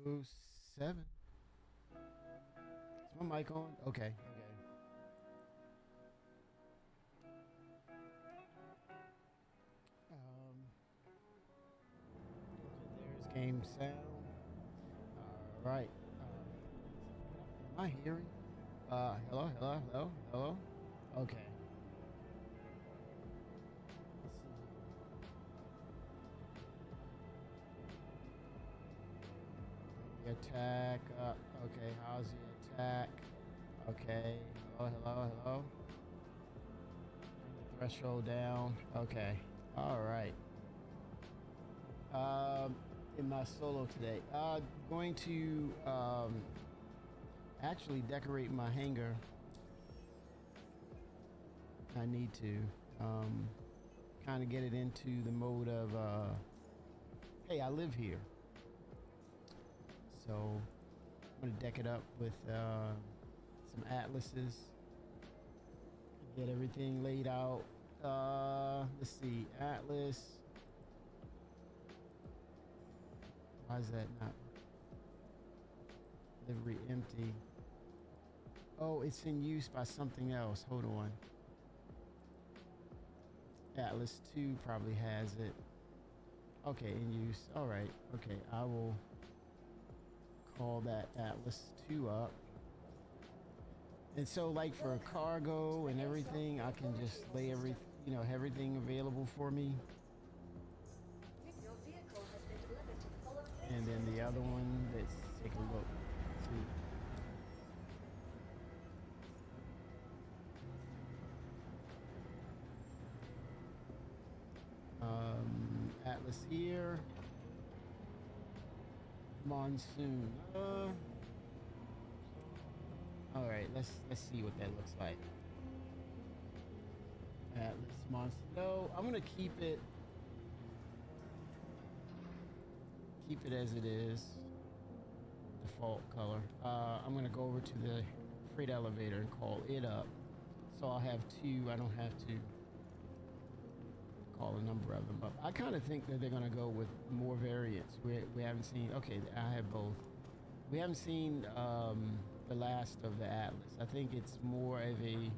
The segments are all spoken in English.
7. Is my mic on? Okay, okay. Um, there's game sound. All right. Am I hearing? Hello, hello, hello, hello. Okay. Let's see. The attack. Okay, how's the attack? Okay. Hello, hello, hello. Bring the threshold down. Okay. All right. In my solo today, going to actually decorate my hangar. I need to kind of get it into the mode of hey, I live here. So I'm gonna deck it up with some atlases. Get everything laid out. Let's see, atlas. Why is that not livery empty? Oh, it's in use by something else. Hold on. Atlas 2 probably has it. Okay, in use. All right. Okay, I will call that Atlas 2 up. And so like for a cargo and everything, I can just lay everything available for me. And then the other one, let's take a look. See. Atlas here. Monsoon. All right, let's see what that looks like. Atlas monster. No, I'm gonna keep it as it is. Default color. I'm gonna go over to the freight elevator and call it up. So I'll have 2. I don't have to call a number of them up. I kind of think that they're gonna go with more variants. We haven't seen. Okay, I have both. We haven't seen the last of the Atlas. I think it's more of a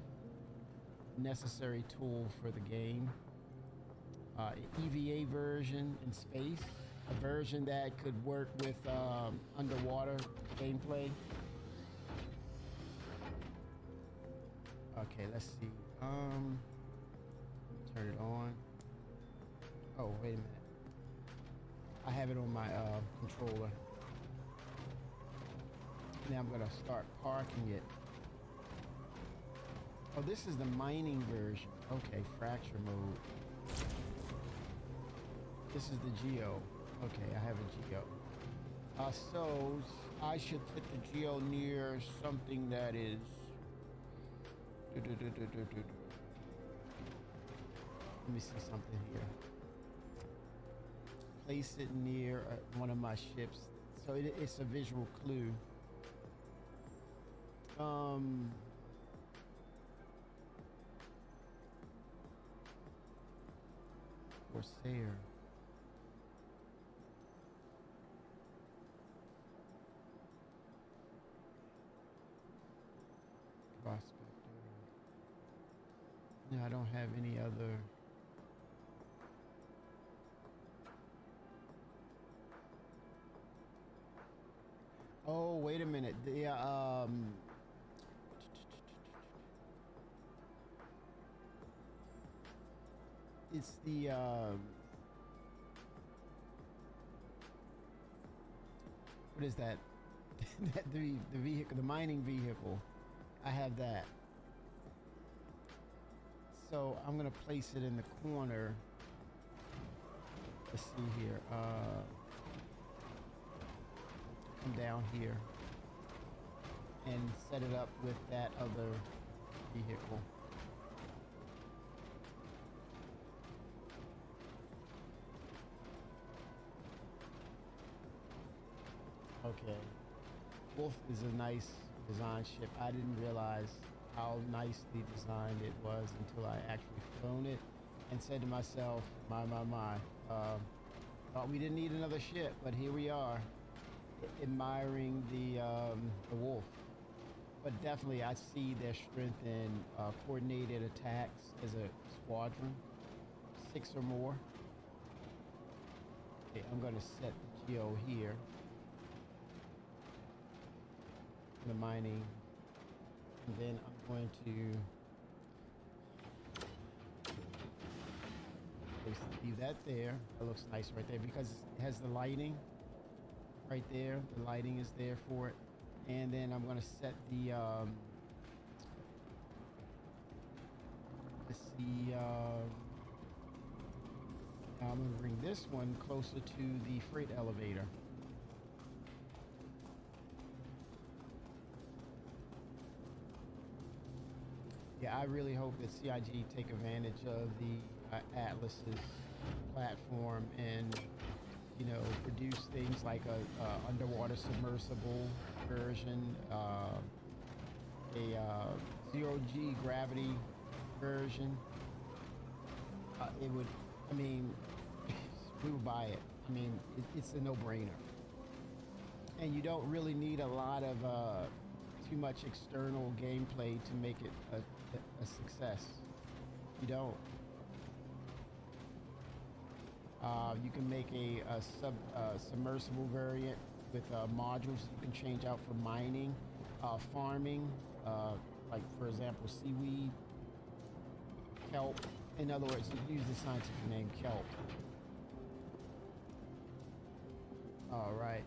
necessary tool for the game. EVA version in space, a version that could work with underwater gameplay. Okay, let's see. Turn it on. Oh, wait a minute. I have it on my controller. Now I'm gonna start parking it. Oh, this is the mining version. Okay, fracture mode. This is the geo. Okay, I have a geo. So I should put the geo near something that is. Let me see something here. Place it near one of my ships, so it's a visual clue. Corsair. Prospector. No, I don't have any other. Oh, wait a minute. It's the what is that? the vehicle, the mining vehicle. I have that. So I'm gonna place it in the corner. Let's see here. Come down here and set it up with that other vehicle. Okay. Wolf is a nice design ship. I didn't realize how nicely designed it was until I actually flown it and said to myself, my. Thought we didn't need another ship, but here we are. admiring the wolf. But definitely, I see their strength in coordinated attacks as a squadron, 6 or more. Okay, I'm going to set the geo here. The mining, and then I'm going to leave that there. That looks nice right there because it has the lighting right there. The lighting is there for it. And then I'm going to set the let's see, I'm going to bring this one closer to the freight elevator. Yeah, I really hope that CIG take advantage of the Atlas's platform and, you know, produce things like a underwater submersible version, a zero-G gravity version. It would, I mean, we would buy it. I mean, it's a no-brainer. And you don't really need a lot of too much external gameplay to make it a success. You don't. You can make a submersible variant with modules you can change out for mining, farming, like for example seaweed, kelp. In other words, use the scientific name kelp. All right,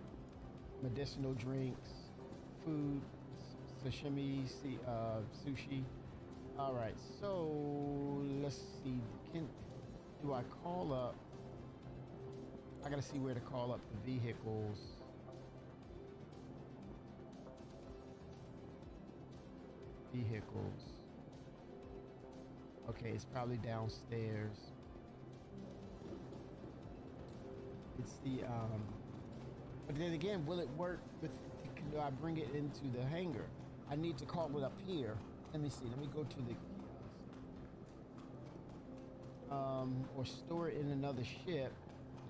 medicinal drinks, food, sashimi, sushi. All right, so let's see. Do I call up? I gotta see where to call up the vehicles. Vehicles. Okay, it's probably downstairs. It's the but then again, will it work with? Do I bring it into the hangar? I need to call it up here. Let me see. Let me go to the or store it in another ship,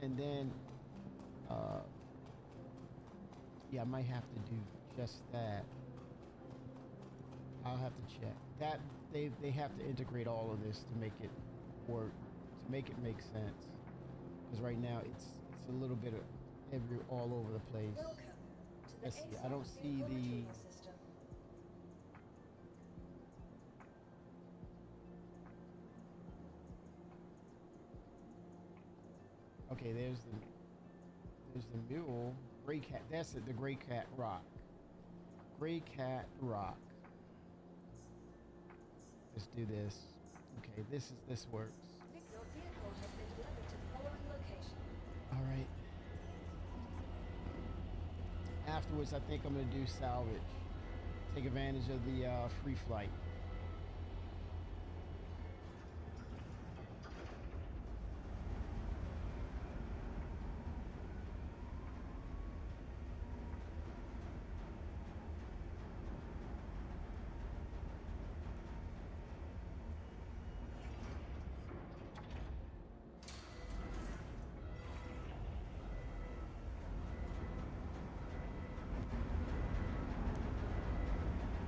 and then yeah, I might have to do just that. I'll have to check that. They have to integrate all of this to make it work, to make it make sense. Because right now it's a little bit of all over the place. Let's see. I don't see the. Okay, there's the mule. Gray Cat. That's it. The Gray Cat Rock. Gray Cat Rock. Let's do this. Okay, this works. Your vehicle has been delivered to the following location. All right. Afterwards, I think I'm gonna do salvage. Take advantage of the free flight.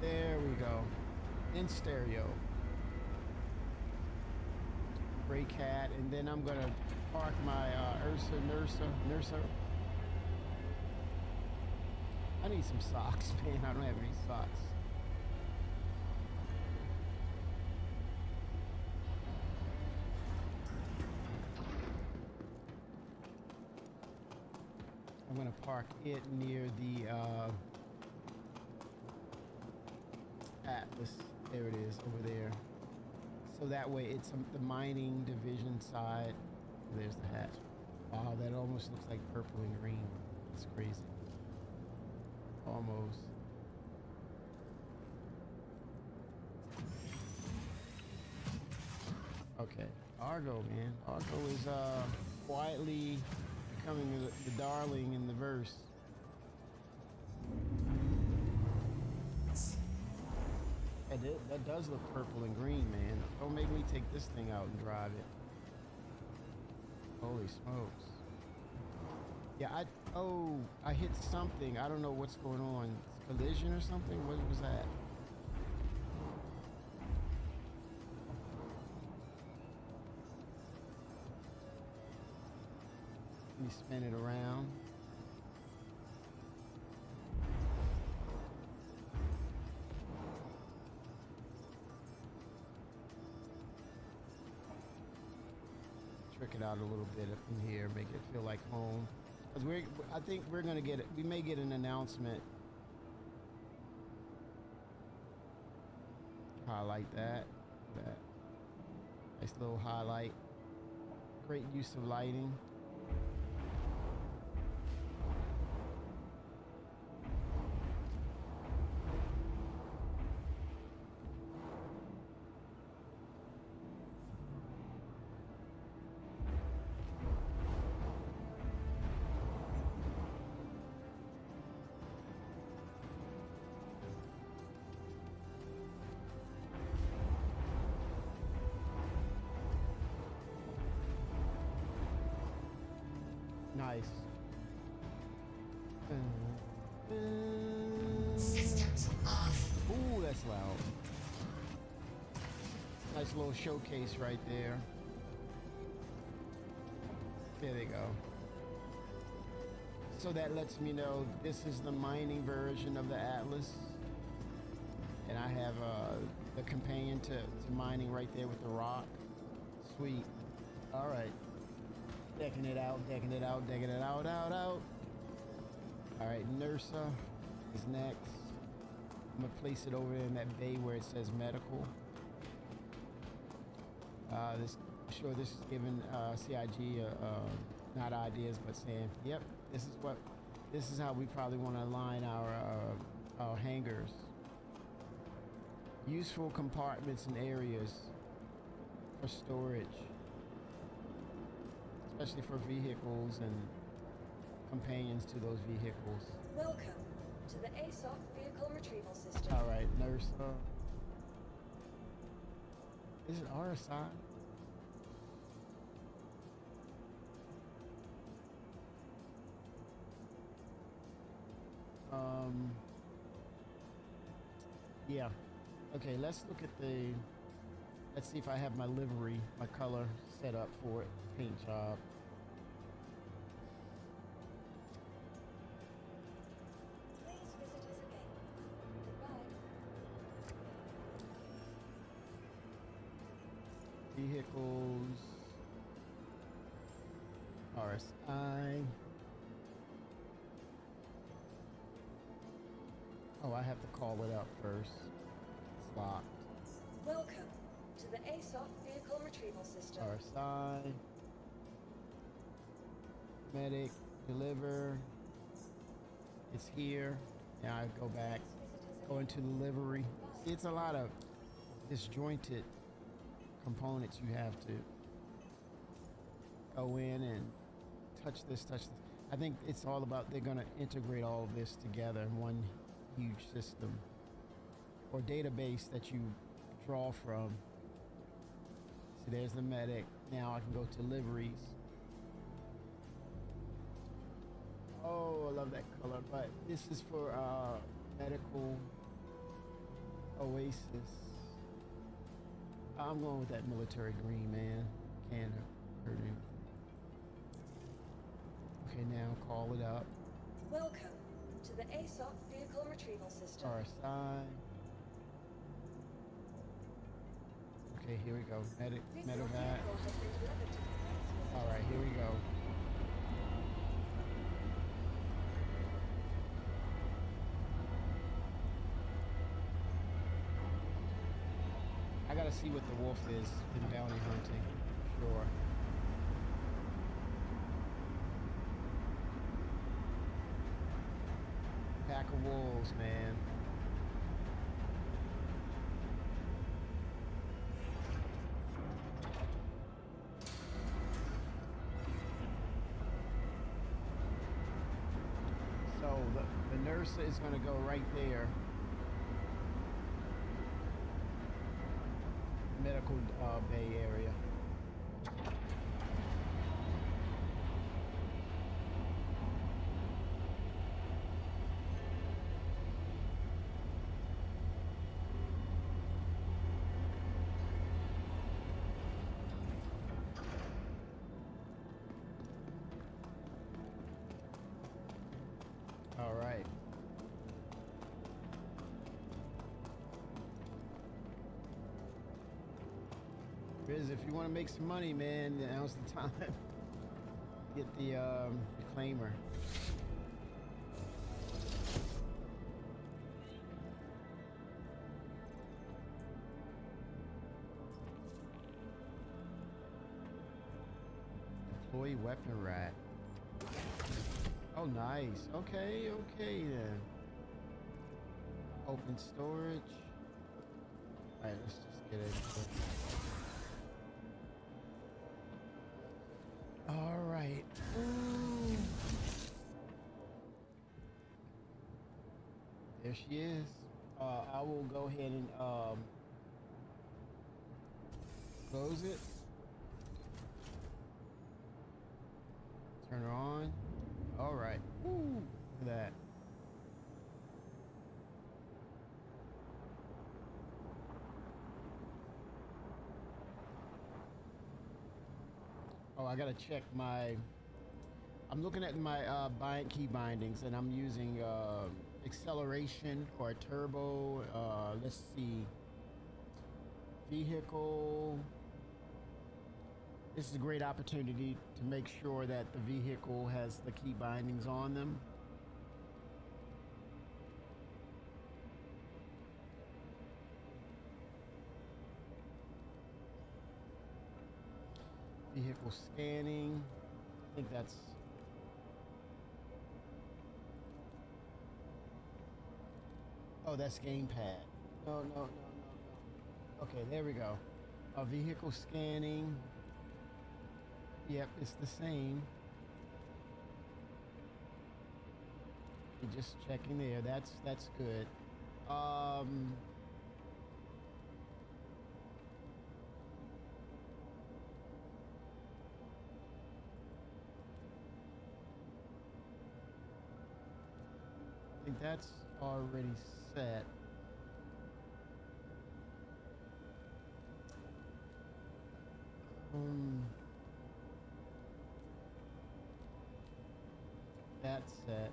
There we go. In stereo. Gray Cat, and then I'm gonna park my Nursa. I need some socks, man. I don't have any socks. I'm gonna park it near the Atlas. There it is, over there. So that way it's the mining division side. There's the hatch. Wow, that almost looks like purple and green. It's crazy. Almost. Okay, Argo, man. Argo is quietly becoming the darling in the verse. That does look purple and green, man. Don't make me take this thing out and drive it. Holy smokes. Yeah, I hit something. I don't know what's going on. Collision or something? What was that? Let me spin it around. Trick it out a little bit up in here, make it feel like home. Cause I think we're gonna get it. We may get an announcement. Highlight that. Nice little highlight. Great use of lighting. Nice. Systems off. Ooh, that's loud. Nice little showcase right there. There they go. So that lets me know this is the mining version of the Atlas. And I have the companion to mining right there with the rock. Sweet. All right. Decking it out, decking it out, decking it out, out. All right, NERSA is next. I'm gonna place it over in that bay where it says medical. I'm sure this is giving CIG not ideas, but saying, yep, this is how we probably want to align our hangars. Useful compartments and areas for storage. Especially for vehicles and companions to those vehicles. Welcome to the ASOP vehicle retrieval system. All right, nurse. Is it RSI? Yeah. Okay, let's look at let's see if I have my livery, my color set up for it. Paint job. Please visit us again. Goodbye. Vehicles. RSI. Oh, I have to call it up first. It's locked. Welcome to the ASOP vehicle retrieval system. RSI. Medic. Deliver. It's here. Now I go back. Go into the livery. See, it's a lot of disjointed components you have to go in and touch this. I think it's all about they're going to integrate all of this together in one huge system or database that you draw from. So there's the medic. Now I can go to liveries. Oh, I love that color, but this is for medical oasis. I'm going with that military green, man. Can't hurt anything. Okay, now call it up. Welcome to the ASOP vehicle retrieval system. RSI. Okay, here we go. Your Medevac. vehicle has been delivered to the place. All right, here we go. I gotta see what the wolf is in bounty hunting. Sure. Pack of wolves, man. So the NERSA is gonna go right there. Medical bay area. All right. Riz, if you want to make some money, man, now's the time. Get the reclaimer. Deploy weapon rack. Oh, nice. Okay, okay then. Open storage. All right, let's just get it. All right. Ooh. There she is. I will go ahead and close it. Turn her on. All right. Woo. Look at that. Oh, I gotta check my. I'm looking at my key bindings, and I'm using acceleration or turbo. Let's see. Vehicle. This is a great opportunity to make sure that the vehicle has the key bindings on them. Vehicle scanning. I think that's. Oh, that's gamepad. No. Okay, there we go. Vehicle scanning. Yep, it's the same. You're just checking there. That's good. I think that's already set. That's set.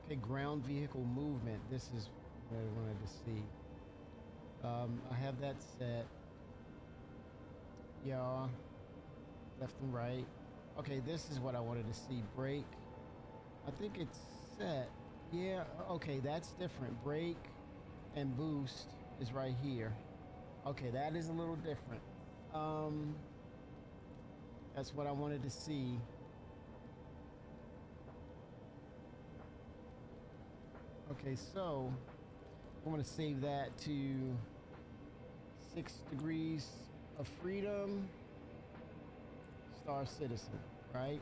Okay, ground vehicle movement. This is what I wanted to see. I have that set. Yeah, left and right. Okay, this is what I wanted to see. Brake. I think it's set. Yeah, okay, that's different. Brake and boost is right here. Okay, that is a little different. That's what I wanted to see. Okay, so I'm gonna save that to 6 degrees of freedom, Star Citizen, right?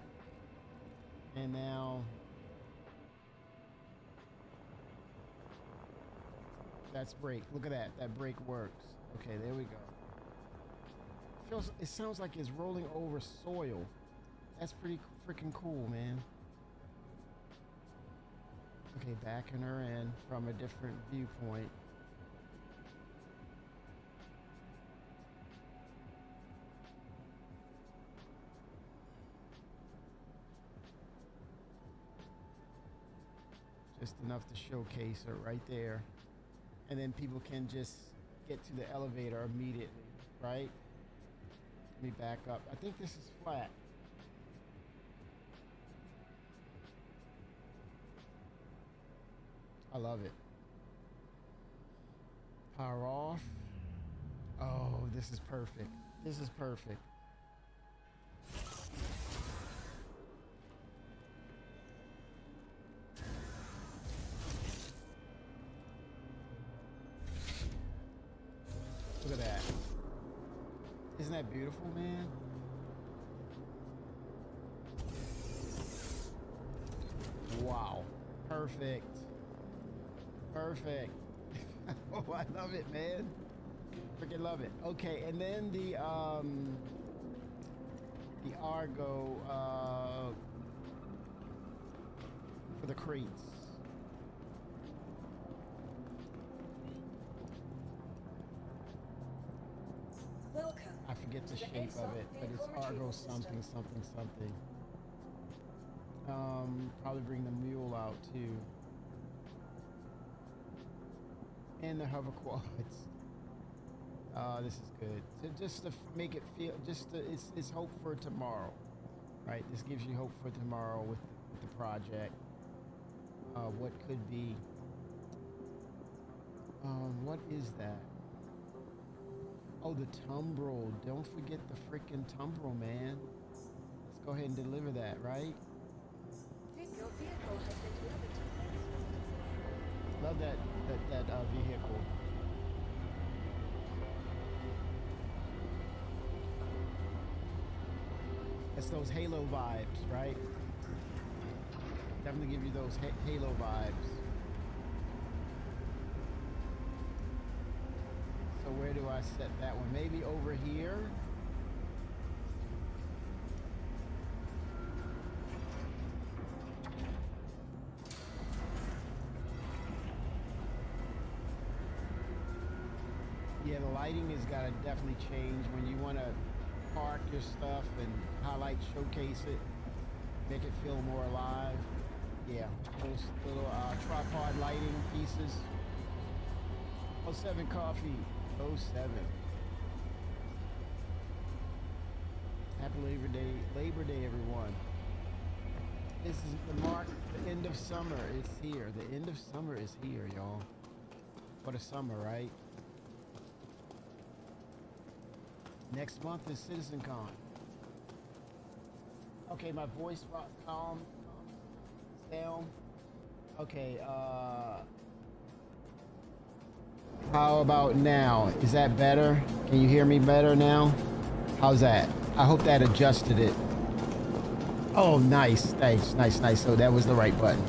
And now that's brake. Look at that. That brake works. Okay, there we go. It sounds like it's rolling over soil. That's pretty freaking cool, man. Okay, backing her in from a different viewpoint. Just enough to showcase her right there. And then people can just get to the elevator immediately, right? Let me back up. I think this is flat. I love it. Power off. Oh, this is perfect. This is perfect. Look at that. Isn't that beautiful, man? Wow. Perfect. Perfect. Oh, I love it, man. Freaking love it. Okay, and then the cargo for the crates. Welcome. I forget the shape of it, but it's Argo something, something, something. Probably bring the mule out too. And the hover quads. This is good. So just to make it feel, it's hope for tomorrow, right? This gives you hope for tomorrow with the project. What could be? What is that? Oh, the tumbrel. Don't forget the freaking tumbrel, man. Let's go ahead and deliver that, right? Your vehicle has been delivered to Love that vehicle. It's those Halo vibes, right? Definitely give you those Halo vibes. So where do I set that one? Maybe over here. Yeah, the lighting has got to definitely change when you want to park your stuff and highlight, showcase it, make it feel more alive. Yeah, those little tripod lighting pieces. 07 Coffee, 07. Happy Labor Day, everyone. This is the mark, the end of summer is here. The end of summer is here, y'all. What a summer, right? Next month is CitizenCon. Okay, my voice calm down. Okay, how about now? Is that better? Can you hear me better now? How's that? I hope that adjusted it. Oh, nice. Thanks. Nice. So that was the right button.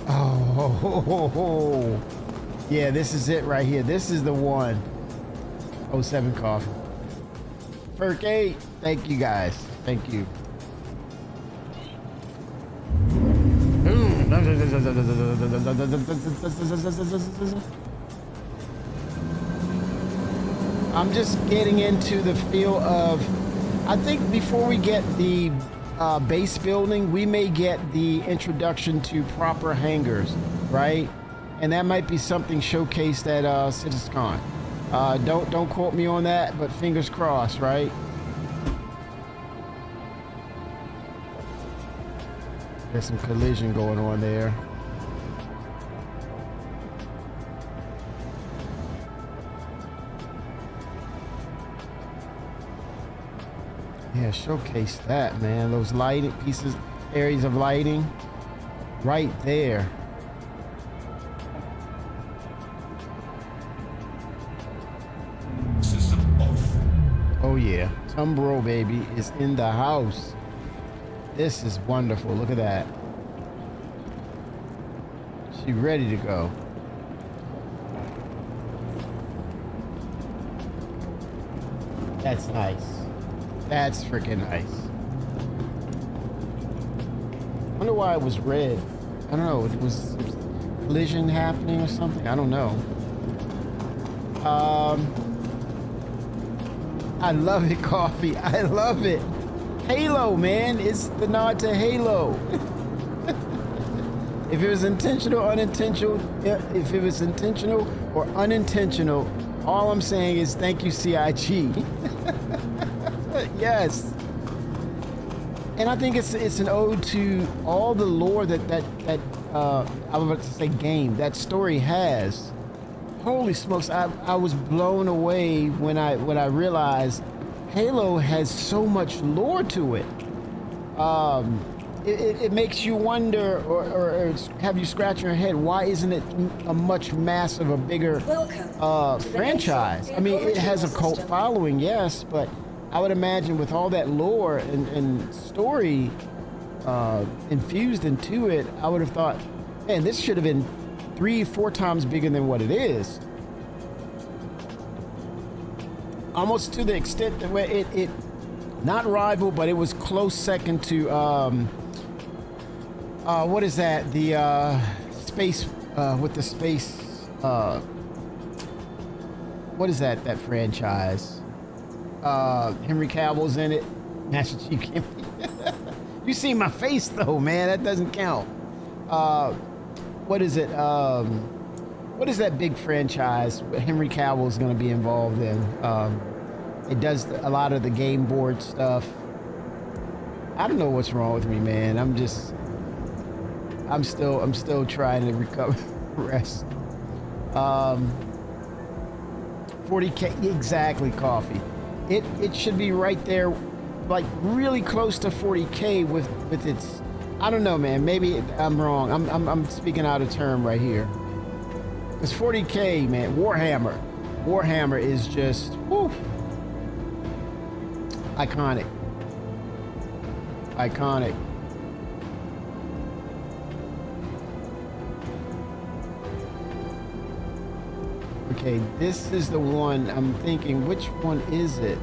Oh, yeah, this is it right here. This is the one. 07 Coffee. Perk 8. Thank you guys. Thank you. I'm just getting into the feel of, I think before we get the base building, we may get the introduction to proper hangars, right? And that might be something showcased at CitizenCon. Don't quote me on that, but fingers crossed, right? There's some collision going on there. Yeah, showcase that, man. Those lighting pieces, areas of lighting, right there. Oh yeah, Tumbro baby is in the house. This is wonderful. Look at that. She ready to go. That's nice. That's freaking nice. I wonder why it was red. I don't know. It was collision happening or something. I don't know. I love it, Coffee. I love it. Halo, man. It's the nod to Halo. If it was intentional, unintentional, if it was intentional or unintentional, all I'm saying is thank you, CIG. Yes. And I think it's an ode to all the lore that I was about to say game, that story has. Holy smokes, I was blown away when I realized Halo has so much lore to it. It makes you wonder or have you scratch your head, why isn't it a much massive, a bigger franchise? I mean, it has a cult following, yes, but I would imagine with all that lore and story infused into it, I would have thought, man, this should have been 3-4 times bigger than what it is. Almost to the extent that where it not rival, but it was close second to what is that? The space with the space. What is that? That franchise? Henry Cavill's in it. Master Chief. You see my face though, man. That doesn't count. What is it? What is that big franchise Henry Cavill is going to be involved in? It does a lot of the game board stuff. I don't know what's wrong with me, man. I'm still trying to recover, rest. 40K, exactly, coffee. It should be right there, like really close to 40K with its. I don't know, man. Maybe I'm wrong. I'm speaking out of term right here. It's 40K, man. Warhammer. Warhammer is just woo, iconic. Iconic. Okay, this is the one I'm thinking. Which one is it?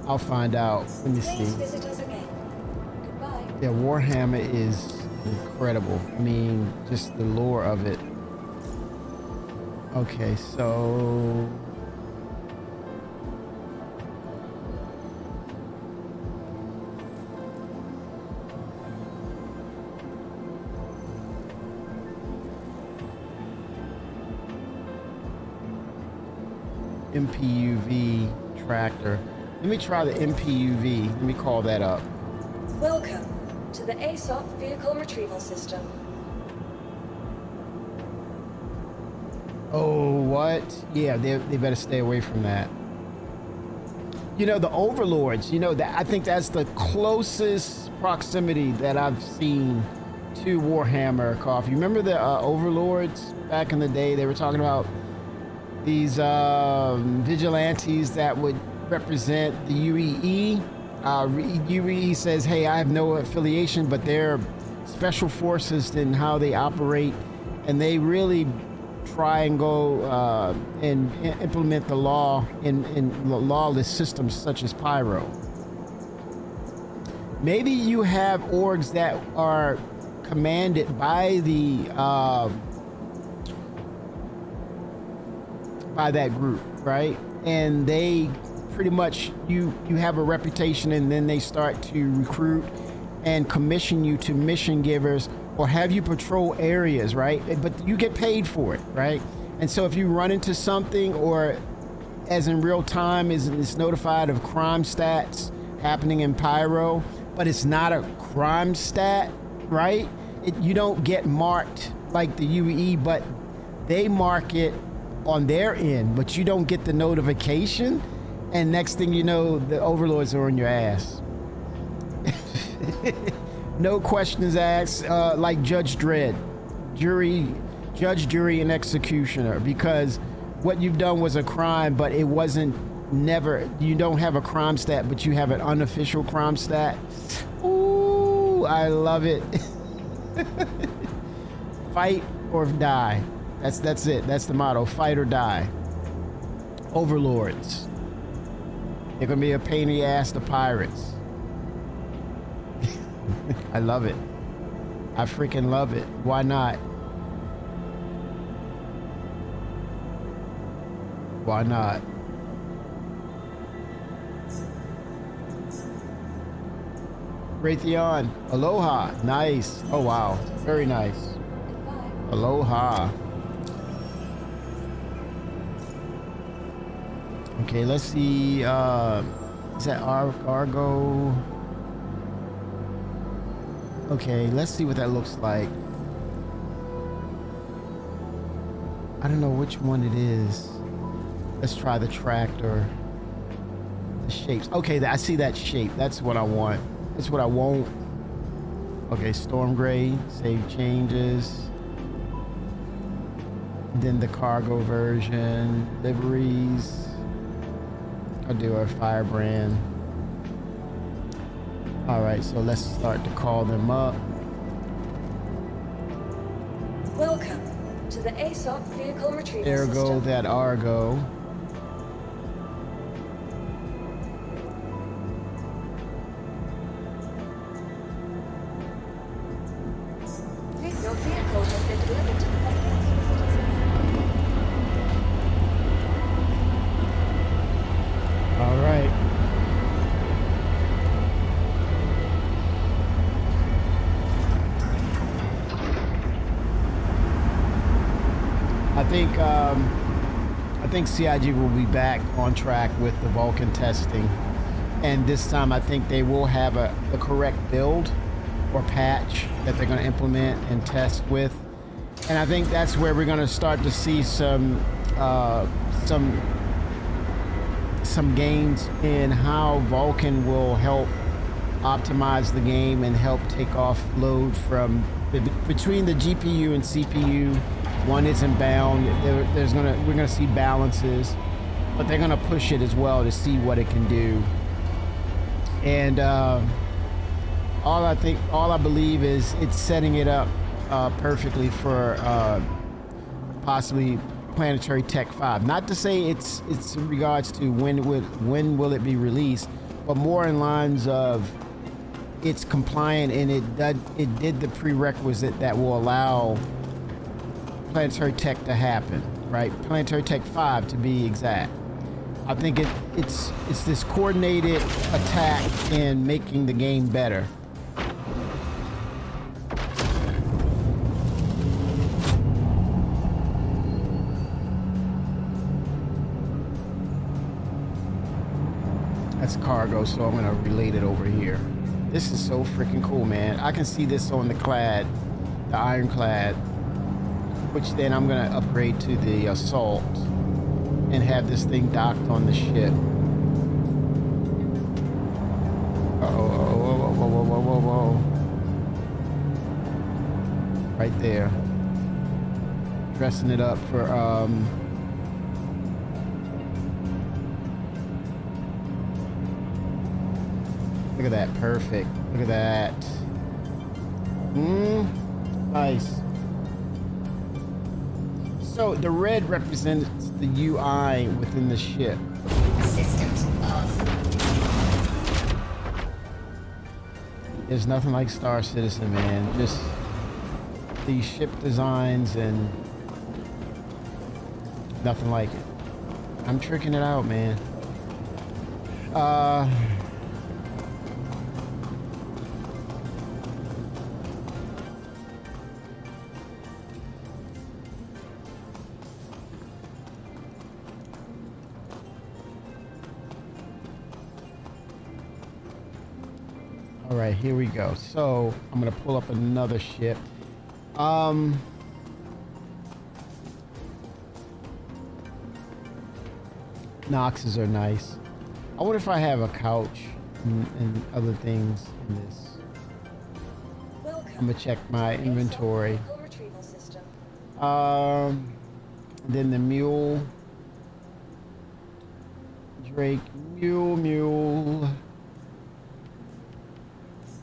I'll find out. Let me see. Please visit us again. Goodbye. Yeah, Warhammer is incredible. I mean, just the lore of it. Okay, so MPUV tractor. Let me try the MPUV. Let me call that up. Welcome to the ASOP Vehicle Retrieval System. Oh, what? Yeah, they better stay away from that. You know, the Overlords, you know, that I think that's the closest proximity that I've seen to Warhammer Coffee. Remember the Overlords back in the day? They were talking about these vigilantes that would represent the UEE. UEE says, hey, I have no affiliation, but they're special forces in how they operate, and they really try and go and implement the law in lawless systems such as Pyro. Maybe you have orgs that are commanded by the by that group, right? And they pretty much you have a reputation, and then they start to recruit and commission you to mission givers or have you patrol areas, right? But you get paid for it, right? And so if you run into something, or as in real time is notified of crime stats happening in Pyro, but it's not a crime stat, right? You don't get marked like the UEE, but they mark it on their end, but you don't get the notification, and next thing you know, the Overlords are on your ass. No questions asked, like Judge Dredd, judge, jury, and executioner, because what you've done was a crime, but it wasn't you don't have a crime stat, but you have an unofficial crime stat. Ooh, I love it. Fight or die. That's it. That's the motto. Fight or die. Overlords. They're gonna be a pain in the ass to pirates. I love it. I freaking love it. Why not? Why not? Raytheon. Aloha. Nice. Oh wow. Very nice. Goodbye. Aloha. Okay, let's see. Is that Argo? Okay, let's see what that looks like. I don't know which one it is. Let's try the tractor. The shapes. Okay, I see that shape. That's what I want. That's what I want. Okay, Storm Gray. Save changes. Then the cargo version. Liveries. I'll do a Firebrand. All right, so let's start to call them up. Welcome to the ASOP vehicle retrieval There system. go that Argo. Your vehicle has been delivered to the following. All right. I think CIG will be back on track with the Vulcan testing, and this time I think they will have the correct build or patch that they're going to implement and test with, and I think that's where we're going to start to see some gains in how Vulcan will help optimize the game and help take off load from between the GPU and CPU. One isn't bound. We're gonna see balances, but they're gonna push it as well to see what it can do. And all I believe is it's setting it up perfectly for possibly Planetary Tech 5. Not to say it's in regards to when will it be released, but more in lines of it's compliant and it did the prerequisite that will allow Planetary Tech to happen, right? Planetary Tech 5 to be exact. I think it's this coordinated attack in making the game better. That's cargo, so I'm gonna relate it over here. This is so freaking cool, man. I can see this on the clad, the ironclad, which then I'm gonna upgrade to the assault and have this thing docked on the ship. Whoa. Right there. Dressing it up for look at that, perfect. Look at that. Nice. So the red represents the UI within the ship. Systems off. There's nothing like Star Citizen, man. Just these ship designs and nothing like it. I'm tricking it out, man. All right, here we go. So I'm gonna pull up another ship. Noxes are nice. I wonder if I have a couch and other things in this. Welcome I'm gonna check my to the ASOP inventory. vehicle retrieval system. Then the mule. Drake mule.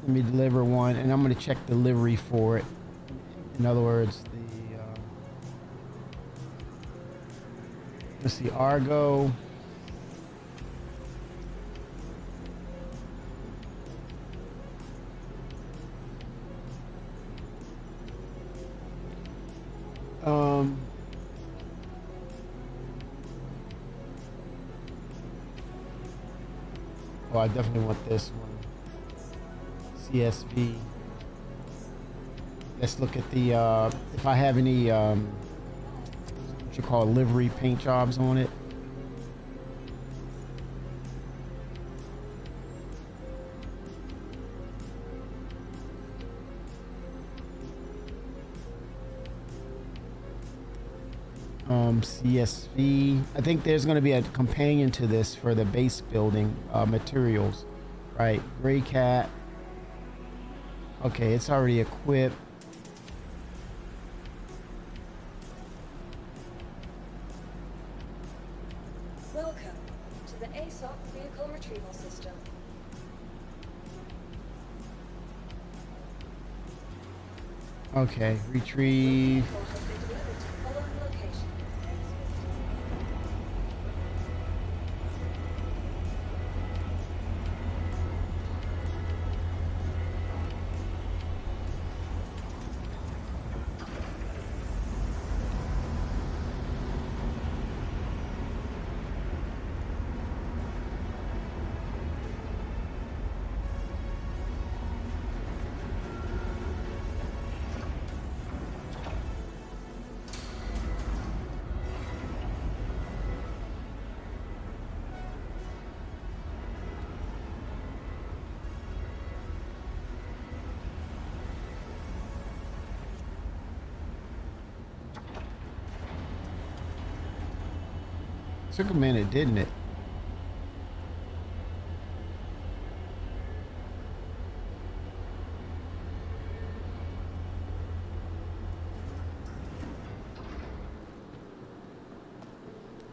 Let me deliver one, and I'm gonna check delivery for it. In other words, let's see, Argo. Oh, I definitely want this one. CSV. Let's look at the if I have any what you call livery paint jobs on it. CSV. I think there's going to be a companion to this for the base building materials, right? Gray Cat. Okay, it's already equipped. Welcome to the ASOP vehicle retrieval system. Okay, retrieve. Vehicle has been delivered to the following location. Took a minute, didn't it?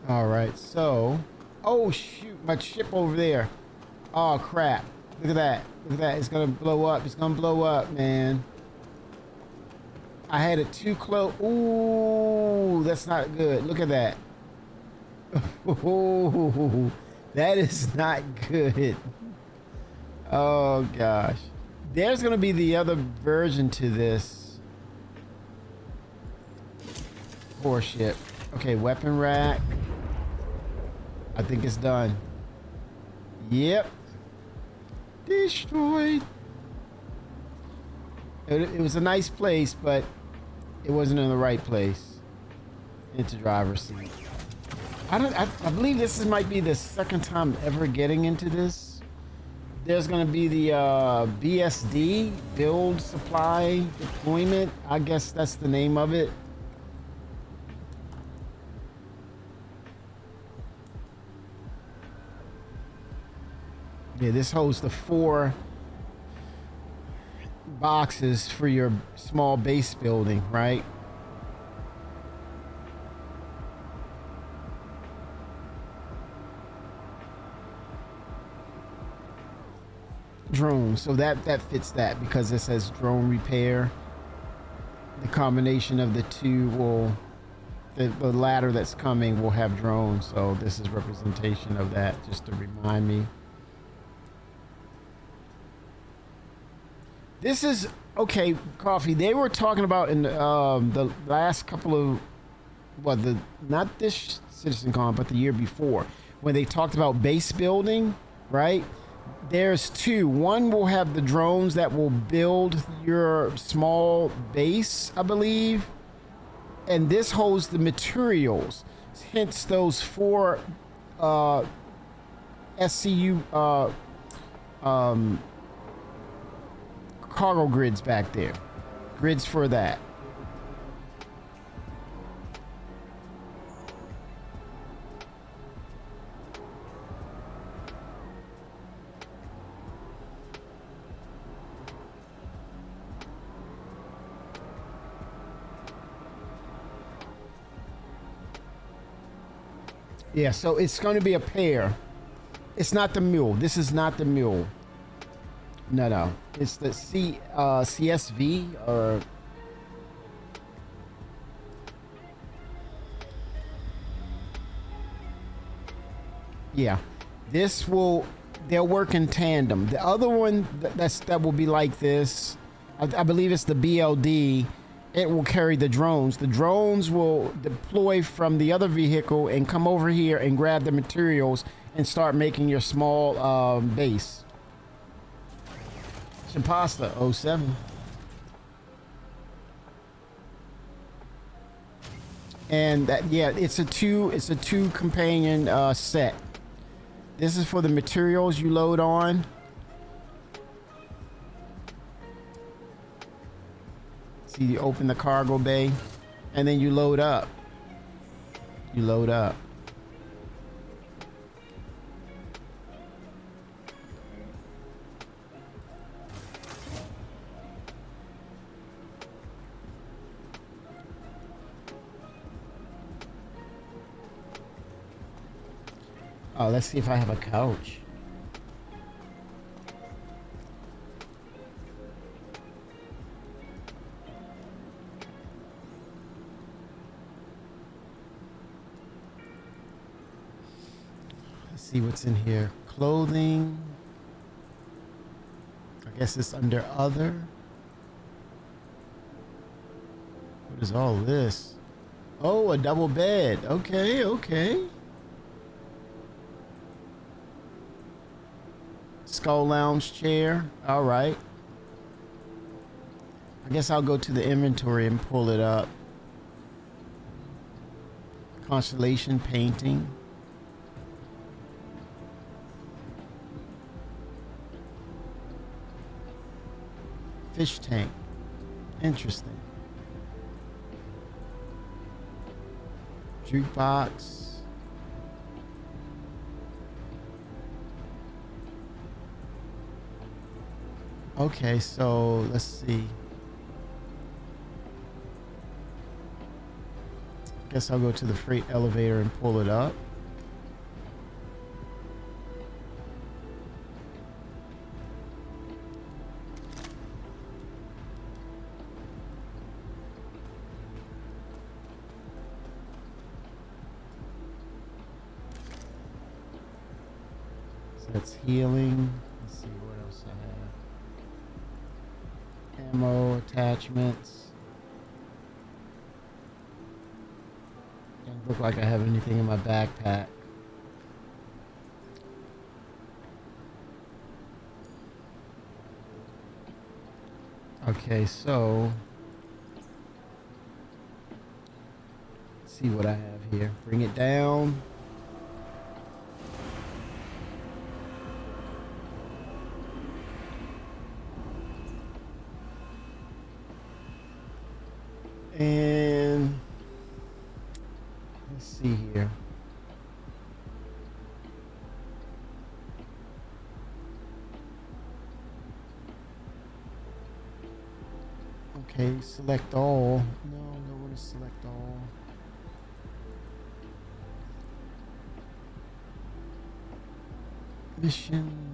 All right, so, oh shoot, my ship over there. Oh crap! Look at that! Look at that! It's gonna blow up! It's gonna blow up, man! I had it too close. Ooh, that's not good. Look at that! Ooh, that is not good. Oh gosh, there's gonna be the other version to this. Poor ship. Okay, weapon rack. I think it's done. Yep. Destroyed. It was a nice place, but it wasn't in the right place. Into driver's seat. I believe this might be the second time ever getting into this. There's gonna be the BSD, build supply deployment. I guess that's the name of it. Yeah, this holds the 4 boxes for your small base building, right? Drone, so that fits that because it says drone repair. The combination of the two will, the ladder that's coming will have drones, so this is representation of that, just to remind me. This is okay, Coffee. They were talking about in the last couple of, not this CitizenCon, but the year before, when they talked about base building, right? There's 2. One will have the drones that will build your small base, I believe, and this holds the materials. Hence those 4 SCU cargo grids back there. Grids for that. Yeah, so it's going to be a pair. It's not the mule. This is not the mule. No. It's the CSV or... Yeah. This will... They'll work in tandem. The other one that will be like this, I believe it's the BLD. It will carry the drones. The drones will deploy from the other vehicle and come over here and grab the materials and start making your small base. Shapasta 07. And that, yeah, it's a two companion set. This is for the materials you load on. See, you open the cargo bay and then you load up. You load up. Oh, let's see if I have a couch. see what's in here. Clothing. I guess it's under other. What is all this? Oh, a double bed. Okay, okay. Skull lounge chair. All right. I guess I'll go to the inventory and pull it up. Constellation painting. Fish tank. Interesting. Jukebox. Okay, so let's see. Guess I'll go to the freight elevator and pull it up. So that's healing. Let's see what else I have. Ammo, attachments. Doesn't look like I have anything in my backpack. Okay, so let's see what I have here. Bring it down. And let's see here. Okay, select all. No, no one to select all. Missions.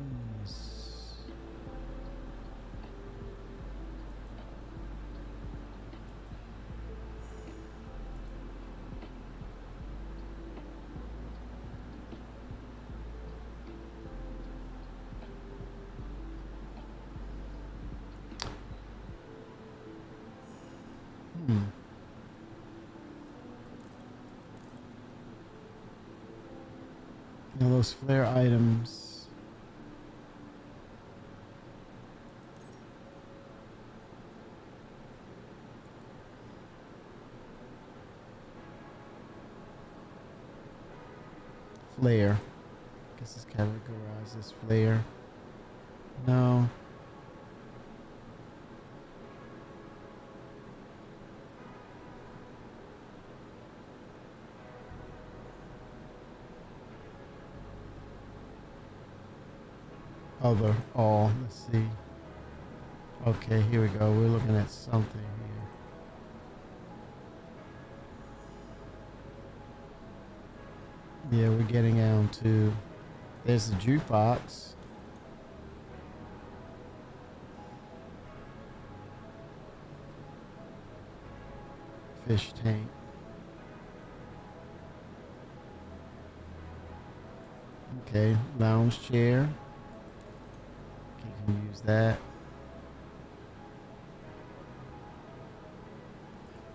Now those flare items. Flare. Guess it's categorized as flare. No. Other, all, let's see. Okay, here we go. We're looking at something here. Yeah, we're getting down to, there's the jukebox. Fish tank. Okay, lounge chair. You can use that.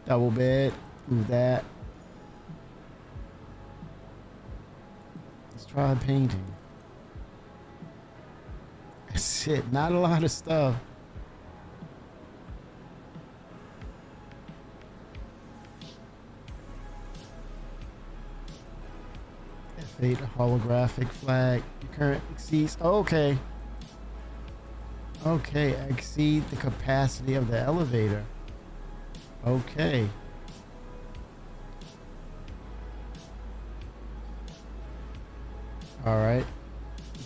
Double bed, move that. Let's try painting. That's it, not a lot of stuff. F8 holographic flag. Your current exceeds. Okay. Okay, exceed the capacity of the elevator. Okay. All right.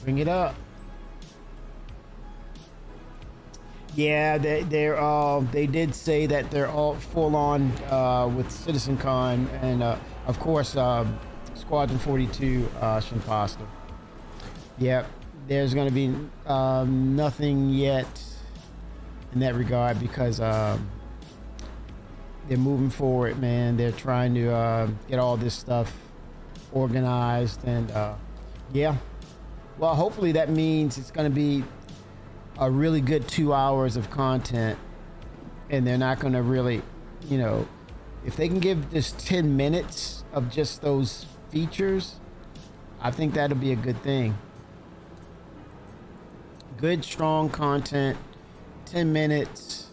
Bring it up. Yeah, they did say that they're all full on with CitizenCon and of course Squadron 42 Shimposter. Yep. There's going to be nothing yet in that regard because they're moving forward, man. They're trying to get all this stuff organized and Yeah. Well, hopefully that means it's going to be a really good 2 hours of content, and they're not going to really, you know, if they can give just 10 minutes of just those features, I think that'll be a good thing. Good, strong content, 10 minutes.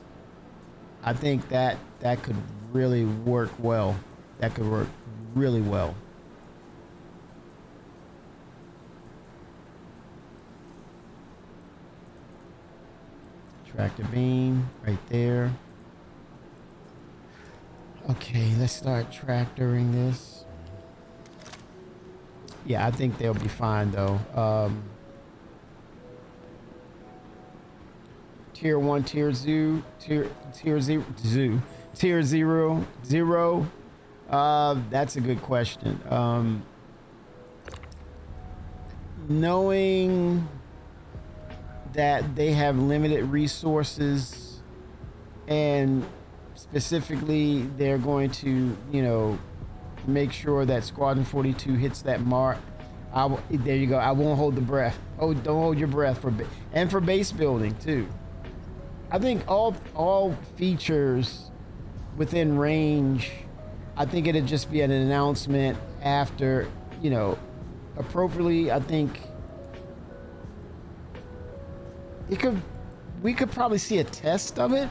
I think that could really work well. That could work really well. Tractor beam right there. Okay, let's start tractoring this. Yeah, I think they'll be fine though. Tier 1, tier 0, tier 0. That's a good question. Knowing that they have limited resources, and specifically they're going to, you know, make sure that Squadron 42 hits that mark. There you go. I won't hold the breath. Oh, don't hold your breath for base building too. I think all features within range. I think it'd just be an announcement after, you know, appropriately. I think we could probably see a test of it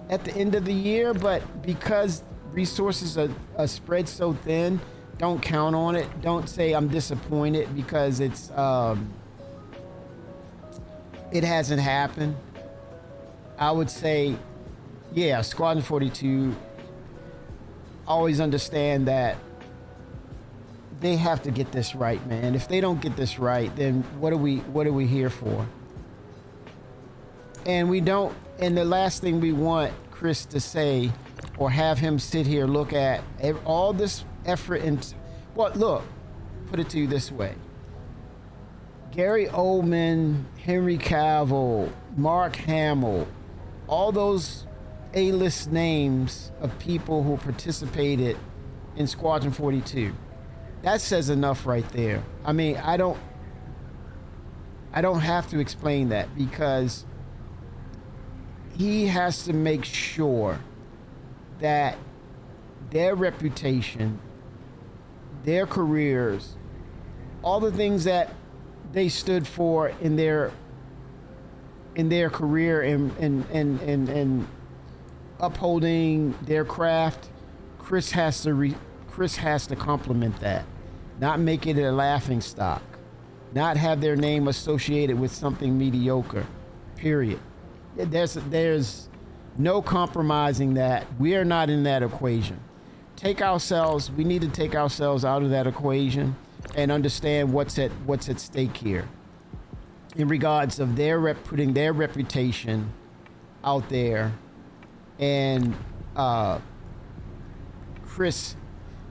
at the end of the year, but because resources are spread so thin, don't count on it. Don't say I'm disappointed because it hasn't happened. I would say, yeah, Squadron 42, always understand that they have to get this right, man. If they don't get this right, then what are we here for? And we don't, and the last thing we want Chris to say or have him sit here look at all this effort and, well, look, put it to you this way. Gary Oldman, Henry Cavill, Mark Hamill, all those A-list names of people who participated in Squadron 42. That says enough right there. I mean, I don't have to explain that, because he has to make sure that their reputation, their careers, all the things that they stood for in their career and upholding their craft, Chris has to compliment that, not make it a laughing stock, not have their name associated with something mediocre, period. There's no compromising that. We are not in that equation. We need to take ourselves out of that equation and understand what's at stake here in regards of putting their reputation out there. And Chris,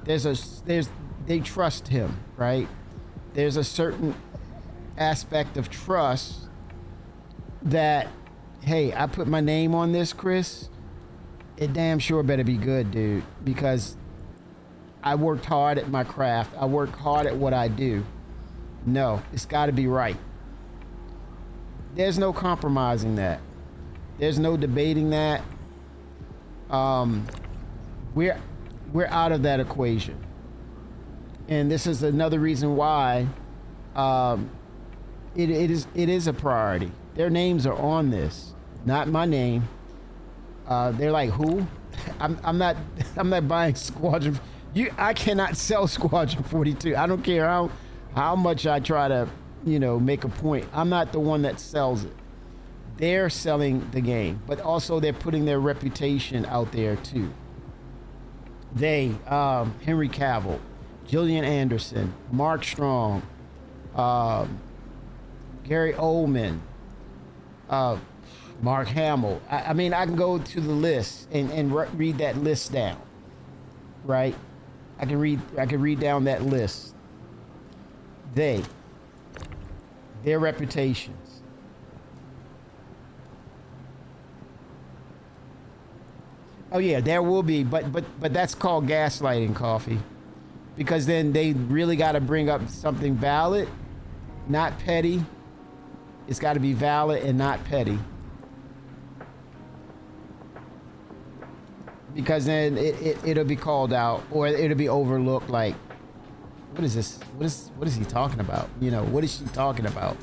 they trust him, right? There's a certain aspect of trust that, hey, I put my name on this, Chris, it damn sure better be good, dude, because I worked hard at my craft. I worked hard at what I do. No, it's got to be right. There's no compromising that. There's no debating that. We're out of that equation. And this is another reason why it is a priority. Their names are on this, not my name. They're like, who? I'm not buying Squadron. I cannot sell Squadron 42. I don't care how much I try to, make a point. I'm not the one that sells it. They're selling the game, but also they're putting their reputation out there too. Henry Cavill, Gillian Anderson, Mark Strong, Gary Oldman, Mark Hamill. I mean, I can go to the list and read that list down, right? I can read down that list. Their reputations. Oh yeah, there will be, but that's called gaslighting, Coffee, because then they really got to bring up something valid, not petty. It's got to be valid and not petty. Because then it'll be called out, or it'll be overlooked like, what is this? What is he talking about? You know, what is she talking about?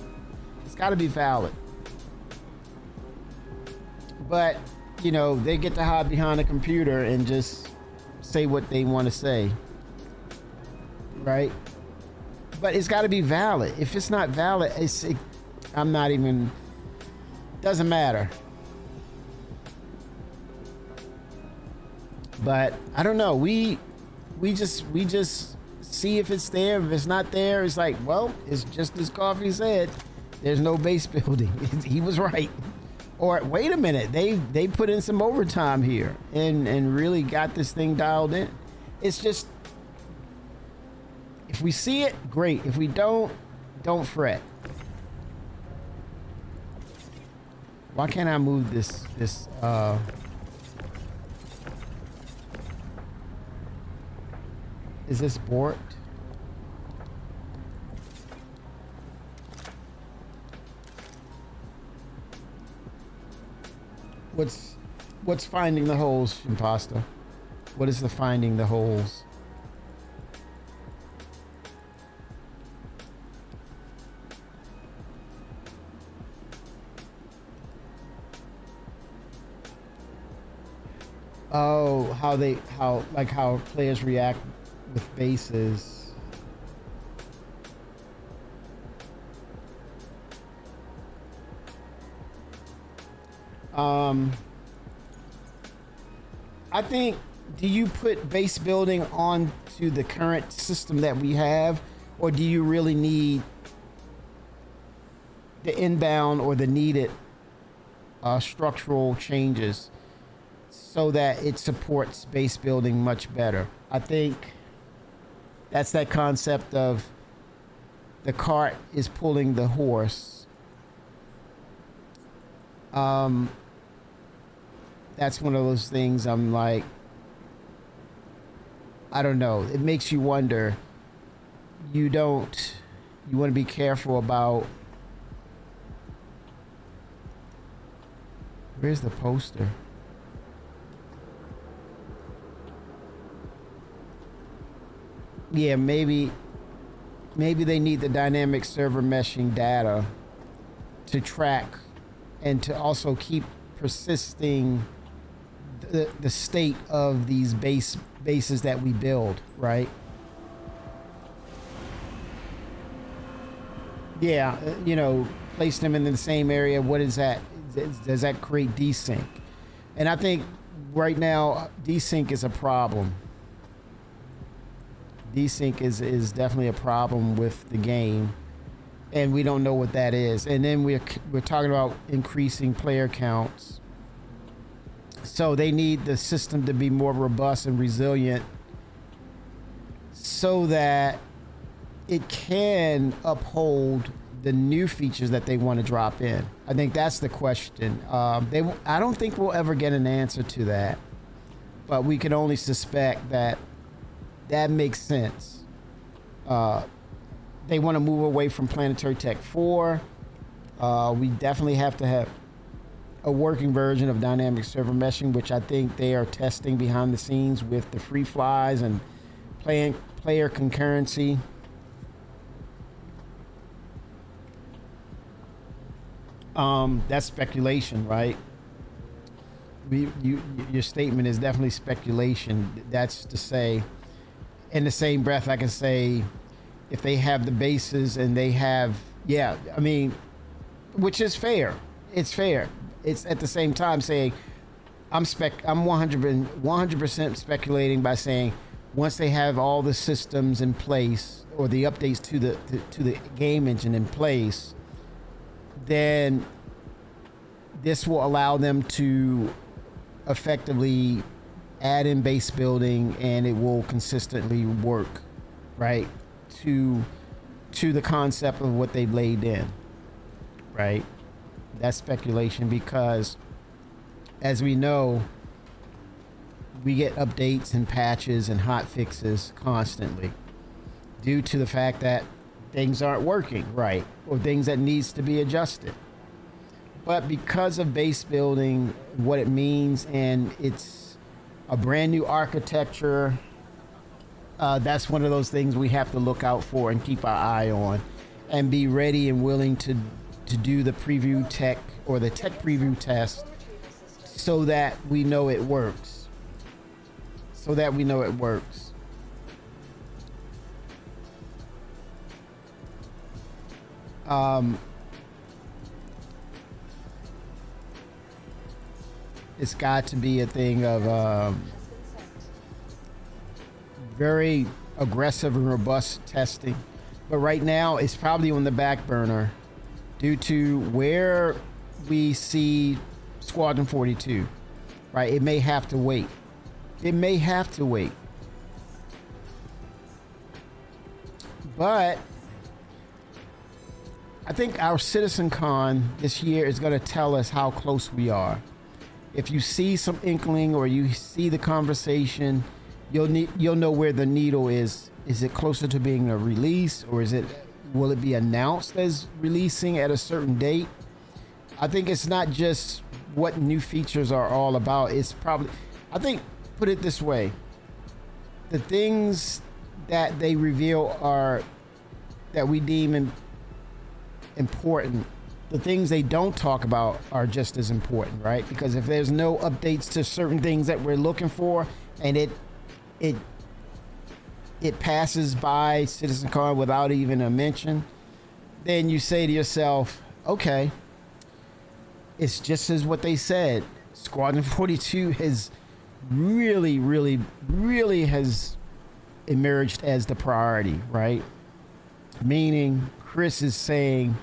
It's got to be valid. But, you know, they get to hide behind a computer and just say what they want to say. Right? But it's got to be valid. If it's not valid, I'm not even, doesn't matter. But I don't know. We just see if it's there. If it's not there, it's like, well, it's just as Coffee said. There's no base building. He was right. Or wait a minute, they put in some overtime here and really got this thing dialed in. It's just, if we see it, great. If we don't fret. Why can't I move this is this borked? What's finding the holes, Impasta? What is the finding the holes? Oh, how players react with bases. I think, do you put base building on to the current system that we have, or do you really need the inbound or the needed structural changes so that it supports base building much better? I think that's that concept of the cart is pulling the horse. That's one of those things I'm like, I don't know. It makes you wonder. You want to be careful about, where's the poster? Yeah, maybe they need the dynamic server meshing data to track and to also keep persisting the state of these bases that we build, right? Yeah, you know, place them in the same area. What is that? Does that create desync? And I think right now desync is a problem. Desync is definitely a problem with the game, and we don't know what that is. And then we're talking about increasing player counts, so they need the system to be more robust and resilient so that it can uphold the new features that they want to drop in. I think that's the question. I don't think we'll ever get an answer to that, but we can only suspect that makes sense. They want to move away from Planetary Tech 4. We definitely have to have a working version of dynamic server meshing, which I think they are testing behind the scenes with the free flies and player concurrency. That's speculation, right? Your statement is definitely speculation. That's to say, in the same breath, I can say, if they have the bases and they have, yeah, I mean, which is fair. It's fair. It's at the same time saying, I'm 100% speculating by saying, once they have all the systems in place or the updates to the game engine in place, then this will allow them to effectively add in base building, and it will consistently work, right, to the concept of what they've laid in, right? That's speculation, because as we know, we get updates and patches and hot fixes constantly due to the fact that things aren't working right or things that needs to be adjusted. But because of base building, what it means, and it's a brand new architecture, that's one of those things we have to look out for and keep our eye on and be ready and willing to do the preview tech or the tech preview test so that we know it works. So that we know it works. It's got to be a thing of very aggressive and robust testing. But right now, it's probably on the back burner due to where we see Squadron 42, right? It may have to wait. It may have to wait. But I think our CitizenCon this year is going to tell us how close we are. If you see some inkling or you see the conversation, you'll know where the needle is. Is it closer to being a release, or will it be announced as releasing at a certain date? I think it's not just what new features are all about. It's probably, I think, put it this way, the things that they reveal are that we deem important. The things they don't talk about are just as important, right? Because if there's no updates to certain things that we're looking for, and it passes by CitizenCon without even a mention, then you say to yourself, okay, it's just as what they said. Squadron 42 has really has emerged as the priority, right? Meaning Chris is saying,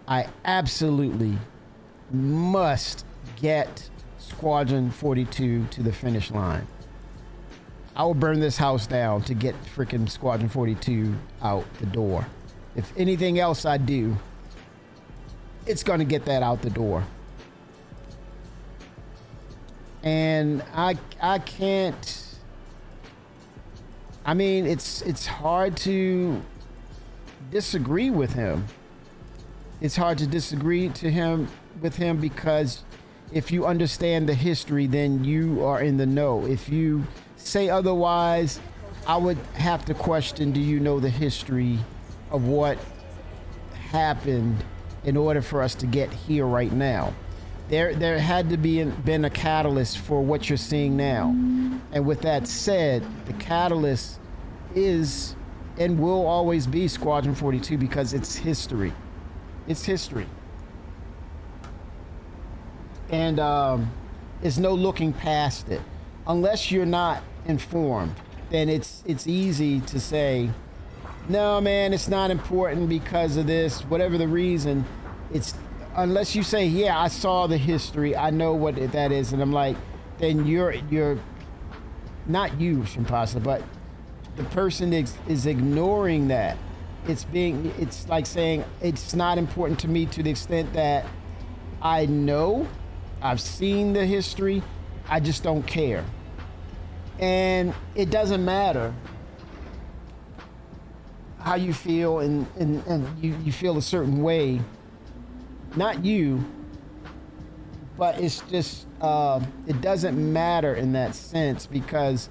I absolutely must get Squadron 42 to the finish line. I will burn this house down to get freaking Squadron 42 out the door. If anything else I do, it's going to get that out the door. And I can't, I mean, it's hard to disagree with him. It's hard to disagree with him because if you understand the history, then you are in the know. If you say otherwise, I would have to question, do you know the history of what happened in order for us to get here right now? There had to been a catalyst for what you're seeing now. And with that said, the catalyst is and will always be Squadron 42 because it's history. It's history. And there's no looking past it. Unless you're not informed, then it's easy to say, no, man, it's not important because of this, whatever the reason. It's unless you say, yeah, I saw the history, I know what that is, and I'm like, then you're not you, Shimpasa, but the person is ignoring that. It's like saying it's not important to me to the extent that I know, I've seen the history, I just don't care. And it doesn't matter how you feel and you feel a certain way. Not you, but it's just, it doesn't matter in that sense because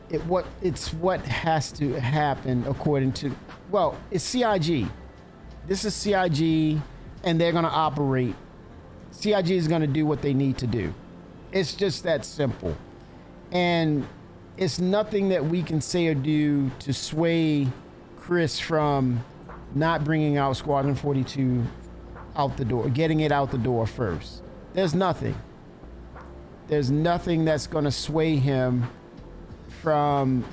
it's what has to happen according to, well, it's CIG. This is CIG and they're going to operate. CIG is going to do what they need to do. It's just that simple. And it's nothing that we can say or do to sway Chris from not bringing out Squadron 42 out the door, getting it out the door first. There's nothing. There's nothing that's going to sway him from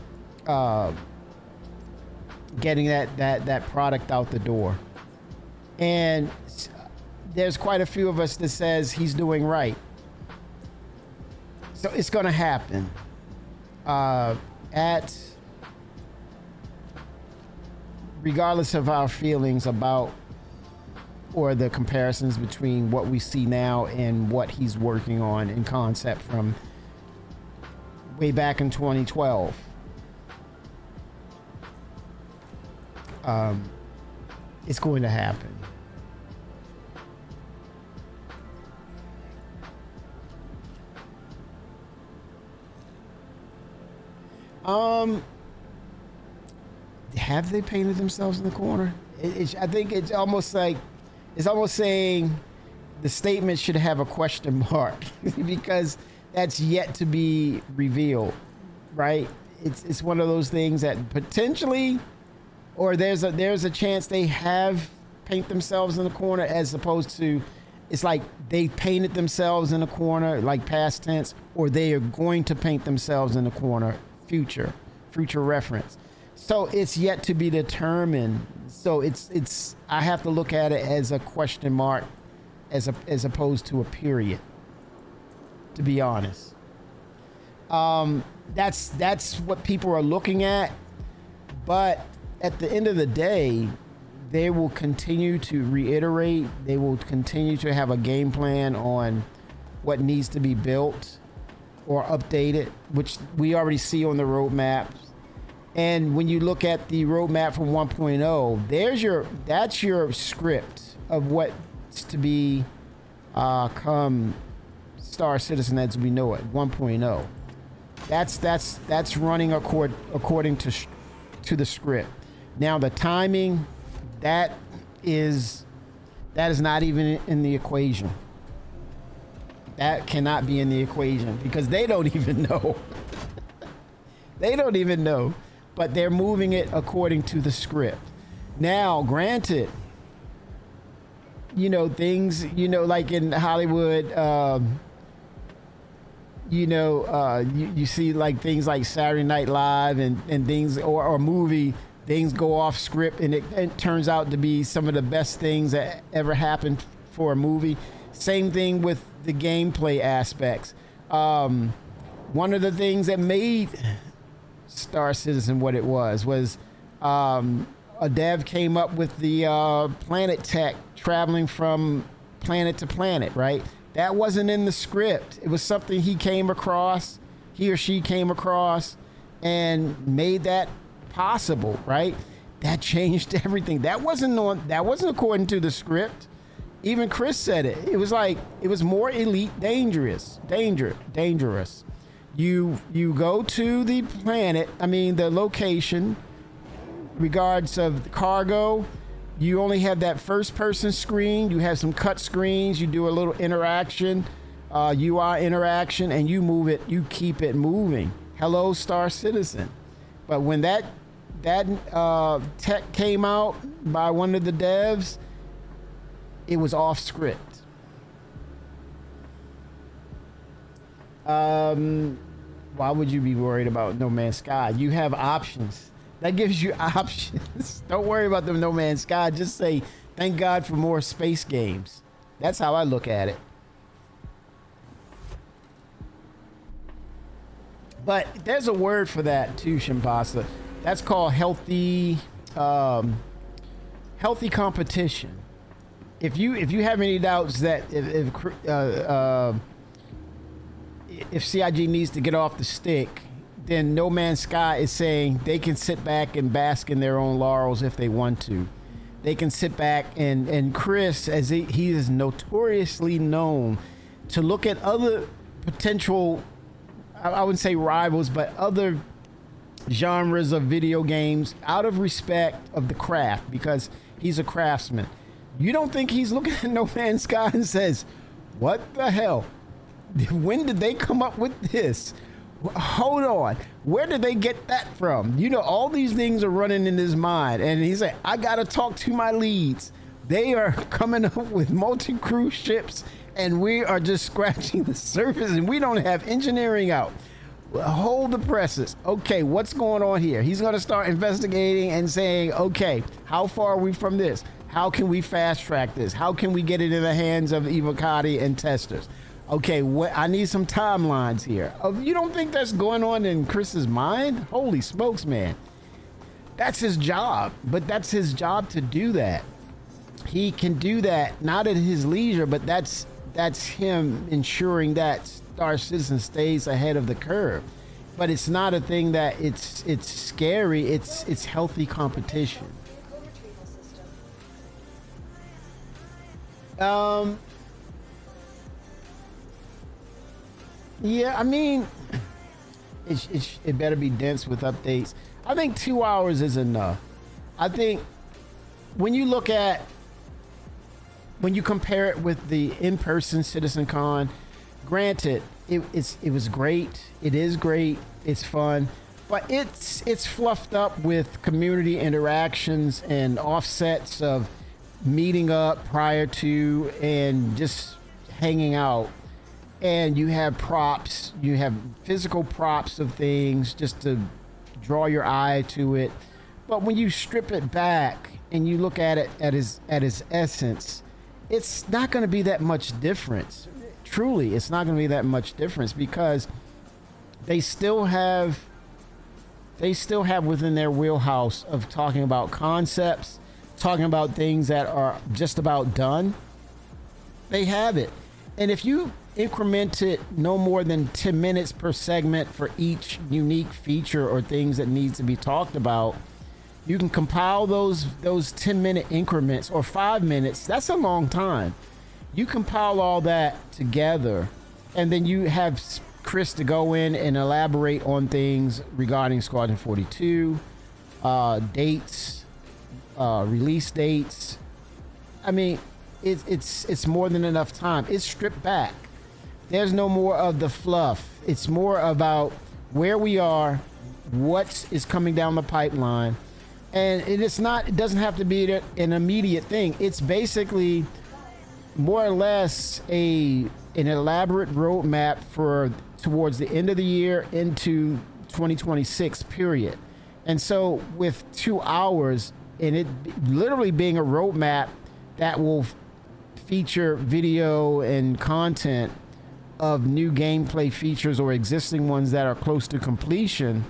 getting that product out the door. And there's quite a few of us that says he's doing right. So it's going to happen. Regardless of our feelings about or the comparisons between what we see now and what he's working on in concept from way back in 2012. it's going to happen. Have they painted themselves in the corner? I think it's almost saying the statement should have a question mark because that's yet to be revealed, right? It's one of those things that potentially, or there's a chance they have paint themselves in the corner, as opposed to it's like they painted themselves in the corner, like past tense, or they are going to paint themselves in the corner, future reference. So it's yet to be determined. So it's I have to look at it as a question mark, as opposed to a period, to be honest. That's what people are looking at, but at the end of the day, they will continue to reiterate, they will continue to have a game plan on what needs to be built or updated, which we already see on the roadmap. And when you look at the roadmap from 1.0, that's your script of what's to be come Star Citizen as we know it, 1.0. That's running according to the script. Now the timing, that is not even in the equation. That cannot be in the equation because they don't even know. They don't even know, but they're moving it according to the script. Now, granted, things, like in Hollywood, you see like things like Saturday Night Live and things, or movie, things go off script and it turns out to be some of the best things that ever happened for a movie. Same thing with the gameplay aspects. One of the things that made Star Citizen what it was a dev came up with the planet tech traveling from planet to planet, right? That wasn't in the script. It was something he or she came across and made that possible, right? That changed everything. That wasn't according to the script. Even Chris said it. It was more elite dangerous. You go to the planet, the location, regards of the cargo, you only have that first person screen, you have some cut screens, you do a little interaction, UI interaction, and you move it, you keep it moving. Hello, Star Citizen. But when that tech came out by one of the devs, it was off script. Why would you be worried about No Man's Sky? You have options. That gives you options. Don't worry about the No Man's Sky. Just say, thank God for more space games. That's how I look at it. But there's a word for that too, Shimpasa. That's called healthy competition. If you have any doubts that if CIG needs to get off the stick, then No Man's Sky is saying they can sit back and bask in their own laurels if they want to. They can sit back and Chris, as he is notoriously known to look at other potential, I wouldn't say rivals, but other genres of video games out of respect of the craft, because he's a craftsman. You don't think he's looking at No Man's Sky and says, what the hell? When did they come up with this? Hold on. Where did they get that from? All these things are running in his mind. And he's like, I got to talk to my leads. They are coming up with multi-cruise ships and we are just scratching the surface and we don't have engineering out. Hold the presses. Okay, what's going on here? He's going to start investigating and saying, okay, how far are we from this? How can we fast track this? How can we get it in the hands of Evocati and testers? Okay, I need some timelines here. You don't think that's going on in Chris's mind? Holy smokes, man. That's his job, but that's his job to do that. He can do that, not at his leisure, but that's him ensuring that Star Citizen stays ahead of the curve. But it's not a thing that it's scary, it's healthy competition. Um, yeah, I mean, it better be dense with updates. I think 2 hours is enough. I think when you look at, when you compare it with the in-person CitizenCon, granted, it was great. It is great. It's fun, but it's fluffed up with community interactions and offsets of meeting up prior to and just hanging out. And you have props, you have physical props of things just to draw your eye to it. But when you strip it back and you look at it at its essence, it's not going to be that much difference. Truly, it's not going to be that much difference because they still have within their wheelhouse of talking about concepts, talking about things that are just about done. They have it. And if you increment it no more than 10 minutes per segment for each unique feature or things that needs to be talked about, you can compile those 10-minute increments or 5 minutes. That's a long time. You compile all that together, and then you have Chris to go in and elaborate on things regarding Squadron 42, dates, release dates. I mean, it's more than enough time. It's stripped back. There's no more of the fluff. It's more about where we are, what is coming down the pipeline. And it doesn't have to be an immediate thing. It's basically more or less an elaborate roadmap for towards the end of the year into 2026 period. And so with 2 hours and it literally being a roadmap that will feature video and content of new gameplay features or existing ones that are close to completion.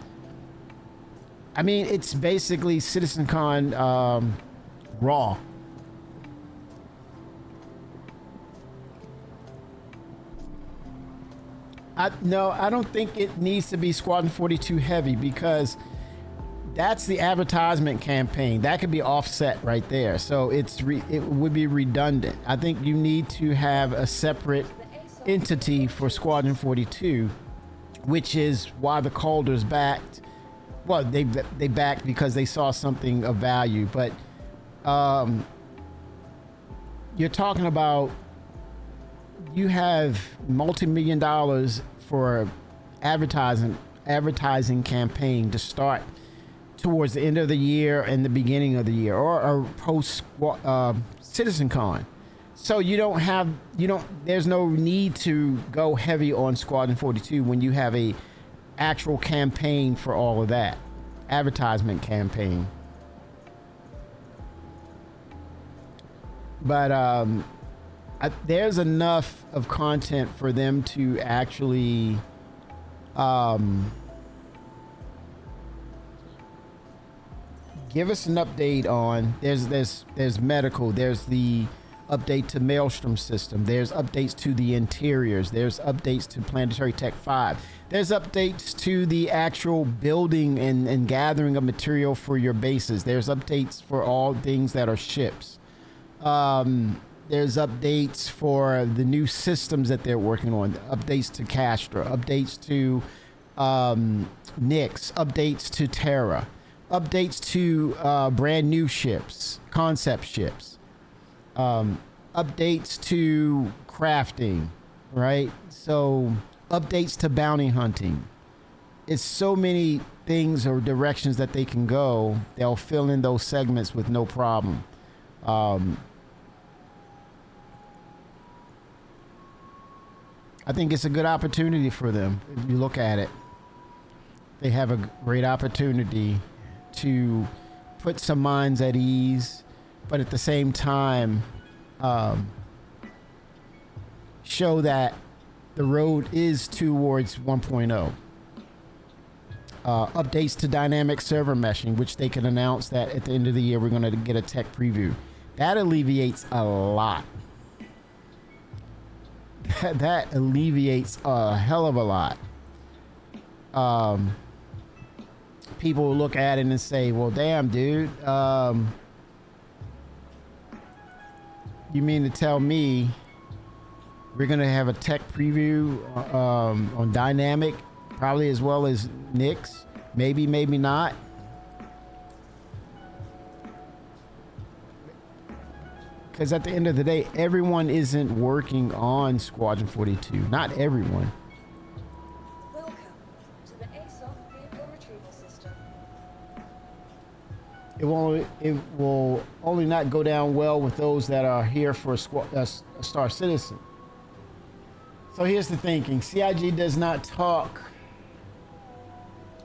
I mean, it's basically CitizenCon raw. No, I don't think it needs to be Squadron 42 heavy because that's the advertisement campaign. That could be offset right there. So it would be redundant. I think you need to have a separate entity for Squadron 42, which is why the Calders backed. Well, they backed because they saw something of value, but you're talking about you have multi-million dollars for advertising campaign to start towards the end of the year and the beginning of the year or post CitizenCon. So there's no need to go heavy on Squadron 42 when you have a actual campaign for all of that advertisement campaign. But there's enough of content for them to actually give us an update on. There's medical, there's the update to Maelstrom system, there's updates to the interiors, there's updates to Planetary Tech 5, there's updates to the actual building and gathering of material for your bases, there's updates for all things that are ships, there's updates for the new systems that they're working on, updates to Castra, updates to Nyx, updates to Terra, updates to brand new ships, concept ships, updates to crafting, right? So updates to bounty hunting. It's so many things or directions that they can go. They'll fill in those segments with no problem. I think it's a good opportunity for them. If you look at it, they have a great opportunity to put some minds at ease, but at the same time, show that the road is towards 1.0. Updates to dynamic server meshing, which they can announce that at the end of the year we're going to get a tech preview. That alleviates a lot. That alleviates a hell of a lot. People will look at it and say, well, damn, dude, You mean to tell me we're gonna have a tech preview on Dynamic, probably as well as Nyx? Maybe, maybe not. Because at the end of the day, everyone isn't working on Squadron 42. Not everyone. Welcome to the ASOC vehicle retrieval system. It will only not go down well with those that are here for a Star Citizen. So here's the thinking. CIG does not talk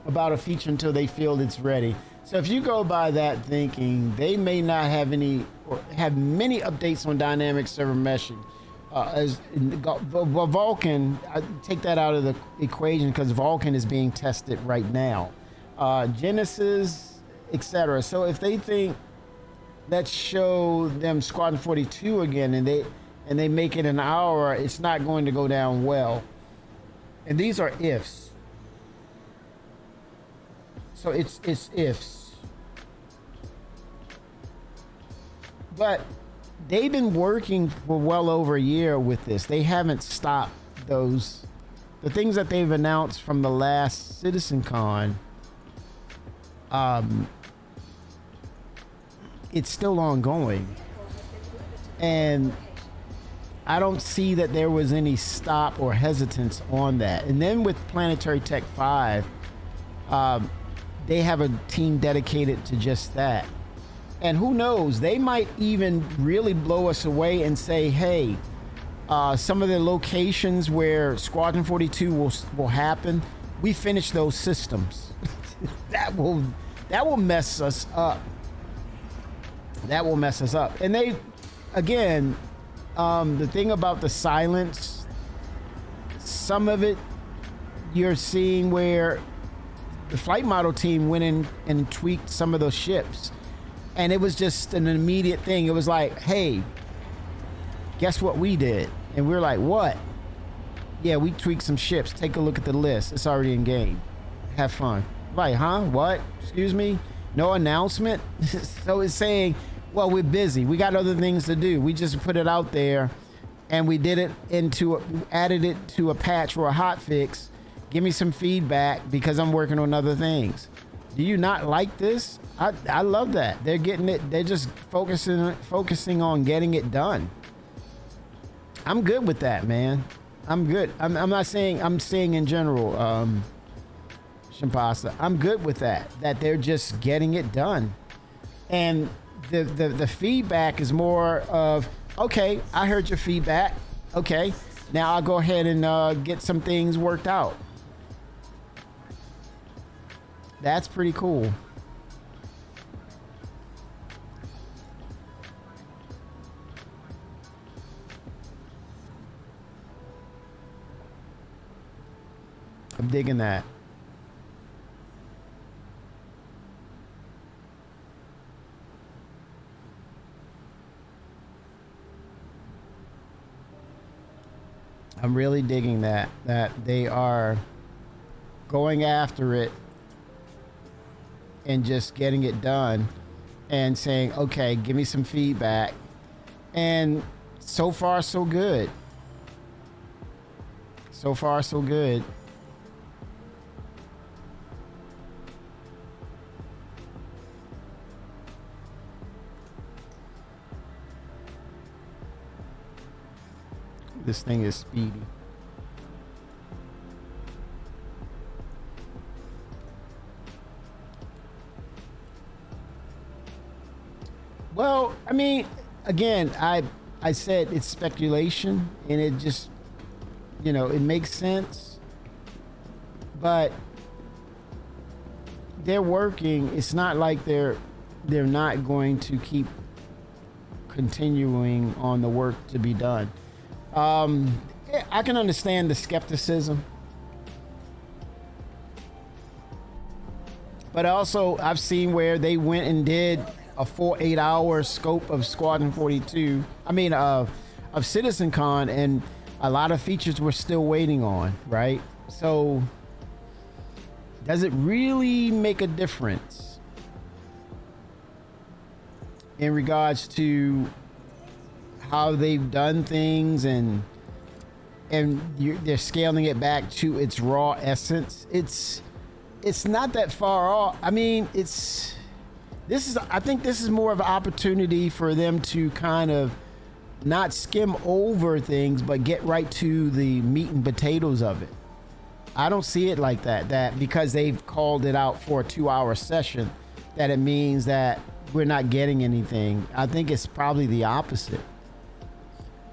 about a feature until they feel it's ready. So if you go by that thinking, they may not have any or have many updates on dynamic server meshing. Vulkan, I take that out of the equation because Vulkan is being tested right now. Genesis, etc. So if they think, let's show them Squadron 42 again, and they make it an hour, it's not going to go down well. And these are ifs. So it's ifs. But they've been working for well over a year with this. They haven't stopped the things that they've announced from the last CitizenCon. It's still ongoing. And I don't see that there was any stop or hesitance on that. And then with Planetary Tech 5, they have a team dedicated to just that. And who knows, they might even really blow us away and say, hey, some of the locations where Squadron 42 will happen, we finished those systems. that will mess us up. That will mess us up. And they, again, the thing about the silence, some of it you're seeing where the flight model team went in and tweaked some of those ships. And it was just an immediate thing. It was like, hey, guess what we did? And we were like, what? Yeah, we tweaked some ships. Take a look at the list. It's already in game. Have fun. Like, huh? What? Excuse me? No announcement? So it's saying, well, we're busy. We got other things to do. We just put it out there and we did it added it to a patch or a hot fix. Give me some feedback because I'm working on other things. Do you not like this? I love that. They're getting it. They're just focusing on getting it done. I'm good with that, man. I'm good. I'm not saying, I'm saying in general, Shimpasa, I'm good with that they're just getting it done. And the feedback is more of, okay, I heard your feedback. Okay, now I'll go ahead and get some things worked out. That's pretty cool. I'm digging that. I'm really digging that they are going after it and just getting it done and saying, okay, give me some feedback. And so far, so good. So far, so good. This thing is speedy. Well, I mean, again, I said it's speculation, and it just, you know, it makes sense. But they're working. It's not like they're not going to keep continuing on the work to be done. I can understand the skepticism, but also I've seen where they went and did a 8-hour scope of Squadron 42. I mean, of CitizenCon, and a lot of features we're still waiting on, right? So does it really make a difference in regards to how they've done things, and they're scaling it back to its raw essence. It's not that far off. I mean, I think this is more of an opportunity for them to kind of not skim over things, but get right to the meat and potatoes of it. I don't see it like that because they've called it out for a 2-hour session, that it means that we're not getting anything. I think it's probably the opposite.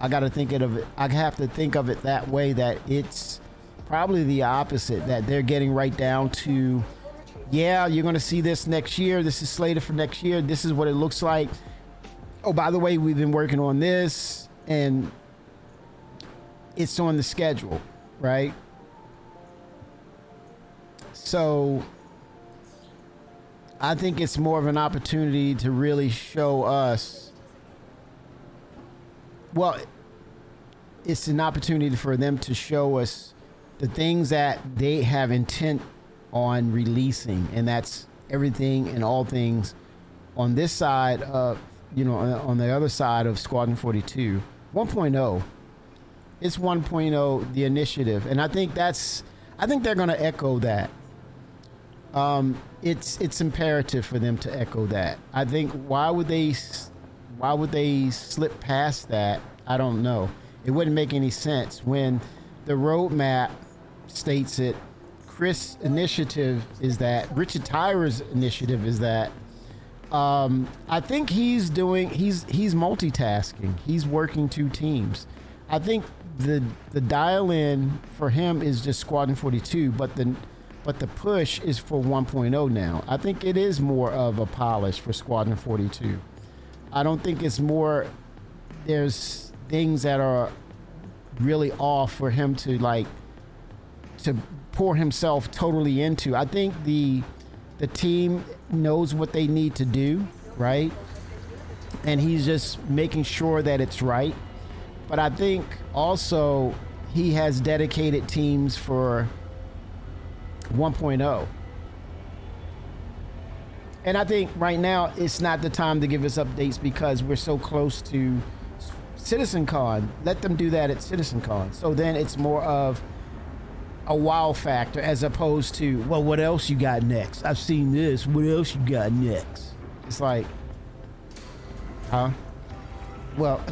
I have to think of it that way, that it's probably the opposite, that they're getting right down to, yeah, you're going to see this next year. This is slated for next year. This is what it looks like. Oh, by the way, we've been working on this, and it's on the schedule, right? So I think it's more of an opportunity to really show us, well, it's an opportunity for them to show us the things that they have intent on releasing, and that's everything and all things on this side of, on the other side of Squadron 42 1.0. It's 1.0, the initiative, and I think they're going to echo that. It's imperative for them to echo that. I think why would they slip past that? I don't know. It wouldn't make any sense when the roadmap states it. Chris' initiative is that. Richard Tyra's initiative is that. I think he's multitasking. He's working 2 teams. I think the dial-in for him is just Squadron 42, but the push is for 1.0 now. I think it is more of a polish for Squadron 42. I don't think it's more. There's things that are really off for him to pour himself totally into. I think the team knows what they need to do, right? And he's just making sure that it's right. But I think also he has dedicated teams for 1.0. And I think right now it's not the time to give us updates because we're so close to CitizenCon. Let them do that at CitizenCon. So then it's more of a wow factor as opposed to, well, what else you got next? I've seen this. What else you got next? It's like, huh? Well,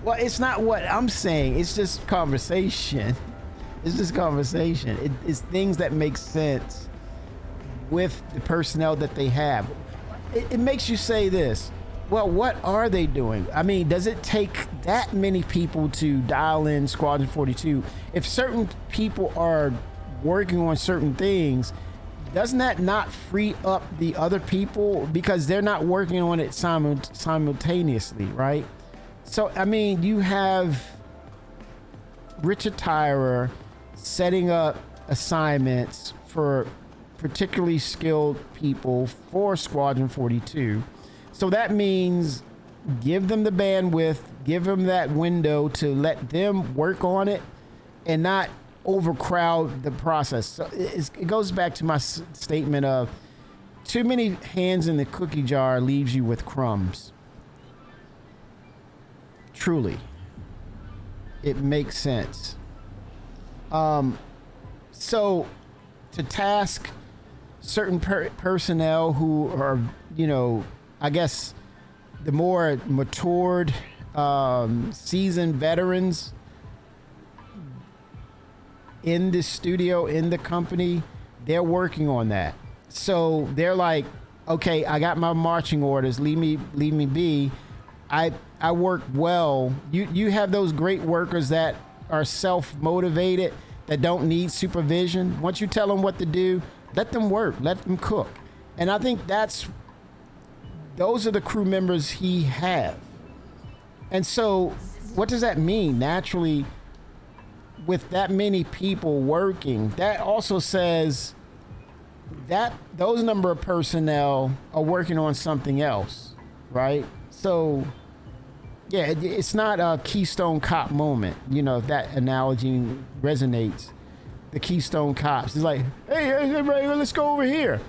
well, it's not what I'm saying. It's just conversation. It's just conversation. It's things that make sense with the personnel that they have. It makes you say this. Well, what are they doing? I mean, does it take that many people to dial in Squadron 42? If certain people are working on certain things, doesn't that not free up the other people because they're not working on it simultaneously, right? So, I mean, you have Richard Tyrer setting up assignments for particularly skilled people for Squadron 42. So that means give them the bandwidth, give them that window to let them work on it and not overcrowd the process. So it goes back to my statement of too many hands in the cookie jar leaves you with crumbs. Truly. It makes sense. So to task certain personnel who are, I guess the more matured, seasoned veterans in the studio, in the company, they're working on that. So they're like, okay, I got my marching orders. Leave me be. I work well. You have those great workers that are self-motivated, that don't need supervision. Once you tell them what to do, let them work, let them cook. And I think those are the crew members he have. And so what does that mean? Naturally, with that many people working, that also says that those number of personnel are working on something else, right? So yeah, it's not a Keystone Cop moment, if that analogy resonates. The Keystone Cops is like, hey, everybody, let's go over here.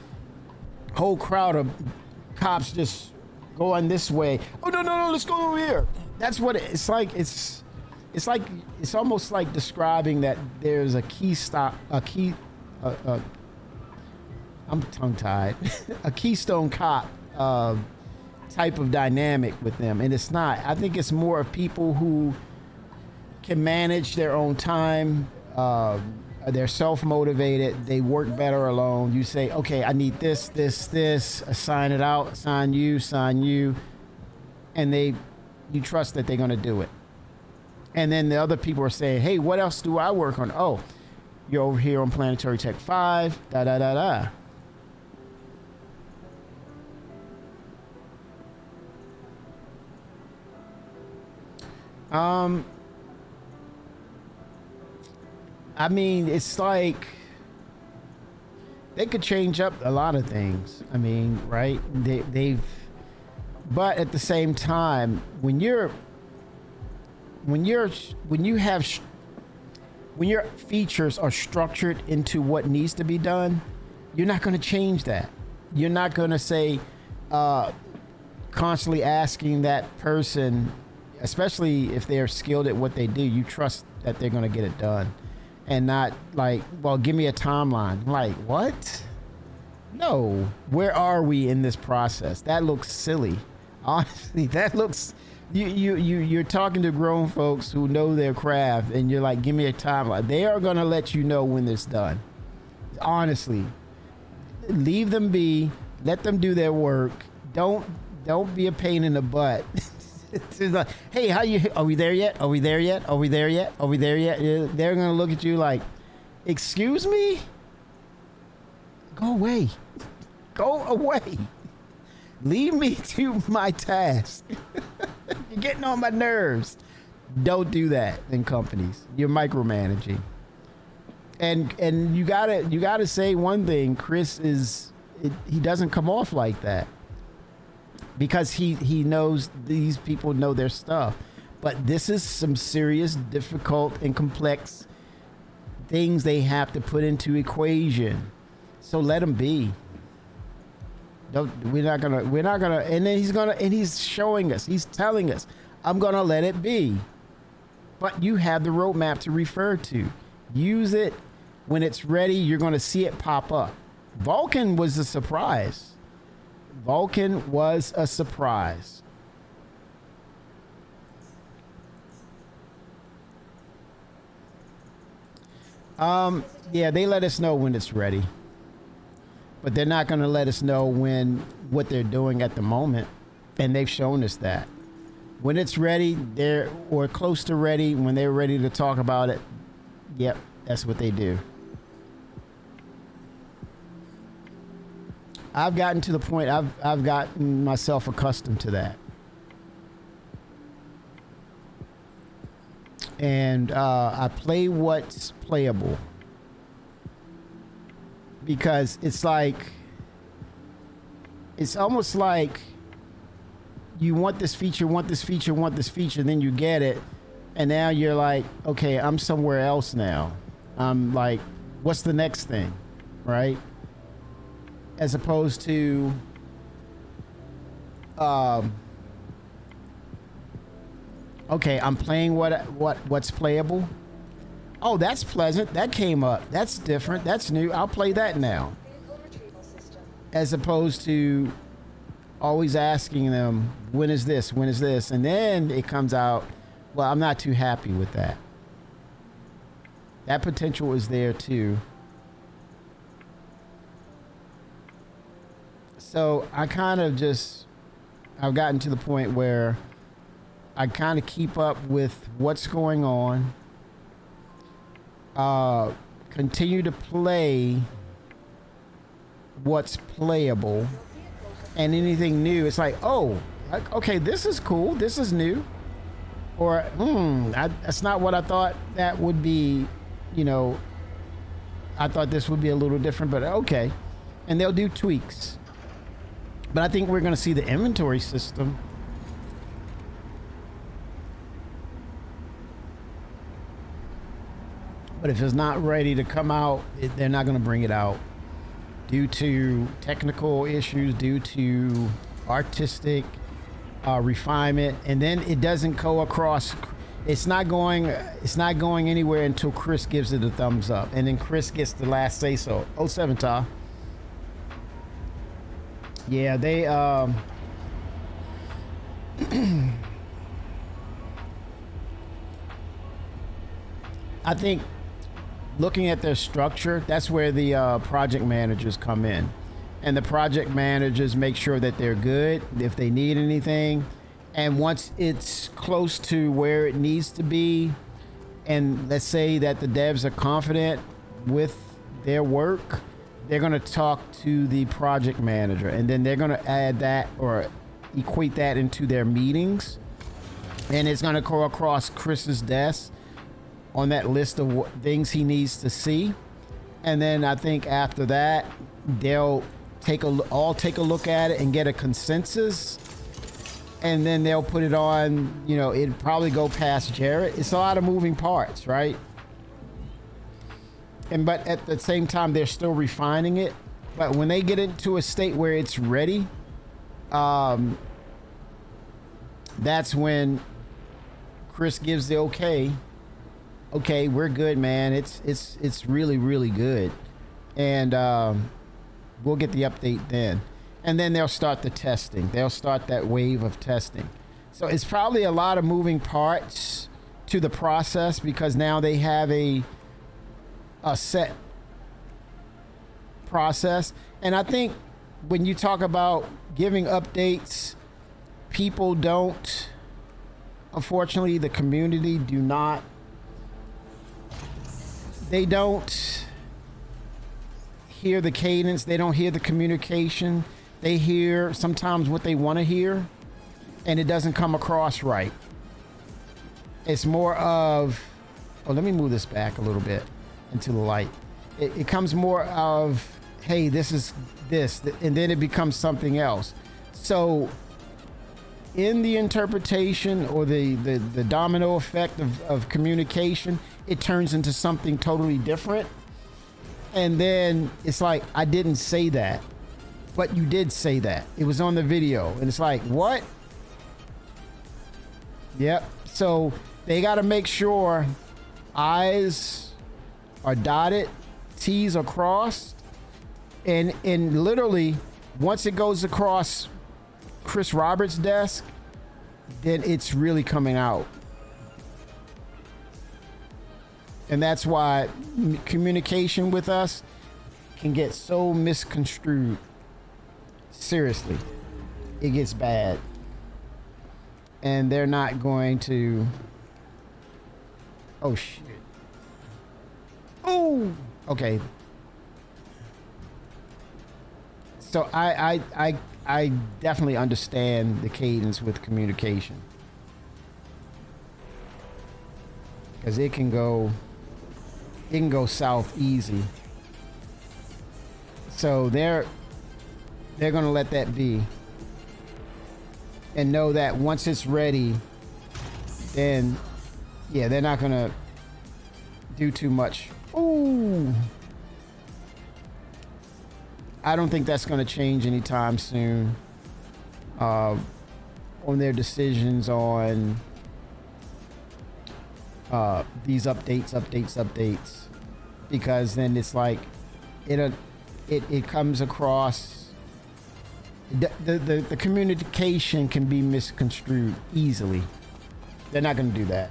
Whole crowd of cops just going this way. Oh no, let's go over here. That's what it's like. It's like it's almost like describing that there's a key stop, I'm tongue tied, a Keystone Cop type of dynamic with them, and it's not. I think it's more of people who can manage their own time. They're self-motivated. They work better alone. You say, okay, I need this, assign it out, assign you, and you trust that they're going to do it. And then the other people are saying, hey, what else do I work on? Oh, you're over here on Planetary Tech 5, da. I mean, it's like they could change up a lot of things. I mean, right? But at the same time, when your features are structured into what needs to be done, you're not going to change that. You're not going to say, constantly asking that person, especially if they're skilled at what they do, you trust that they're going to get it done. And not like, well, give me a timeline. Like, what? No. Where are we in this process? That looks silly. Honestly, that looks... You're talking to grown folks who know their craft, and you're like, give me a timeline. They are going to let you know when it's done. Honestly. Leave them be. Let them do their work. Don't be a pain in the butt. It's like, hey, are we there yet? Are we there yet? Are we there yet? Are we there yet? They're going to look at you like, excuse me? Go away. Go away. Leave me to my task. You're getting on my nerves. Don't do that in companies. You're micromanaging. And you gotta say one thing. Chris he doesn't come off like that. Because he knows these people know their stuff. But this is some serious, difficult, and complex things they have to put into equation. So let them be. We're not gonna, and then he's showing us, he's telling us, I'm gonna let it be. But you have the roadmap to refer to. Use it. When it's ready, you're gonna see it pop up. Vulcan was a surprise. Vulcan was a surprise. Yeah, they let us know when it's ready. But they're not going to let us know what they're doing at the moment. And they've shown us that. When it's ready, or close to ready, when they're ready to talk about it, yep, that's what they do. I've gotten to the point, I've gotten myself accustomed to that. And I play what's playable. Because it's almost like you want this feature, then you get it. And now you're like, okay, I'm somewhere else now. I'm like, what's the next thing? Right? As opposed to okay, I'm playing what's playable. Oh, that's pleasant. That came up. That's different. That's new. I'll play that now. Vehicle retrieval system. As opposed to always asking them, when is this? When is this? And then it comes out, well, I'm not too happy with that. That potential is there too. So I've gotten to the point where I kind of keep up with what's going on. Continue to play what's playable, and anything new, it's like, oh, okay, this is cool, this is new, or that's not what I thought that would be. I thought this would be a little different, but okay. And they'll do tweaks. But I think we're going to see the inventory system. But if it's not ready to come out, they're not going to bring it out due to technical issues, due to artistic refinement, and then it doesn't go across. It's not going anywhere until Chris gives it a thumbs up, and then Chris gets the last say so. 07 Ta. Yeah, they I think looking at their structure, that's where the project managers come in. And the project managers make sure that they're good if they need anything. And once it's close to where it needs to be, and let's say that the devs are confident with their work, they're going to talk to the project manager, and then they're going to add that or equate that into their meetings. And it's going to go across Chris's desk on that list of things he needs to see. And then I think after that, they'll take a look at it and get a consensus, and then they'll put it on. You know, it'd probably go past Jared. It's a lot of moving parts, right? But at the same time, they're still refining it. But when they get into a state where it's ready, that's when Chris gives the okay. Okay, we're good, man. It's really, really good. And we'll get the update then. And then they'll start the testing. They'll start that wave of testing. So it's probably a lot of moving parts to the process, because now they have a set process. And I think when you talk about giving updates, people don't, unfortunately, the community do not, they don't hear the cadence. They don't hear the communication. They hear sometimes what they want to hear, and it doesn't come across right. It's more of, oh, let me move this back a little bit into the light. It comes more of, hey, this is this, and then it becomes something else. So in the interpretation or the domino effect of communication, it turns into something totally different. And then it's like, I didn't say that, but you did say that. It was on the video. And it's like, what? Yep. So they got to make sure I's are dotted, T's are crossed. And literally, once it goes across Chris Roberts' desk, then it's really coming out. And that's why communication with us can get so misconstrued. Seriously, it gets bad. And they're not going to... Oh, shit. Oh! Okay. So I definitely understand the cadence with communication. Because it can go south easy. So they're going to let that be, and know that once it's ready, then yeah, they're not going to do too much. Ooh, I don't think that's going to change anytime soon on their decisions on these updates, because then it's like it comes across, the communication can be misconstrued easily. They're not going to do that.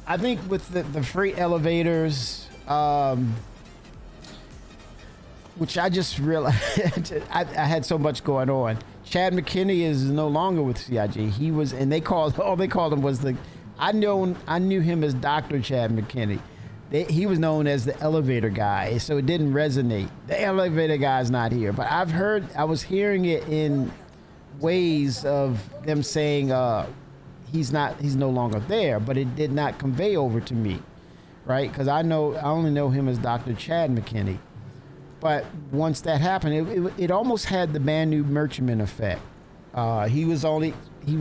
I think with the freight elevators, which I just realized I had so much going on. Chad McKinney is no longer with CIG. He was, and all they called him was I knew him as Dr. Chad McKinney. He was known as the elevator guy, so it didn't resonate. The elevator guy's not here, but I was hearing it in ways of them saying he's no longer there, but it did not convey over to me, right? Because I only know him as Dr. Chad McKinney. But once that happened, it almost had the Manu Merchantman effect. He was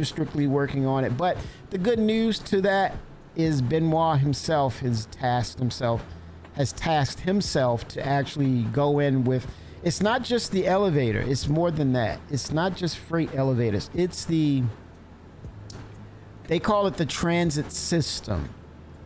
strictly working on it. But the good news to that is Benoit himself has has tasked himself to actually go in with. It's not just the elevator. It's more than that. It's not just freight elevators. It's the. They call it the transit system.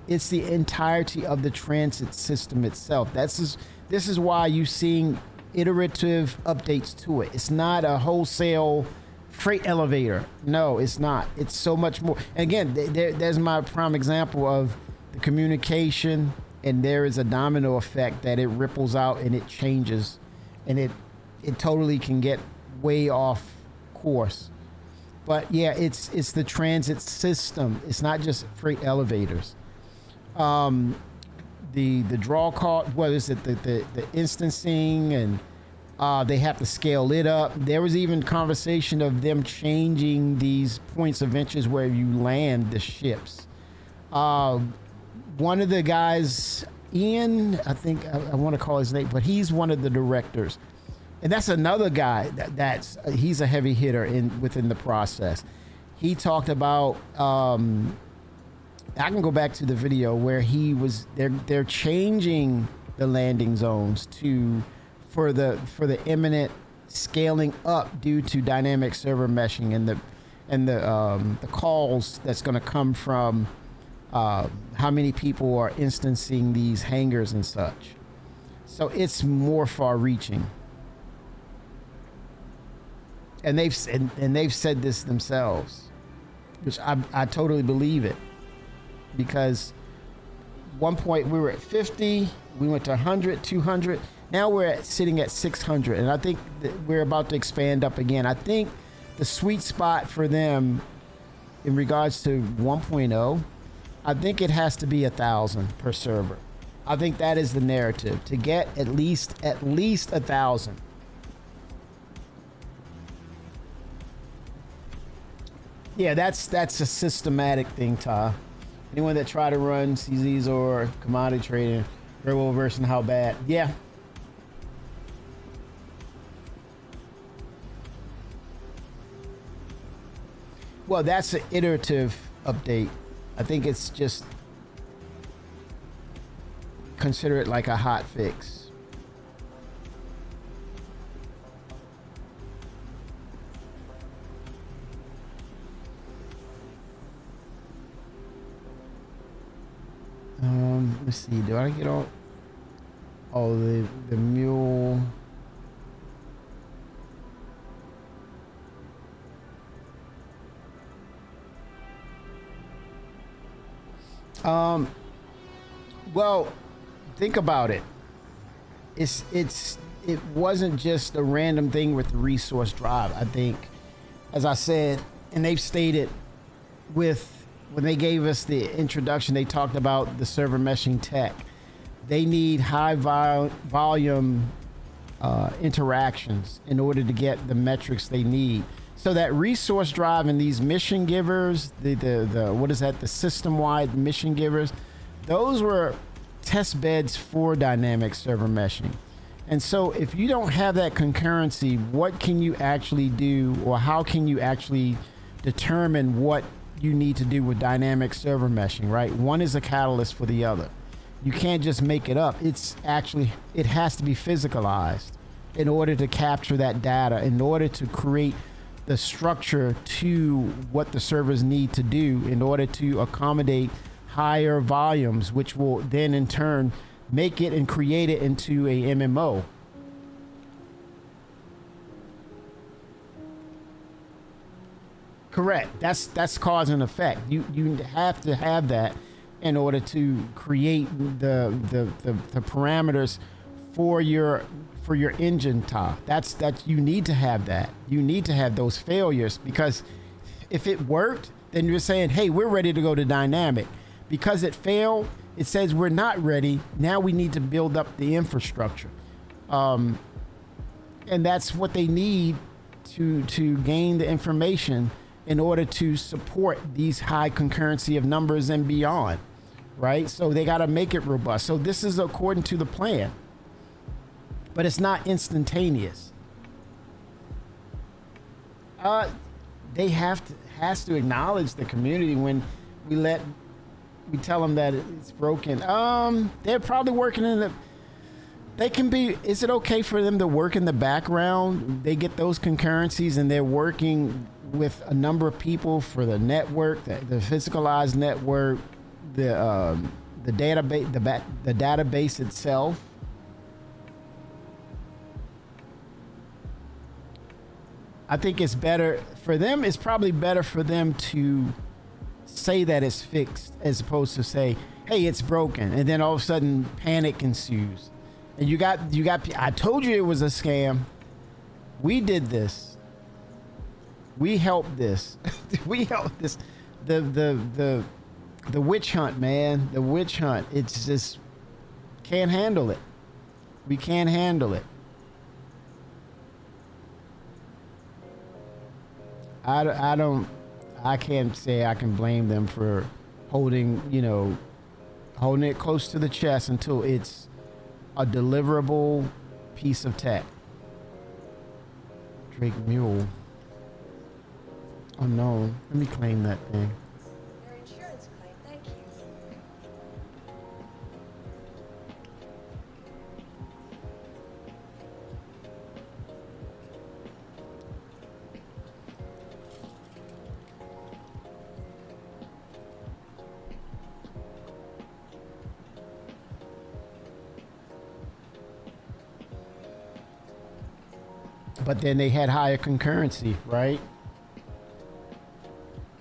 It's the entirety of the transit system itself. This is why you're seeing iterative updates to it. It's not a wholesale freight elevator. No, it's not. It's so much more. And again, there's my prime example of the communication, and there is a domino effect that it ripples out and it changes, and it totally can get way off course. But yeah, it's the transit system. It's not just freight elevators. The draw call, what is it, the instancing, and they have to scale it up. There was even conversation of them changing these points of interest where you land the ships. One of the guys, Ian, I think I want to call his name, but he's one of the directors, and that's another guy he's a heavy hitter within the process. He talked about. I can go back to the video where he was. They're changing the landing zones for the imminent scaling up due to dynamic server meshing and the calls that's going to come from how many people are instancing these hangars and such. So it's more far-reaching, and they've said this themselves, which I totally believe it. Because one point we were at 50, we went to 100, 200. Now we're sitting at 600, and I think that we're about to expand up again. I think the sweet spot for them in regards to 1.0, I think it has to be 1,000 per server. I think that is the narrative, to get at least 1,000. Yeah, that's a systematic thing, Ty. Anyone that try to run CZs or commodity trading, very well versed in how bad. Yeah. Well, that's an iterative update. I think it's just consider it like a hot fix. Let's see. Do I get all? Oh, the mule. Well, think about it. It wasn't just a random thing with the resource drive. I think, as I said, and they've stated when they gave us the introduction, they talked about the server meshing tech. They need high volume interactions in order to get the metrics they need. So that resource drive and these mission givers, the what is that? The system-wide mission givers, those were test beds for dynamic server meshing. And so if you don't have that concurrency, what can you actually do, or how can you actually determine what you need to do with dynamic server meshing, right? One is a catalyst for the other. You can't just make it up. It has to be physicalized in order to capture that data, in order to create the structure to what the servers need to do in order to accommodate higher volumes, which will then in turn make it and create it into a MMO. Correct. That's cause and effect. You have to have that in order to create the parameters for your engine, Ty. That's you need to have that. You need to have those failures, because if it worked, then you're saying, hey, we're ready to go to dynamic. Because it failed, it says we're not ready. Now we need to build up the infrastructure. And that's what they need to gain the information in order to support these high concurrency of numbers and beyond, right? So they got to make it robust. So this is according to the plan, but it's not instantaneous. They has to acknowledge the community when we let we tell them that it's broken. They're probably working in the. They can be. Is it okay for them to work in the background? They get those concurrencies, and they're working with a number of people for the network, the physicalized network, the database, the database itself. I think it's better for them. It's probably better for them to say that it's fixed as opposed to say, "Hey, it's broken," and then all of a sudden panic ensues. And you got. I told you it was a scam. We did this. We helped this. We helped this. The witch hunt, man. The witch hunt. It's just can't handle it. We can't handle it. I can't say I can blame them for holding it close to the chest until it's a deliverable piece of tech. Drake Mule. Oh no, let me claim that thing. Your insurance claim, thank you. But then they had higher concurrency, right?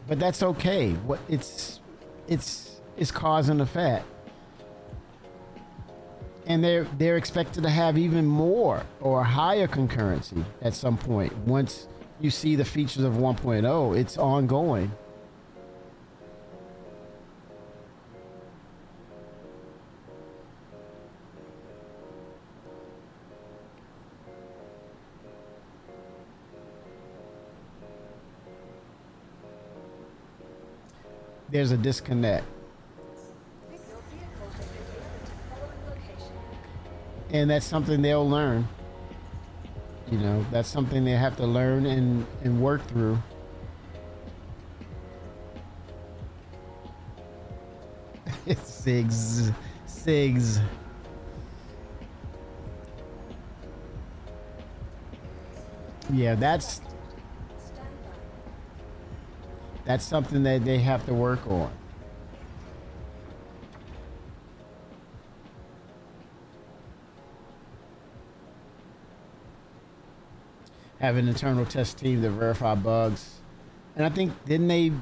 But that's okay. What it's cause and effect. And they're expected to have even more or higher concurrency at some point. Once you see the features of 1.0, it's ongoing. There's a disconnect. Your vehicle has been delivered to the following location. And that's something they'll learn. That's something they have to learn and work through. It's SIGs. Yeah, that's something that they have to work on. Have an internal test team to verify bugs. And I think, didn't they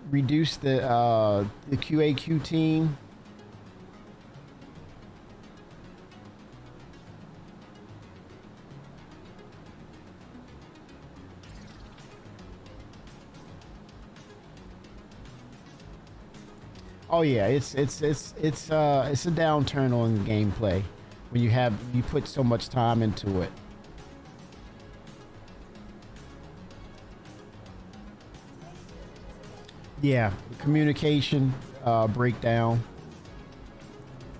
reduce the QAQ team? Oh yeah, it's a downturn on gameplay when you put so much time into it. Yeah, communication breakdown,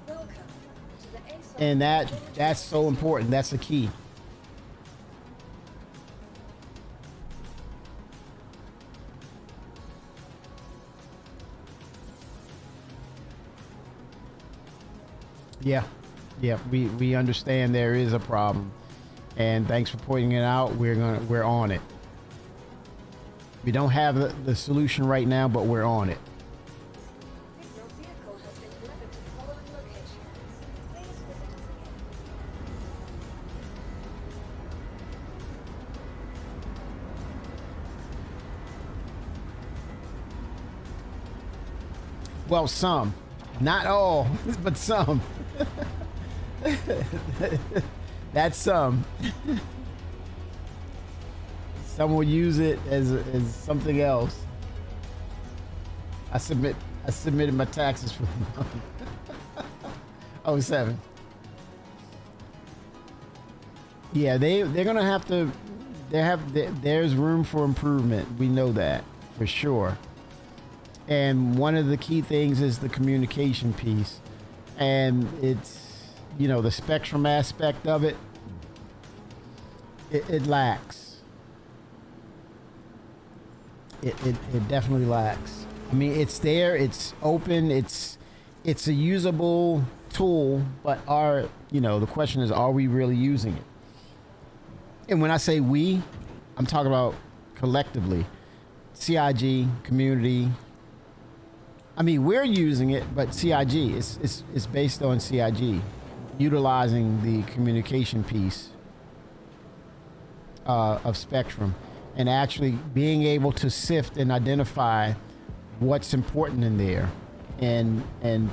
Welcome to the ASOS and that's so important. That's the key. Yeah, we understand there is a problem, and thanks for pointing it out. We're on it. We don't have the solution right now, but we're on it. Your vehicle has been delivered to the following location. Please visit us again. Well, some, not all, but some. That's some. Some will use it as something else. I submitted my taxes for the month. 07. Yeah, they're gonna have to. There's room for improvement. We know that for sure. And one of the key things is the communication piece, and it's the spectrum aspect of it. It lacks. It definitely lacks. I mean, it's there. It's open. It's it's a usable tool, but the question is, are we really using it? And when I say we, I'm talking about collectively, CIG, community. I mean, we're using it, but CIG, it's based on CIG, utilizing the communication piece of Spectrum and actually being able to sift and identify what's important in there and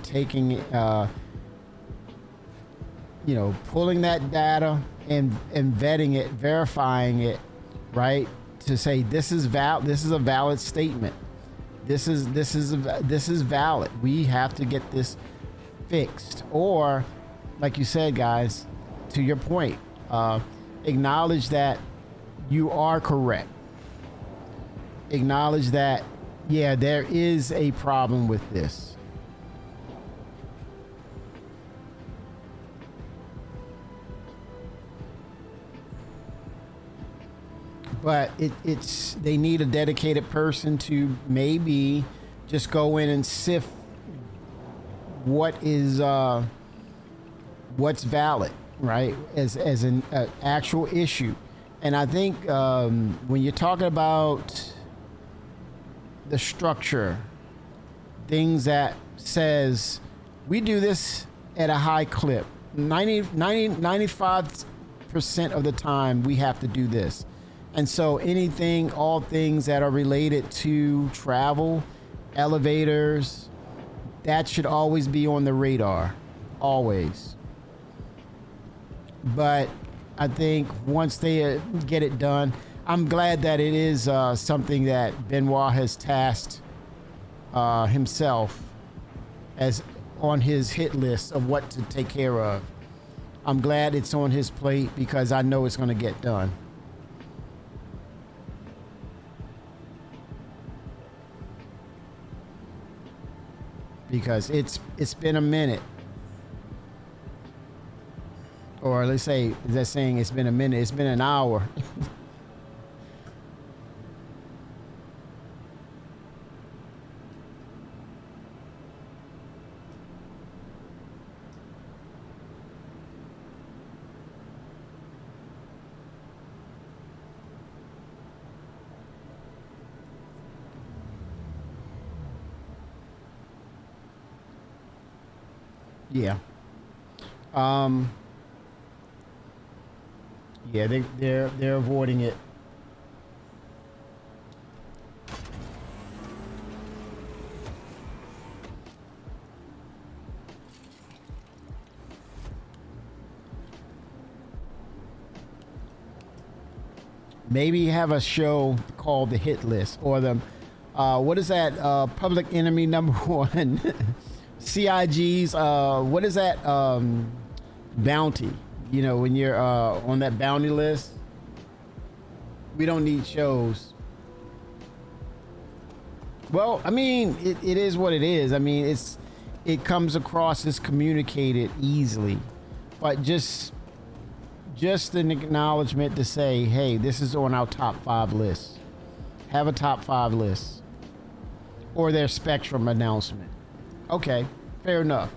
taking, pulling that data and vetting it, verifying it, right? To say this is a valid statement. This is valid. We have to get this fixed. Or, like you said, guys, to your point, acknowledge that you are correct. Acknowledge that, yeah, there is a problem with this. But they need a dedicated person to maybe just go in and sift what is what's valid, right, as an actual issue. And I think when you're talking about the structure, things that says we do this at a high clip, 95% of the time we have to do this. And so all things that are related to travel, elevators, that should always be on the radar, always. But I think once they get it done, I'm glad that it is something that Benoit has tasked himself as on his hit list of what to take care of. I'm glad it's on his plate because I know it's going to get done. Because it's been a minute, or let's say, is that saying it's been a minute? It's been an hour. Yeah. Yeah, they're avoiding it. Maybe have a show called The Hit List or the what is that? Public Enemy #1. CIG's what is that? Bounty. You know, when you're on that bounty list. We don't need shows. Well, I mean, it is what it is. I mean, it comes across as communicated easily, but just an acknowledgement to say, hey, this is on our top 5 list. Have a top 5 list, or their Spectrum announcement. Okay, fair enough.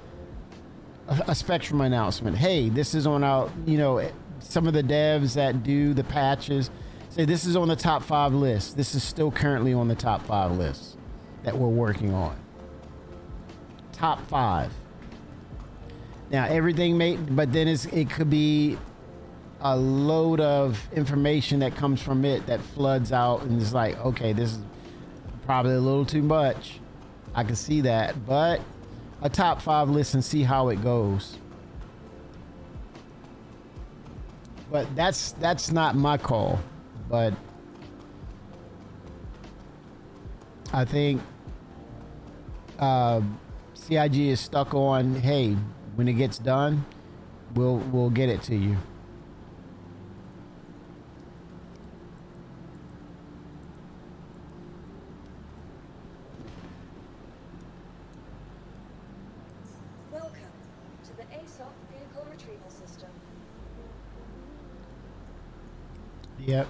A Spectrum announcement. Hey, this is on our, some of the devs that do the patches say this is on the top 5 list. This is still currently on the top 5 list that we're working on. Top 5. Now everything but then it could be a load of information that comes from it that floods out and it's like, okay, this is probably a little too much. I can see that, but a top 5 list and see how it goes. But that's not my call. But I think CIG is stuck on, hey, when it gets done, we'll get it to you. Welcome to the ASOP vehicle retrieval system. Yep.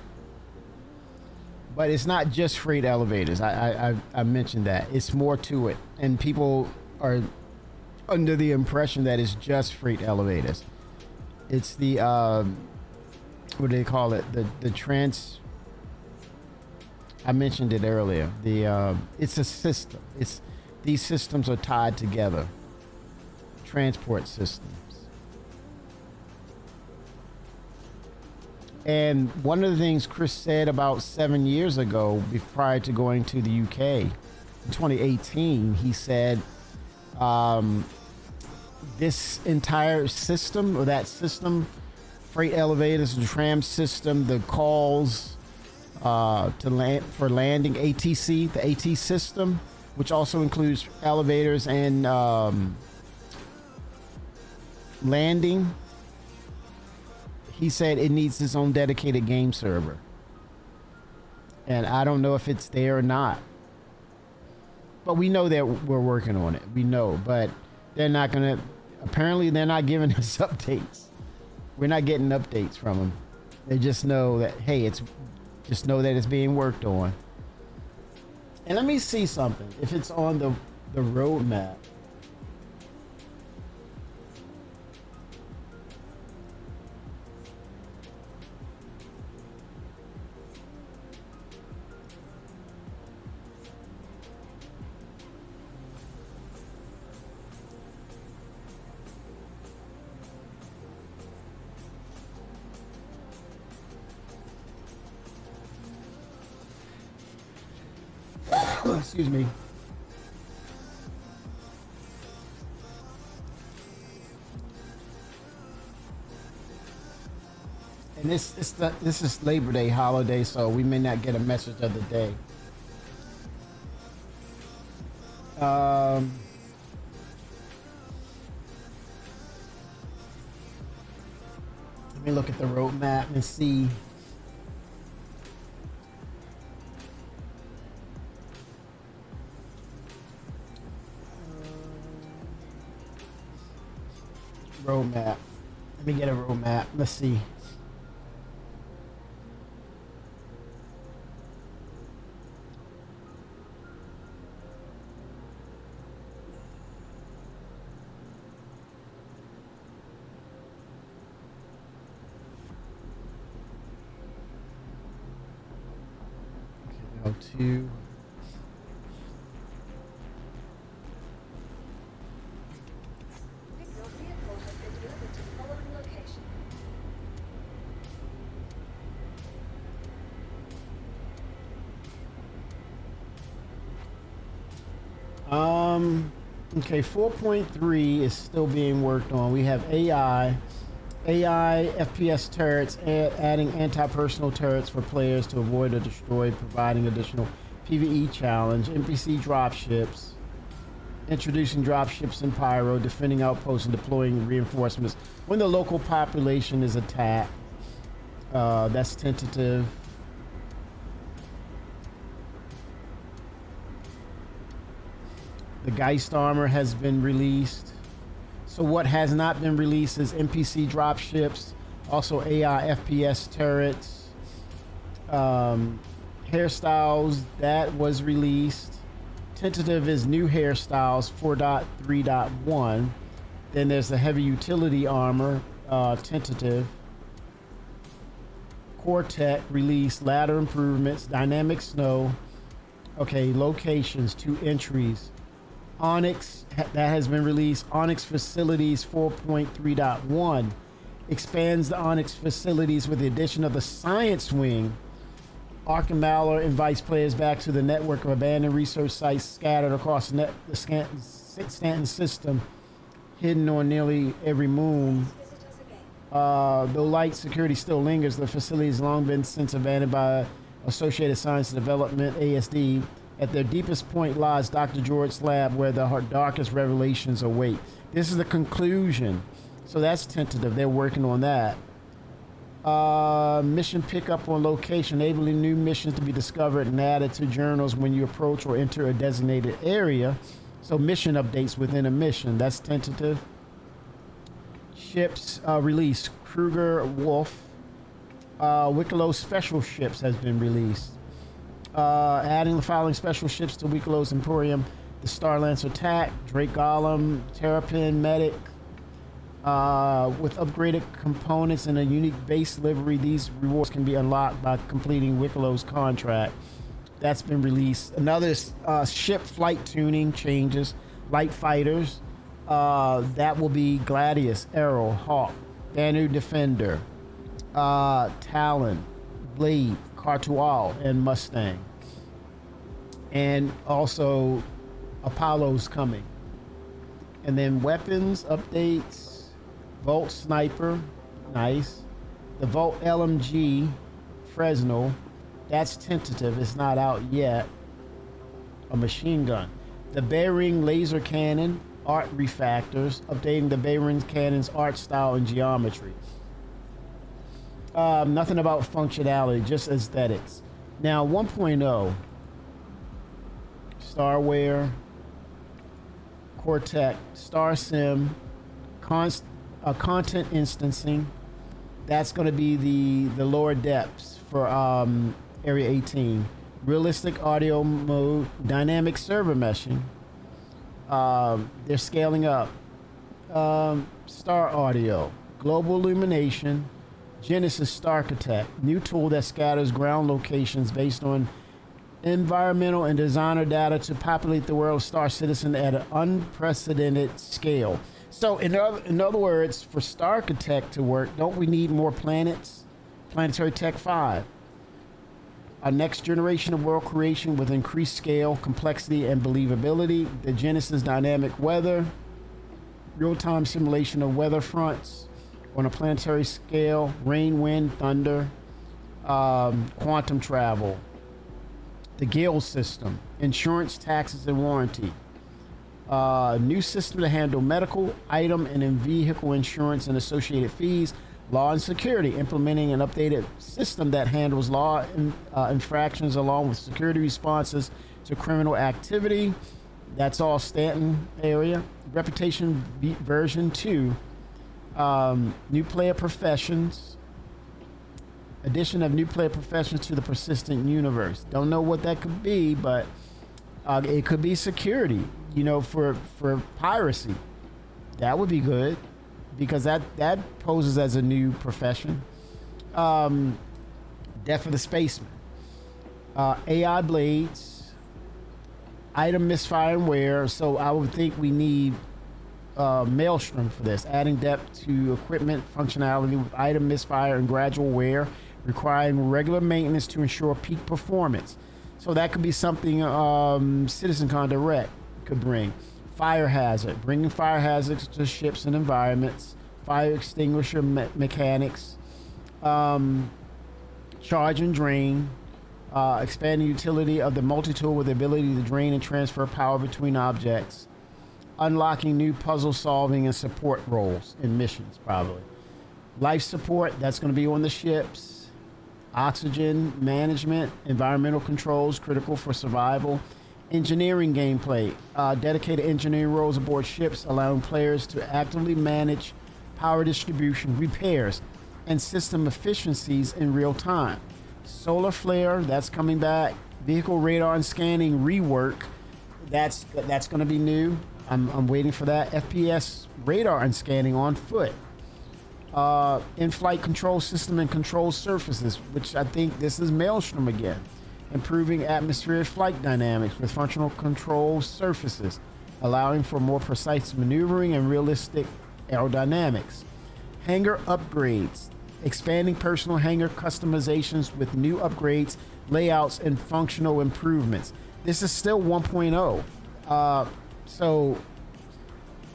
But it's not just freight elevators. I mentioned that. It's more to it. And people are under the impression that it's just freight elevators. It's the what do they call it? The trans. I mentioned it earlier. It's a system. These systems are tied together. Transport systems. And one of the things Chris said about 7 years ago, prior to going to the UK, in 2018, he said this entire system, or that system, freight elevators, the tram system, the calls to land for landing, ATC, the AT system, which also includes elevators and landing. He said it needs its own dedicated game server. And I don't know if it's there or not. But we know that we're working on it. We know, but they're not going to, apparently they're not giving us updates. We're not getting updates from them. They just know that, hey, just know that it's being worked on. And let me see something. If it's on the roadmap. Excuse me. And this is Labor Day holiday, so we may not get a message of the day. Let me look at the roadmap and see. Roadmap. Let me get a roadmap. Let's see. Okay, L2. Okay, 4.3 is still being worked on. We have AI FPS turrets, adding anti-personal turrets for players to avoid or destroy, providing additional PvE challenge. NPC dropships, introducing dropships in Pyro, defending outposts and deploying reinforcements when the local population is attacked. That's tentative. The Geist armor has been released. So what has not been released is NPC dropships, also AI FPS turrets, hairstyles that was released. Tentative is new hairstyles 4.3.1. Then there's the heavy utility armor, tentative. Core tech released, ladder improvements, dynamic snow. Okay, locations, 2 entries. Onyx, that has been released. Onyx Facilities 4.3.1 expands the Onyx Facilities with the addition of the Science Wing. Arkham Valor invites players back to the network of abandoned research sites scattered across the Stanton system, hidden on nearly every moon. Though light security still lingers, the facility has long been since abandoned by Associated Science and Development, ASD. At their deepest point lies Dr. George's lab, where the darkest revelations await. This is the conclusion. So that's tentative. They're working on that. Mission pickup on location, enabling new missions to be discovered and added to journals when you approach or enter a designated area. So mission updates within a mission. That's tentative. Ships released. Kruger Wolf. Wicklow Special Ships has been released. Adding the following special ships to Wicklow's Emporium: the Star Lancer attack, Drake Golem, Terrapin Medic. With upgraded components and a unique base livery, these rewards can be unlocked by completing Wicklow's contract. That's been released. Another ship flight tuning changes. Light fighters. That will be Gladius, Arrow, Hawk, Banu Defender, Talon, Blade, Cartual, and Mustang. And also Apollo's coming. And then weapons updates. Volt Sniper, nice. The Volt LMG, Fresnel, that's tentative, it's not out yet. A machine gun. The Bearing Laser Cannon, art refactors, updating the Bearing Cannon's art style and geometry. Nothing about functionality, just aesthetics. Now 1.0, Starware, Cortec, Star Sim, content instancing. That's going to be the lower depths for Area 18. Realistic audio mode, dynamic server meshing. They're scaling up. Star Audio, global illumination, Genesis Starkitect, new tool that scatters ground locations based on environmental and designer data to populate the world of Star Citizen at an unprecedented scale. So in other words, for Starkitect to work, don't we need more planets? Planetary Tech 5. A next generation of world creation with increased scale, complexity, and believability. The Genesis dynamic weather. Real-time simulation of weather fronts on a planetary scale. Rain, wind, thunder. Quantum travel. The Gale system. Insurance, taxes, and warranty. New system to handle medical, item, and in-vehicle insurance and associated fees. Law and security, implementing an updated system that handles law infractions along with security responses to criminal activity. That's all Stanton area. Reputation version 2. New player professions. Addition of new player professions to the persistent universe. Don't know what that could be, but it could be security, for piracy. That would be good because that poses as a new profession. Death of the Spaceman. AI blades. Item misfire and wear. So I would think we need Maelstrom for this. Adding depth to equipment functionality with item misfire and gradual wear, requiring regular maintenance to ensure peak performance. So that could be something CitizenCon Direct could bring. Fire hazard, bringing fire hazards to ships and environments. Fire extinguisher mechanics. Charge and drain. Expanding utility of the multi-tool with the ability to drain and transfer power between objects. Unlocking new puzzle solving and support roles in missions, probably. Life support, that's going to be on the ships. Oxygen management, environmental controls, critical for survival. Engineering gameplay, dedicated engineering roles aboard ships, allowing players to actively manage power distribution, repairs, and system efficiencies in real time. Solar flare, that's coming back. Vehicle radar and scanning rework, that's going to be new. I'm waiting for that. FPS radar and scanning on foot. In-flight control system and control surfaces, which I think this is Maelstrom again. Improving atmospheric flight dynamics with functional control surfaces, allowing for more precise maneuvering and realistic aerodynamics. Hangar upgrades, expanding personal hangar customizations with new upgrades, layouts, and functional improvements. This is still 1.0, so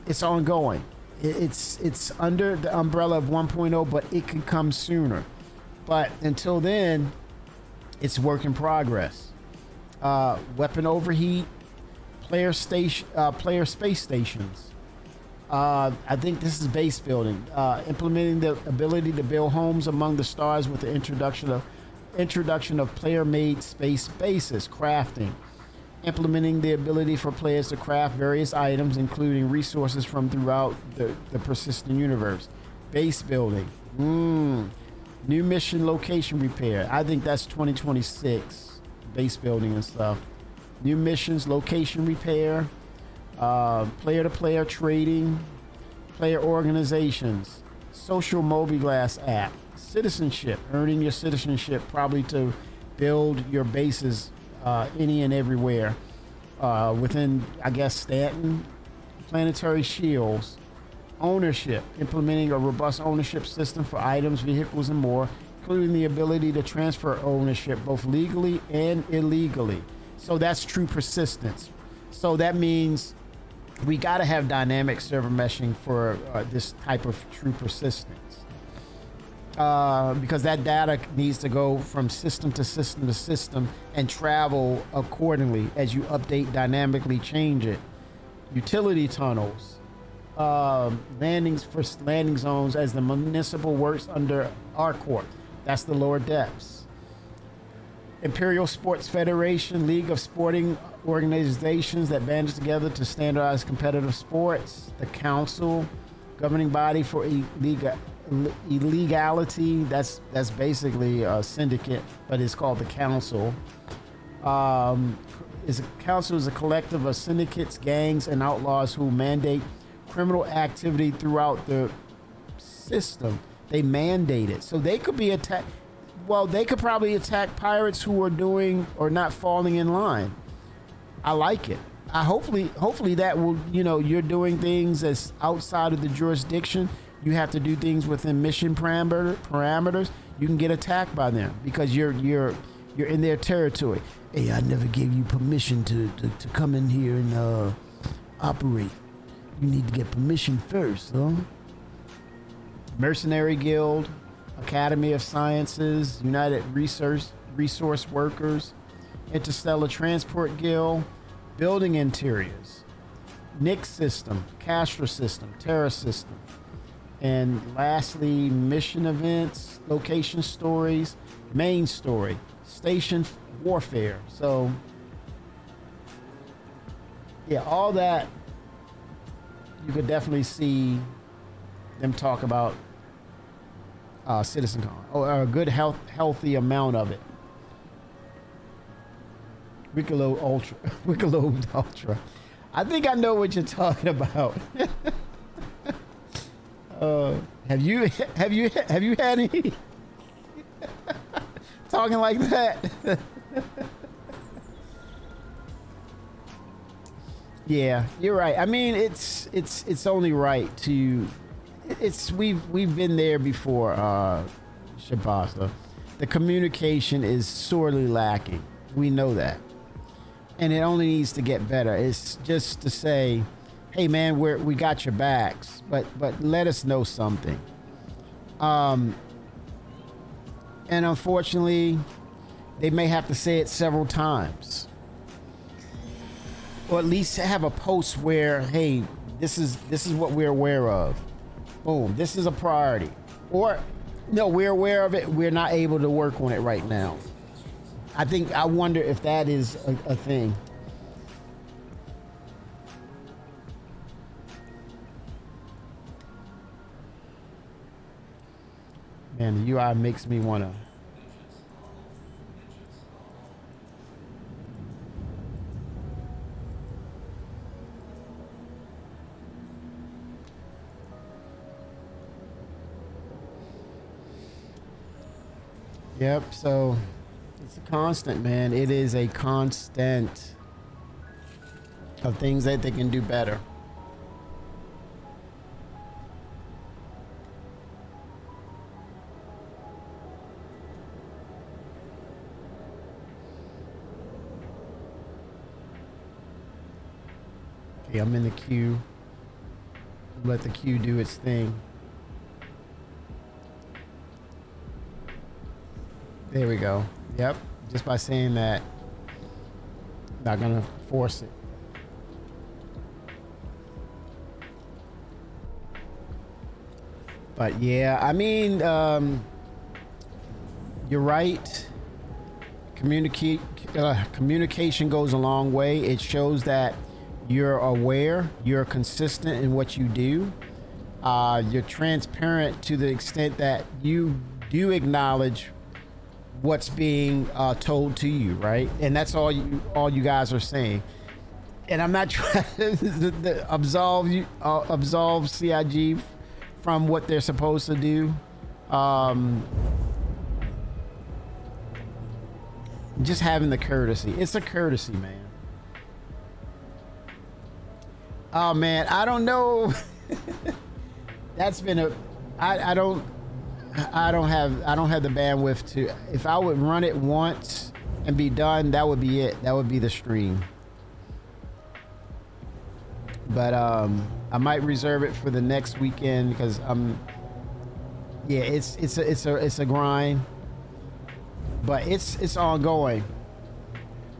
it's ongoing. It's under the umbrella of 1.0, but it can come sooner. But until then, it's work in progress. Weapon overheat, player space stations. I think this is base building. Implementing the ability to build homes among the stars with the introduction of player-made space bases. Crafting. Implementing the ability for players to craft various items, including resources from throughout the persistent universe. Base building. New mission location repair. I think that's 2026. Base building and stuff. new missions, location repair, player-to-player trading, player organizations, social mobiGlas app, citizenship, earning your citizenship probably to build your bases any and everywhere within, I guess, Stanton, planetary shields, ownership, implementing a robust ownership system for items, vehicles, and more, including the ability to transfer ownership both legally and illegally. So that's true persistence. So that means we got to have dynamic server meshing for this type of true persistence. Because that data needs to go from system to system to system and travel accordingly as you update, dynamically change it. Utility tunnels, landing zones as the municipal works under ARCORP. That's the lower depths. Imperial Sports Federation, League of Sporting Organizations that banded together to standardize competitive sports. The Council, governing body for illegality. That's basically a syndicate, but it's called the Council. Council is a collective of syndicates, gangs, and outlaws who mandate criminal activity throughout the system. They mandate it, so they could be attacked. Well, they could probably attack pirates who are doing or not falling in line. I like it. Hopefully that will, you're doing things that's outside of the jurisdiction. You have to do things within mission parameters. You can get attacked by them because you're in their territory. Hey, I never gave you permission to come in here and operate. You need to get permission first, huh? Mercenary Guild, Academy of Sciences, United Resource Workers, Interstellar Transport Guild, Building Interiors, Nix System, Castra System, Terra System, and lastly, mission events, location stories, main story, station warfare. So, yeah, all that you could definitely see them talk about CitizenCon, or a good healthy amount of it. Wicklow Ultra. I think I know what you're talking about. Have you had any talking like that? Yeah, you're right. I mean, it's only right to. We've been there before, Shabasa. The communication is sorely lacking. We know that, and it only needs to get better. It's just to say, hey man, we got your backs, but let us know something. And unfortunately, they may have to say it several times, or at least have a post where, hey, this is what we're aware of. Boom, this is a priority. Or, no, we're aware of it. We're not able to work on it right now. I wonder if that is a thing. Man, the UI makes me want to. Yep, so it's a constant, man. It is a constant of things that they can do better. Okay, I'm in the queue. Let the queue do its thing. There we go. Yep. Just by saying that, not gonna force it. But yeah, I mean, you're right. Communication goes a long way. It shows that you're aware, you're consistent in what you do. You're transparent to the extent that you do acknowledge what's being told to you, right? And that's all you guys are saying. And I'm not trying to absolve CIG from what they're supposed to do. Just having the courtesy. It's a courtesy, man. Oh man, I don't know. That's been a. I don't have the bandwidth to. If I would run it once and be done, that would be it. That would be the stream. But I might reserve it for the next weekend because yeah, it's a grind, but it's ongoing.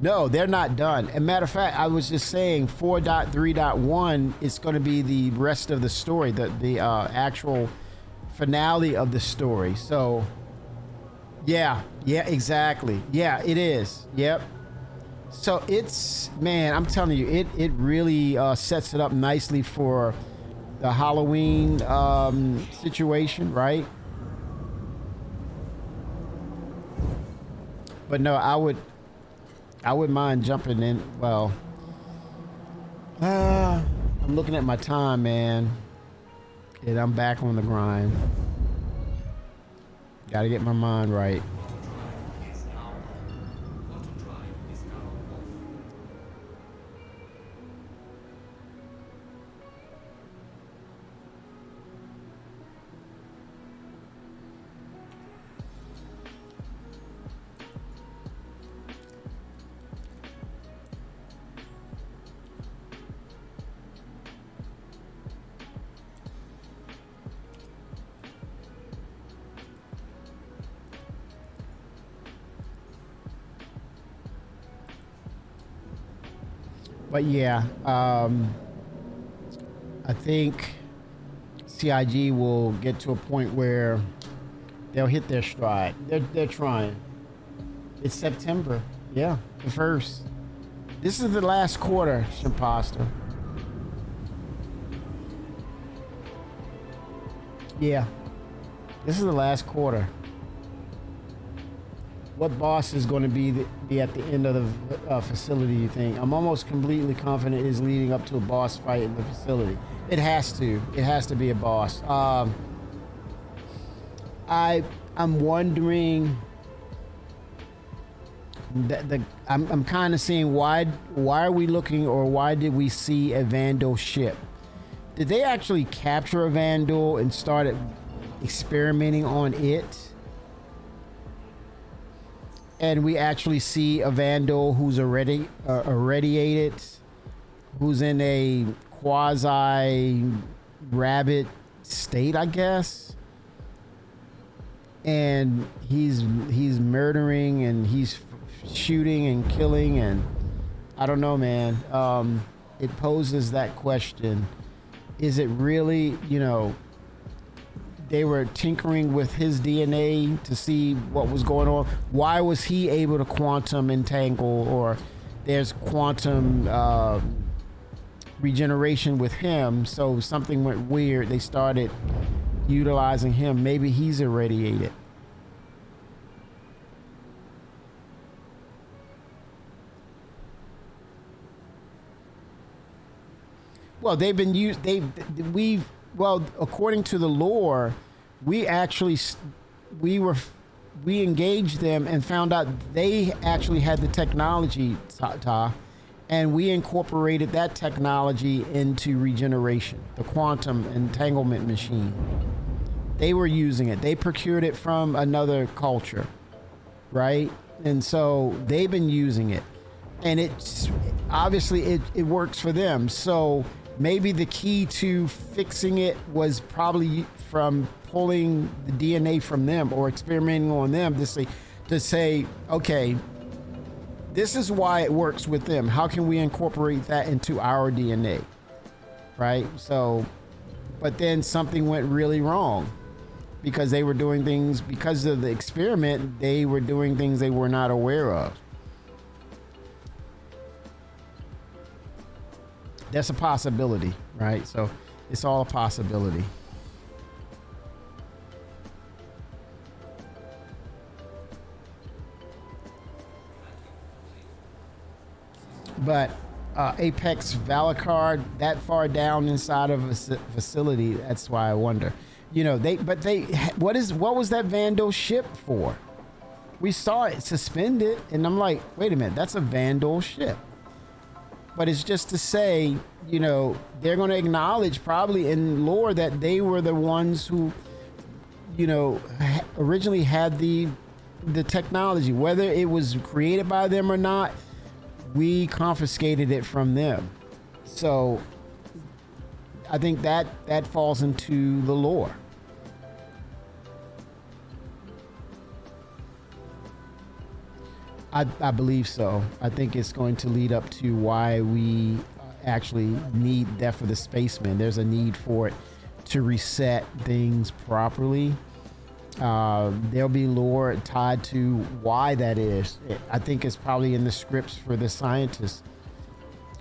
No, they're not done. As a matter of fact, I was just saying 4.3.1 is going to be the rest of the story, the actual finale of the story. So yeah, exactly. Yeah, it is. Yep. So it's, man, I'm telling you, it really sets it up nicely for the Halloween situation, right? But no, I wouldn't mind jumping in. Well, I'm looking at my time, man, and I'm back on the grind. Gotta get my mind right. But yeah, I think CIG will get to a point where they'll hit their stride. They're trying. It's September. Yeah, the 1st. This is the last quarter, Shimposter. Yeah, this is the last quarter. What boss is going to be at the end of the facility, you think? I'm almost completely confident it's leading up to a boss fight in the facility. It has to. It has to be a boss. I'm wondering I'm kind of seeing why are we looking, or why did we see a Vandal ship? Did they actually capture a Vandal and started experimenting on it? And we actually see a Vandal who's already irradiated, who's in a quasi rabbit state, I guess. And he's murdering and he's shooting and killing, and I don't know, man. It poses that question: is it really, they were tinkering with his DNA to see what was going on? Why was he able to quantum entangle, or there's quantum regeneration with him? So something went weird. They started utilizing him. Maybe he's irradiated. Well, they've been used. Well, according to the lore, we engaged them and found out they actually had the technology, and we incorporated that technology into regeneration, the quantum entanglement machine. They were using it. They procured it from another culture, right? And so they've been using it, and it's obviously it works for them. So maybe the key to fixing it was probably from pulling the DNA from them or experimenting on them to say, okay, this is why it works with them. How can we incorporate that into our DNA? Right? So, but then something went really wrong because they were doing things, because of the experiment, they were doing things they were not aware of. That's a possibility, right? So it's all a possibility. But Apex Valakar, that far down inside of a facility, that's why I wonder. You know, what was that Vandal ship for? We saw it suspended, and I'm like, wait a minute, that's a Vandal ship. But it's just to say, you know, they're going to acknowledge probably in lore that they were the ones who, you know, originally had the technology. Whether it was created by them or not, we confiscated it from them. So I think that falls into the lore. I believe so. I think it's going to lead up to why we actually need Death of the Spaceman. There's a need for it to reset things properly. There'll be lore tied to why that is. I think it's probably in the scripts for the scientists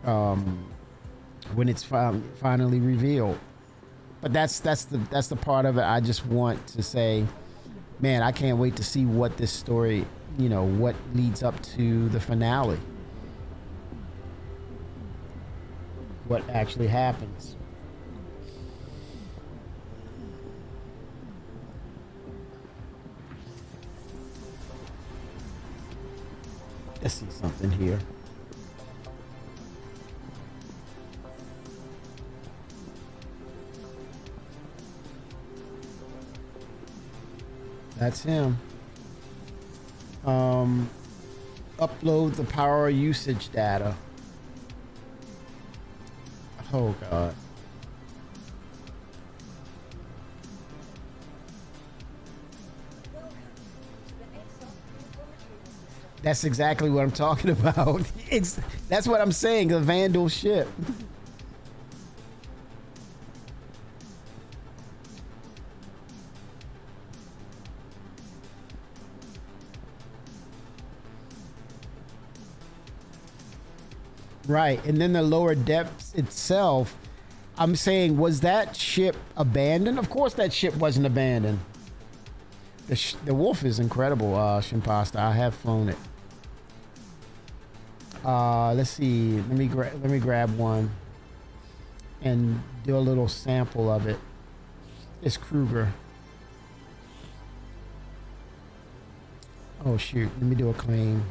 when it's finally revealed. But that's the part of it I just want to say, man, I can't wait to see what this story, you know, what leads up to the finale. What actually happens. Let's see something here. That's him. Upload the power usage data. Oh God. That's exactly what I'm talking about. That's what I'm saying, the Vandal ship. Right, and then the lower depths itself, I'm saying, was that ship abandoned? Of course that ship wasn't abandoned. The Wolf is incredible, Shimpasta. I have flown it. Let's see. Let me grab one and do a little sample of it. It's Kruger. Oh shoot, let me do a claim.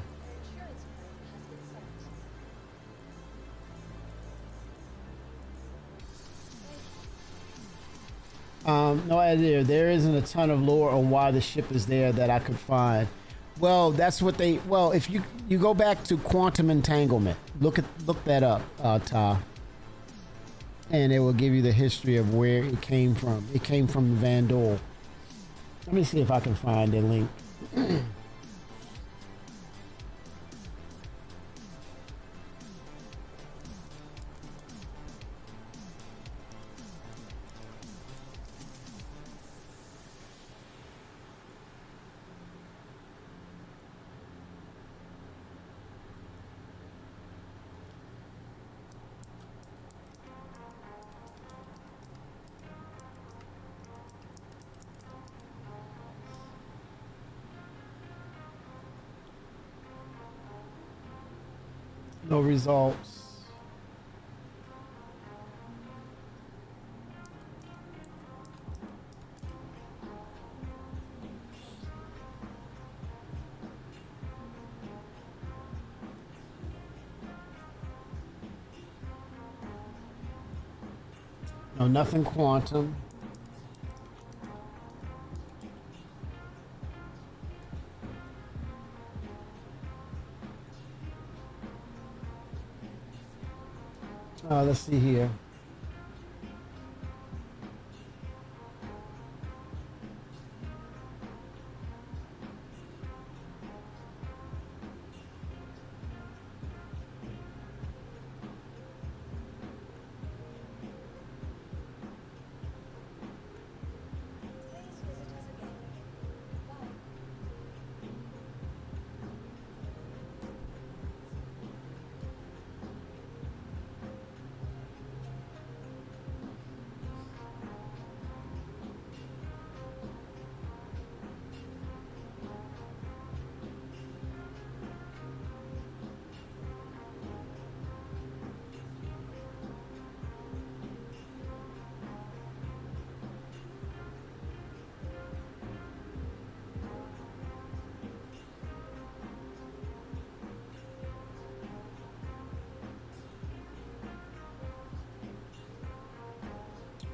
No idea. There isn't a ton of lore on why the ship is there that I could find. Well, that's what they. Well, if you go back to Quantum Entanglement, look that up, Ta, and it will give you the history of where it came from. It came from Vandal. Let me see if I can find a link. No results. No, nothing quantum. Let's see here.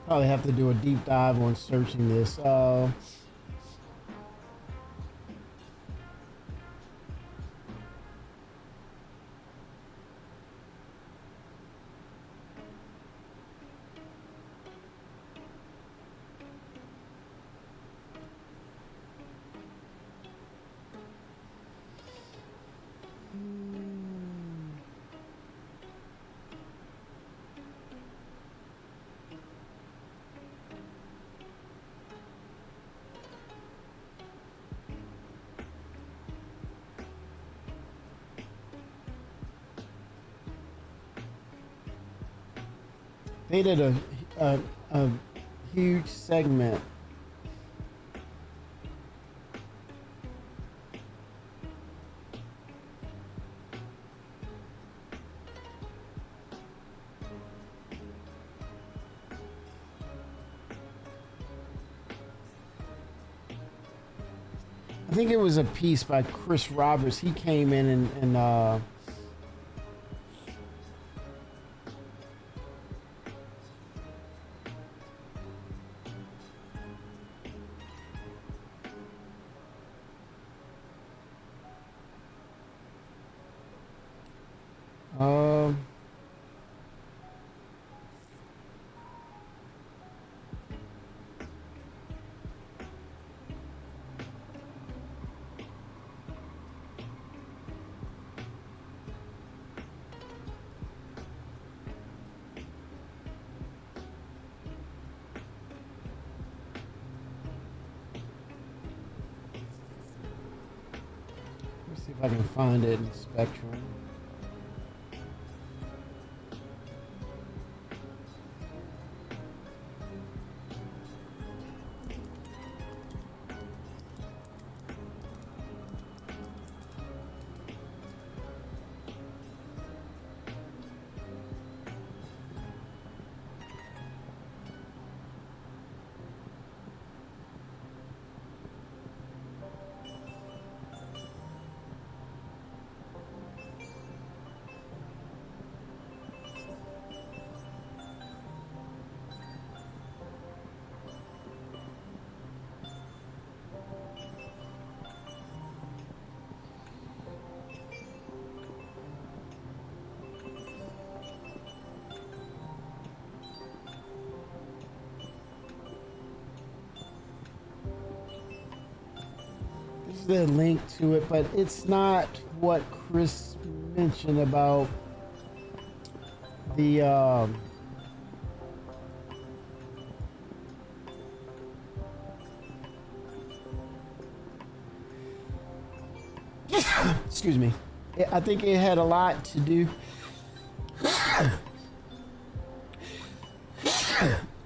Probably have to do a deep dive on searching this. They did a huge segment. I think it was a piece by Chris Roberts. He came in and let's see if I can find it in Spectrum. The link to it, but it's not what Chris mentioned about the excuse me. I think it had a lot to do.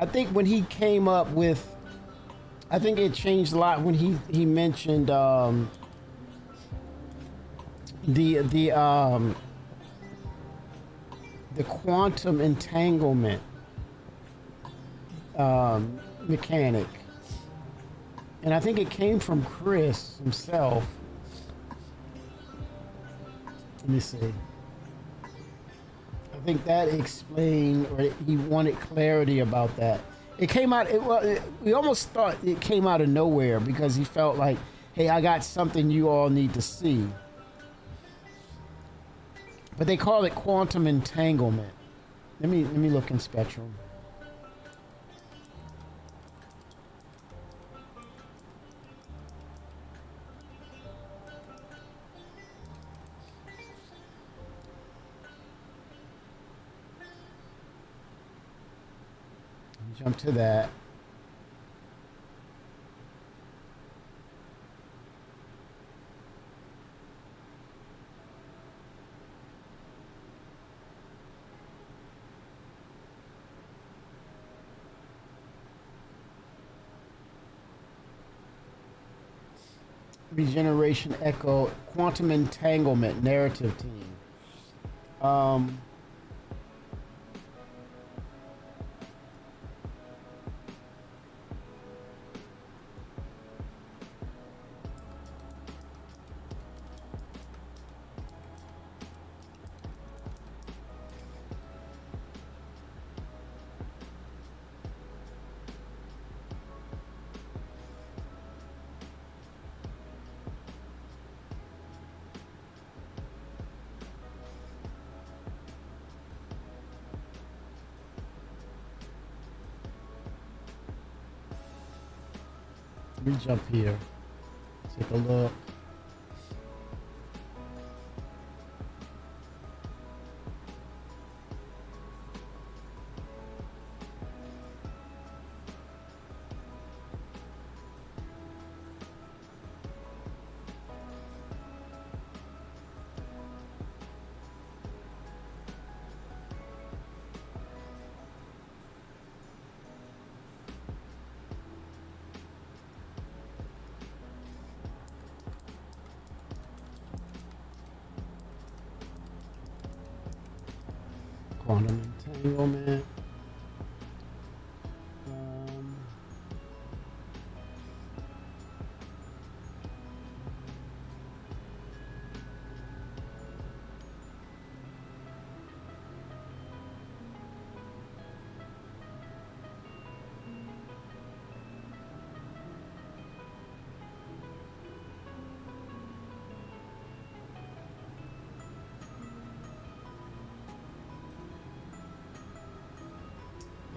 I think when he came up with, I think it changed a lot when he mentioned the quantum entanglement mechanic, and I think it came from Chris himself. Let me see. I think that explained, or he wanted clarity about that. It came out. We almost thought it came out of nowhere because he felt like, "Hey, I got something you all need to see." But they call it quantum entanglement. Let me look in Spectrum. Jump to that. Regeneration Echo Quantum Entanglement Narrative Team. Let me jump here. Take a look. Quantum entanglement.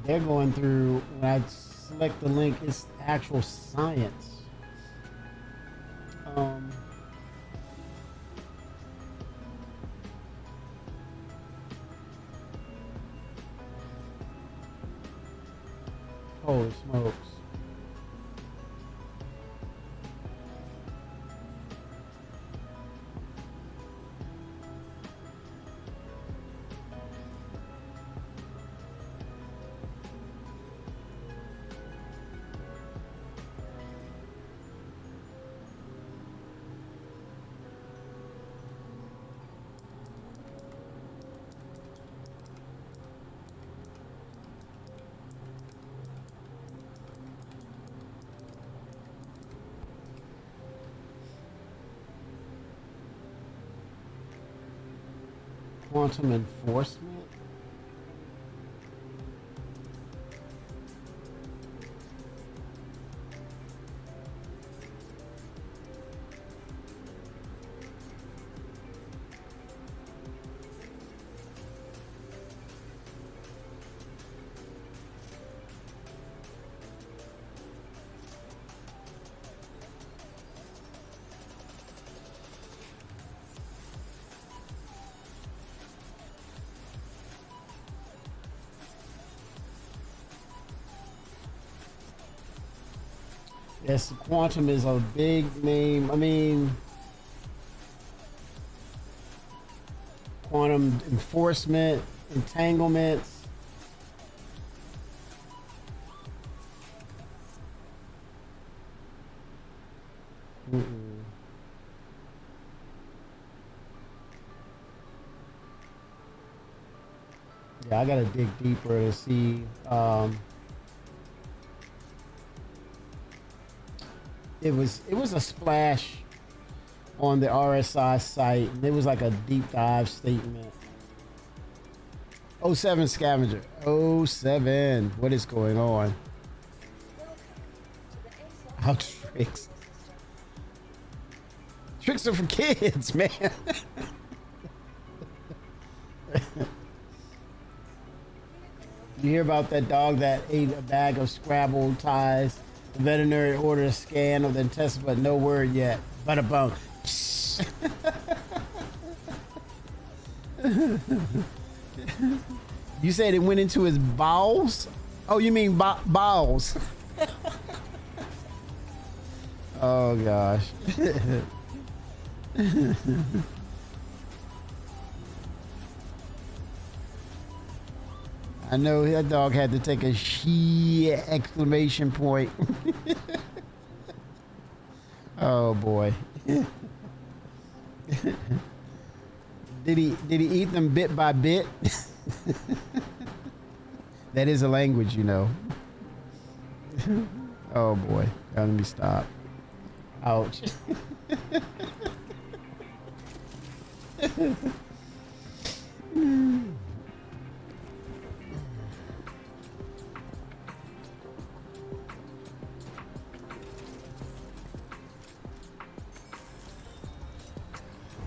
They're going through, when I select the link, it's actual science. Holy smokes. Quantum enforcement? Yes, quantum is a big name. I mean, quantum enforcement, entanglements. Yeah, I gotta dig deeper to see. It was a splash on the RSI site, and it was like a deep dive statement. 07 scavenger. 07. What is going on? How tricks. Tricks are for kids, man. You hear about that dog that ate a bag of Scrabble ties? The veterinary ordered a scan of the intestines, but no word yet. Bada bunk. You said it went into his bowels? Oh, you mean bowels? Oh gosh. I know that dog had to take a shit exclamation point. Oh boy. Did he eat them bit by bit? That is a language, you know. Oh boy. Let me stop. Ouch.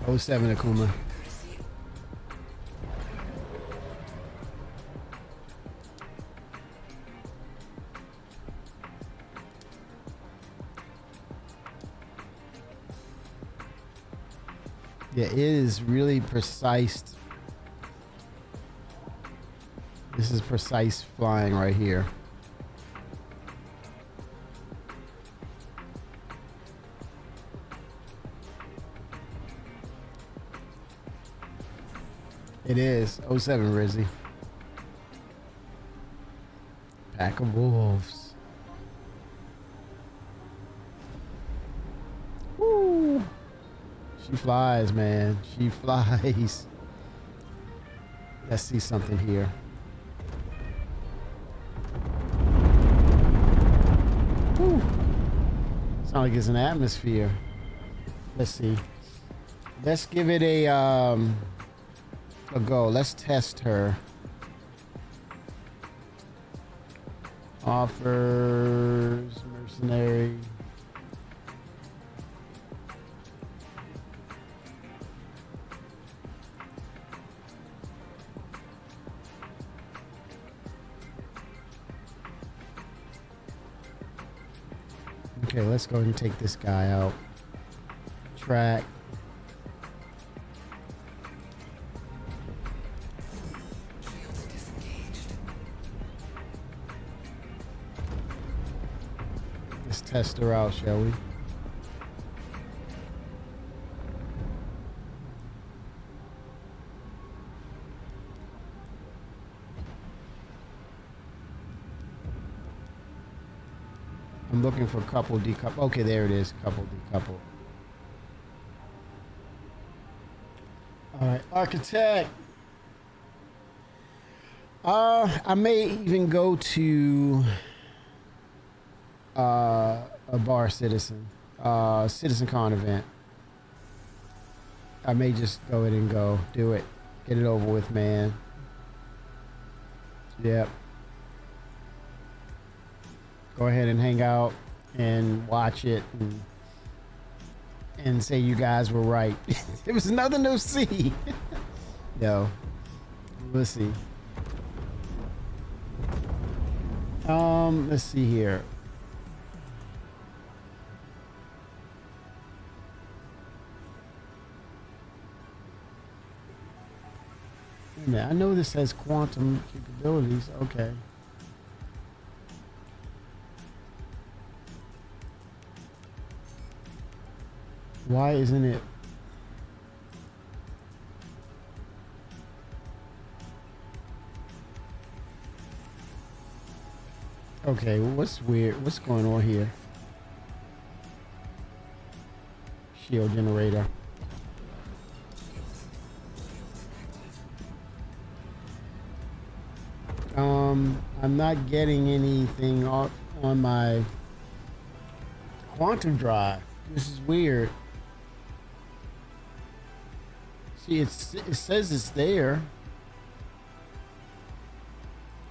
Oh, 07 Akuma. Yeah, it is really precise. This is precise flying right here. It is. '07 Rizzy. Pack of wolves. Woo! She flies, man. She flies. Let's see something here. Woo! Sounds like it's an atmosphere. Let's see. Let's give it a go. Let's test her. Offers, mercenary. Okay, let's go ahead and take this guy out. Track. Let's test her out, shall we? I'm looking for couple decouple. Okay, there it is. Couple decouple. All right, architect. I may even go to a bar citizen, CitizenCon event. I may just go ahead and go do it, get it over with, man. Yep. Go ahead and hang out and watch it and say you guys were right. There was nothing to see. No. We'll see. Let's see here. Yeah, I know this has quantum capabilities. Okay. Why isn't it? Okay, what's weird? What's going on here? Shield generator. I'm not getting anything on my quantum drive. This is weird. See, it says it's there.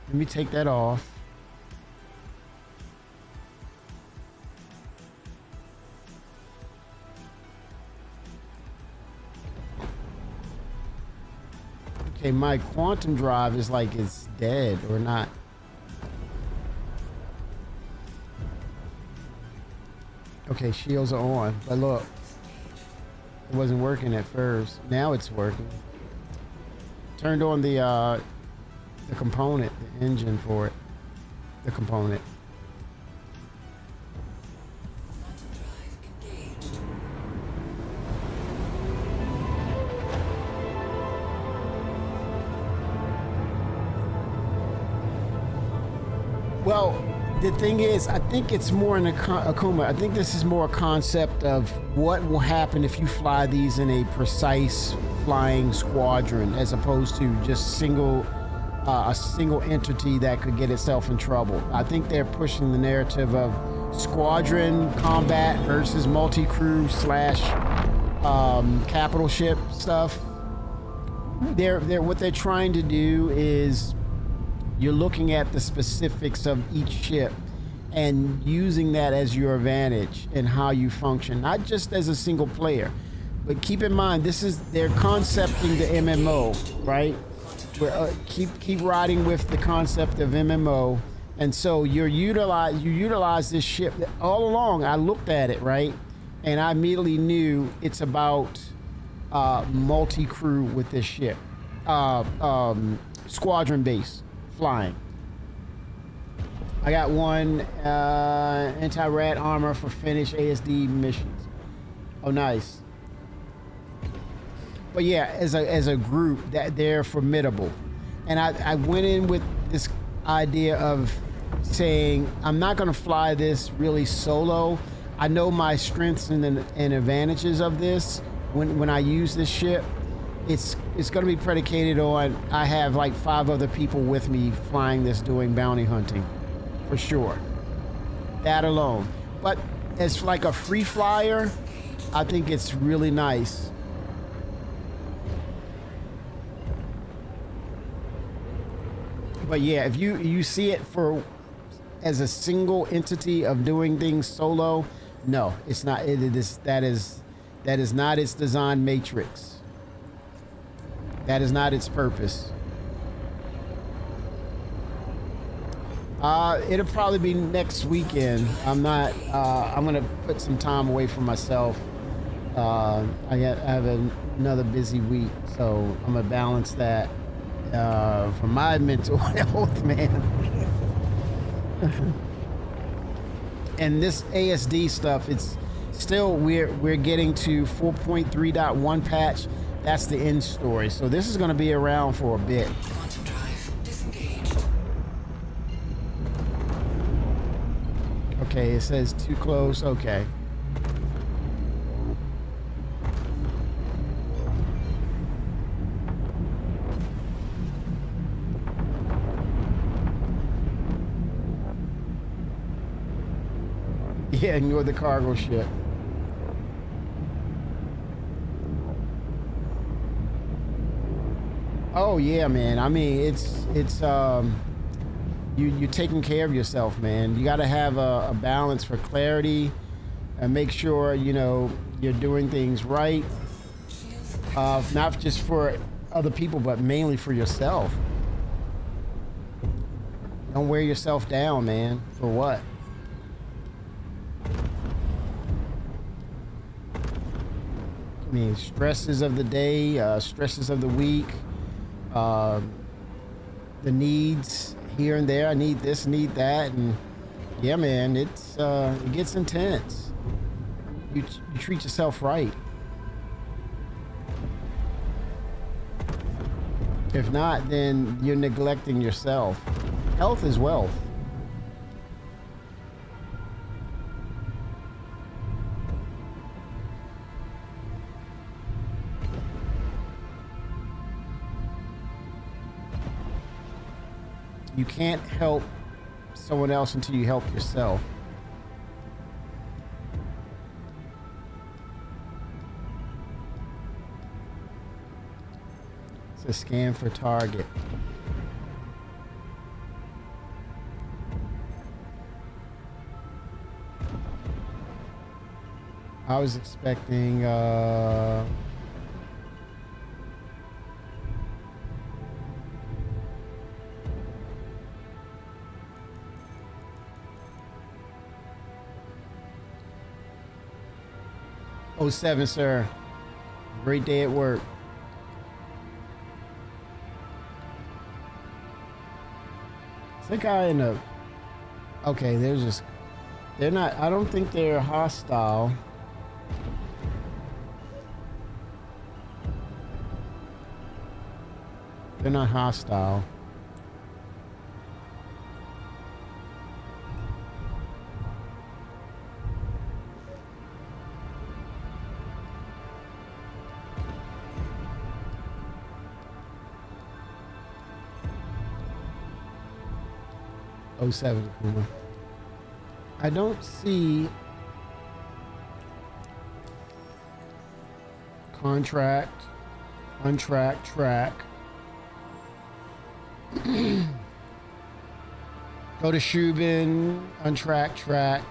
Let me take that off. Okay, my quantum drive is like it's dead or not. Okay, shields are on, but look, it wasn't working at first. Now it's working. Turned on the component, the engine for it, the component. Well, the thing is, I think it's more in Akuma. I think this is more a concept of what will happen if you fly these in a precise flying squadron, as opposed to just a single entity that could get itself in trouble. I think they're pushing the narrative of squadron combat versus multi-crew / capital ship stuff. What they're trying to do is you're looking at the specifics of each ship and using that as your advantage and how you function, not just as a single player. But keep in mind, they're concepting the MMO, right? Keep riding with the concept of MMO, and so you utilize this ship. All along, I looked at it, right, and I immediately knew it's about multi-crew with this ship. Squadron base flying. I got one anti-rat armor for finished ASD missions. Oh, nice. But yeah, as a group, that they're formidable. And I went in with this idea of saying I'm not going to fly this really solo. I know my strengths and advantages of this when I use this ship. It's going to be predicated on I have like 5 other people with me flying this, doing bounty hunting, for sure. That alone. But as like a free flyer, I think it's really nice. But yeah, if you see it for as a single entity of doing things solo, no, it's not. That is not its design matrix. That is not its purpose. It'll probably be next weekend. I'm gonna put some time away from myself. I have another busy week, so I'm gonna balance that for my mental health, man. And this ASD stuff, it's still we're getting to 4.3.1 patch. That's the end story. So this is going to be around for a bit. Quantum drive disengaged. Okay, it says too close. Okay. Yeah, ignore the cargo ship. Oh yeah, man. I mean, it's you're taking care of yourself, man. You got to have a balance for clarity and make sure you're doing things right. Not just for other people, but mainly for yourself. Don't wear yourself down, man. For what? I mean, stresses of the day, stresses of the week, the needs here and there. I need this, need that, and yeah, man, it gets intense. You treat yourself right. If not, then you're neglecting yourself. Health is wealth. You can't help someone else until you help yourself. It's a scan for target. I was expecting '07, sir. Great day at work. Is that guy in a... Okay, they're not... I don't think they're hostile. They're not hostile. '07 Kuma. I don't see contract, untracked, track. Go to Shubin, untracked, track.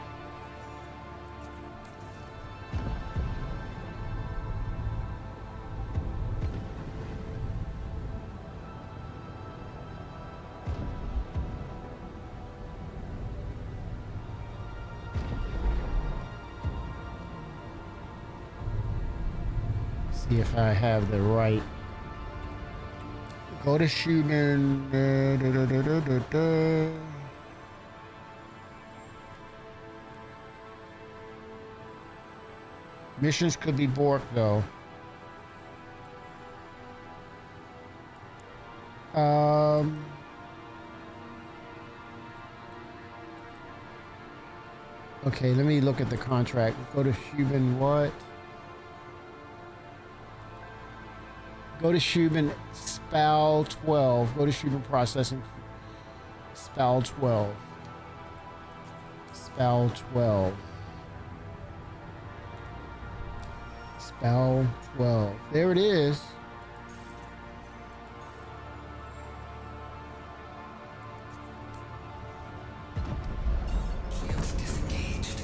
See if I have the right. Go to Schumann. Missions could be Bork though. Okay, let me look at the contract. Go to Schumann what? Go to Schumann SPAL 12. Go to Schumann Processing SPAL 12. SPAL 12. SPAL 12. There it is. Shields disengaged.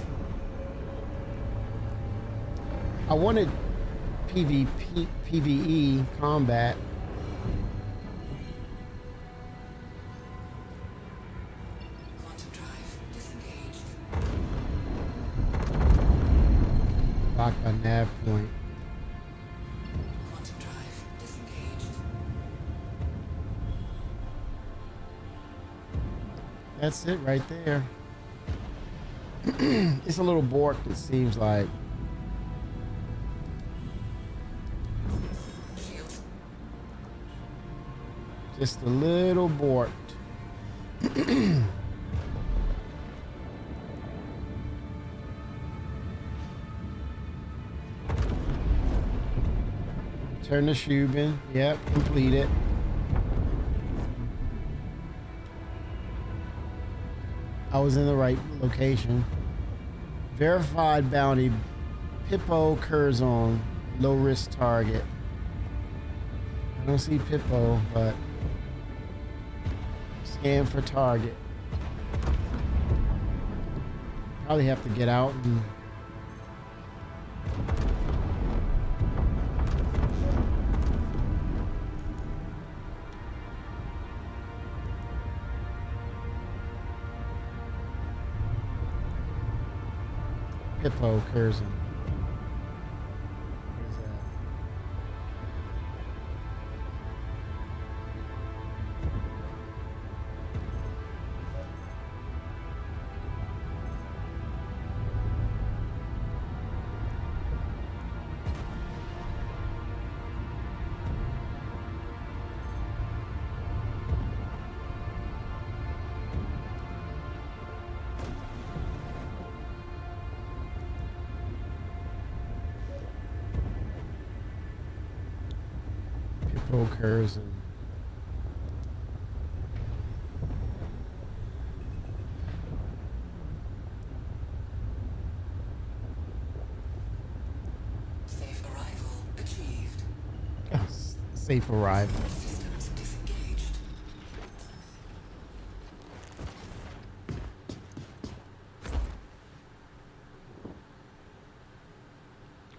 I wanted PvE combat. Quantum drive disengaged. Locked by nav point. Quantum drive disengaged. That's it right there. It's a little bork, it seems like. Shields Just a little borked. Turn to Schumann. Yep, complete it. I was in the right location. Verified bounty. Pippo Curzon. Low risk target. I don't see Pippo, but scan for target. Probably have to get out and Pippo Curzon. Where's that? Pippo Curzon. safe arrival achieved. Safe arrival. Systems disengaged.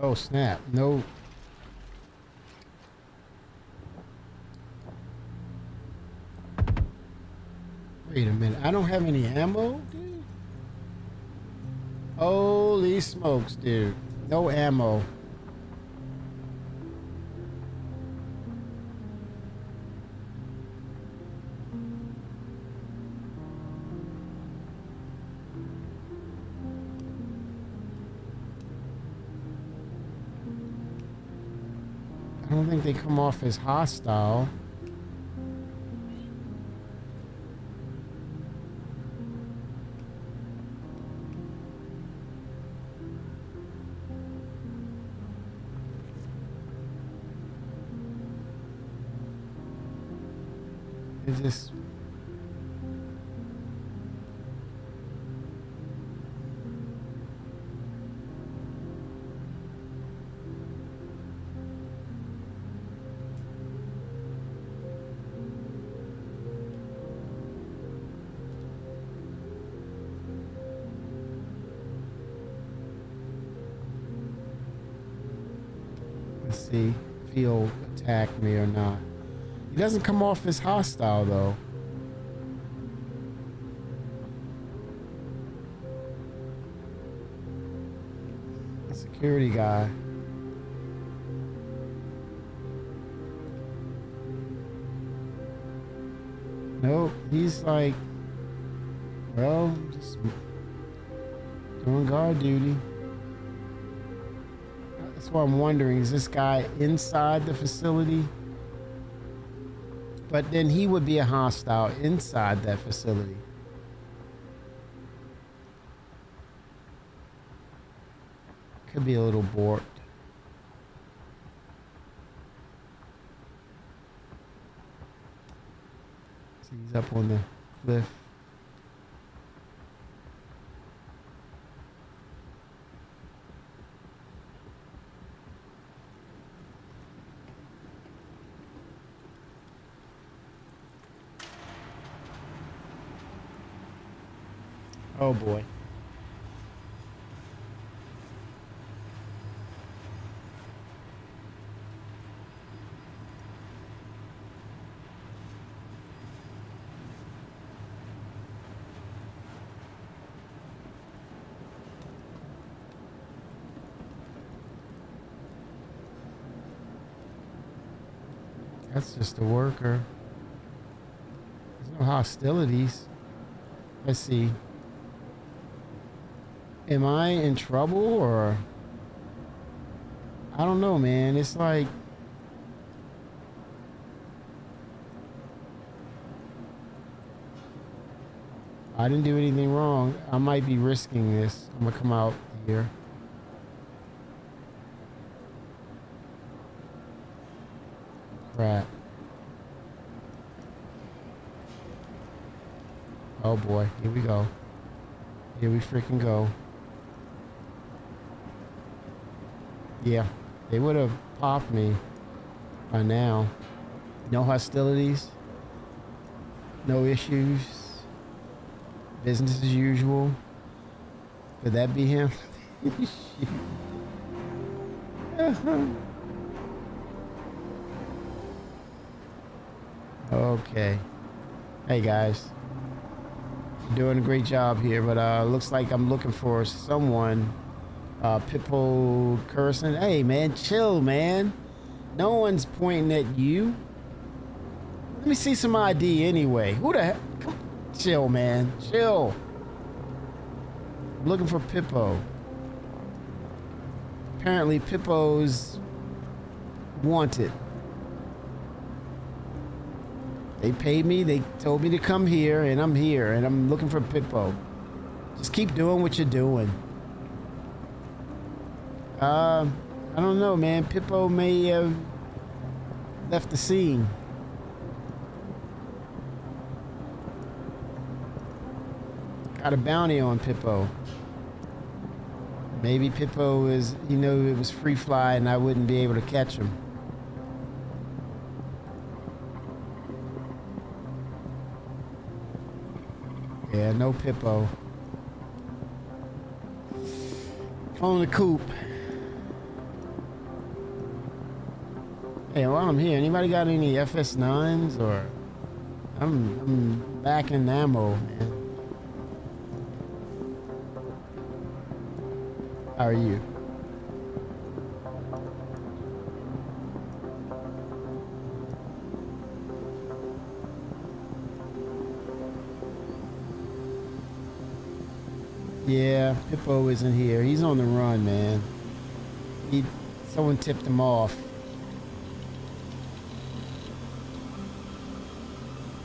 Oh snap! No. Wait a minute. I don't have any ammo, dude. Holy smokes, dude. No ammo. I don't think they come off as hostile. It just let's see if he'll attack me or not. He doesn't come off as hostile though. The security guy. Nope. He's like, well, just doing guard duty. That's why I'm wondering, is this guy inside the facility? But then he would be a hostile inside that facility. Could be a little bored. See, he's up on the cliff. Oh boy. That's just a worker. There's no hostilities. Let's see. Am I in trouble or? I don't know, man. It's like I didn't do anything wrong. I might be risking this. I'm gonna come out here. Crap. Oh boy, here we go. Here we freaking go. Yeah, they would have popped me by now. No hostilities. No issues. Business as usual. Could that be him? Okay. Hey guys. Doing a great job here, but looks like I'm looking for someone. Pippo Curson. Hey man, chill, man. No one's pointing at you. Let me see some ID anyway. Who the heck? Come, chill, man. Chill. I'm looking for Pippo. Apparently Pippo's wanted. They paid me, they told me to come here, and I'm here, and I'm looking for Pippo. Just keep doing what you're doing. I don't know, man. Pippo may have left the scene. Got a bounty on Pippo. Maybe Pippo is, you know, it was free fly and I wouldn't be able to catch him. Yeah, no Pippo. On the coop. Hey, while I'm here, anybody got any FS9s or? I'm back in ammo, man. How are you? Yeah, Pippo isn't here. He's on the run, man. Someone tipped him off.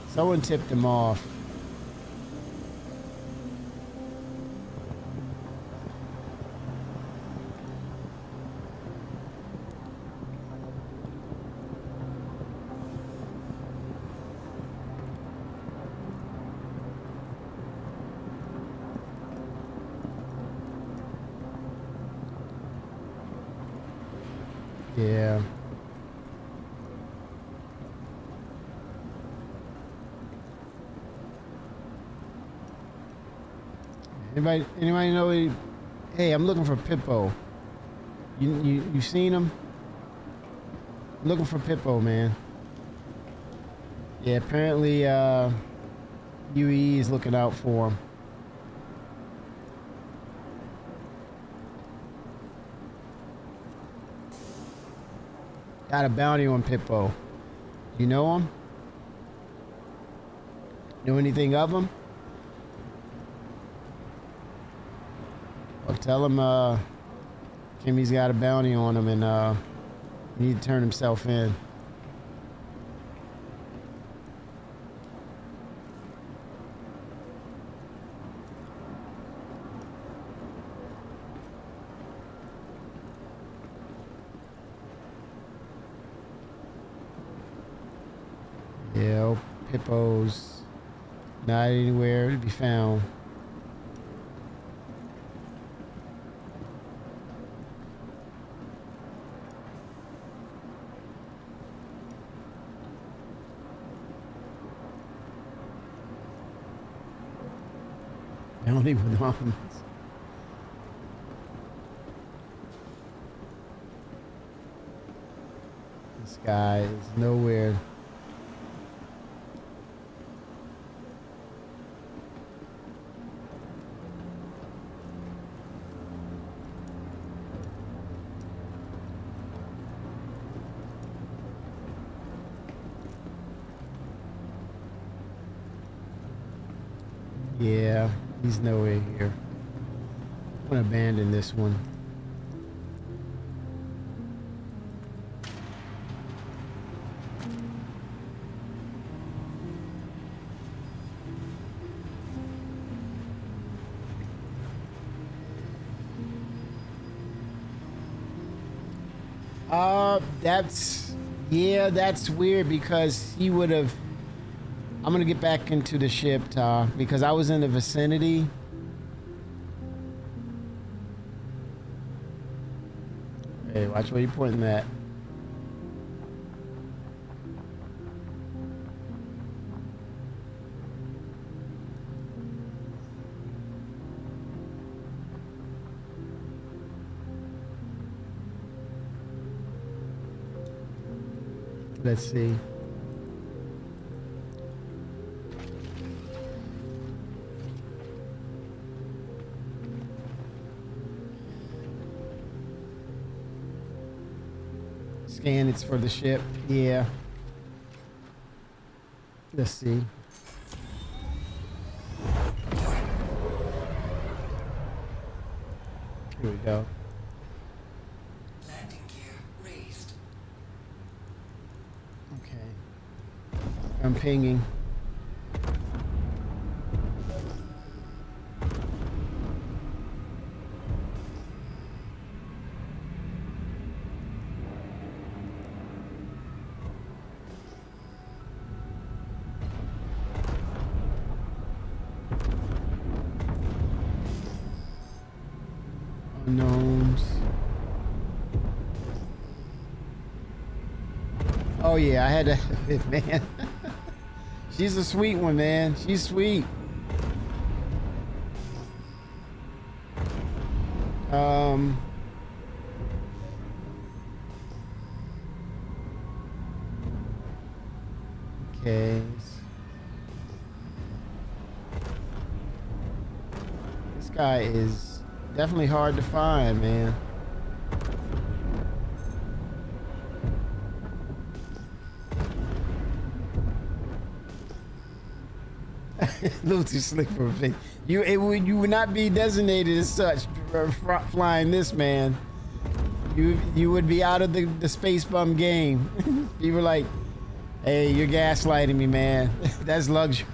Someone tipped him off. Yeah. Anybody know? Hey, I'm looking for Pippo. You seen him? I'm looking for Pippo, man. Yeah, apparently UE is looking out for him. Got a bounty on Pippo. You know him? Know anything of him? Well, tell him Kimmy's got a bounty on him and he need to turn himself in. Yeah, Pippo's not anywhere to be found. Bounty with arms. This guy is nowhere. Yeah, he's nowhere here. I'm gonna abandon this one. That's weird because he would have. I'm gonna get back into the ship, because I was in the vicinity. Hey, watch where you're pointing that. Let's see. Scan, it's for the ship. Yeah. Let's see. Here we go. Landing gear raised. Okay. I'm pinging. Unknowns. Oh yeah, I had to, man. She's a sweet one, man. She's sweet. Okay. This guy is definitely hard to find, man. A little too slick for a thing. You would not be designated as such flying this, man. You would be out of the space bum game. You were like, hey, you're gaslighting me, man. That's luxury.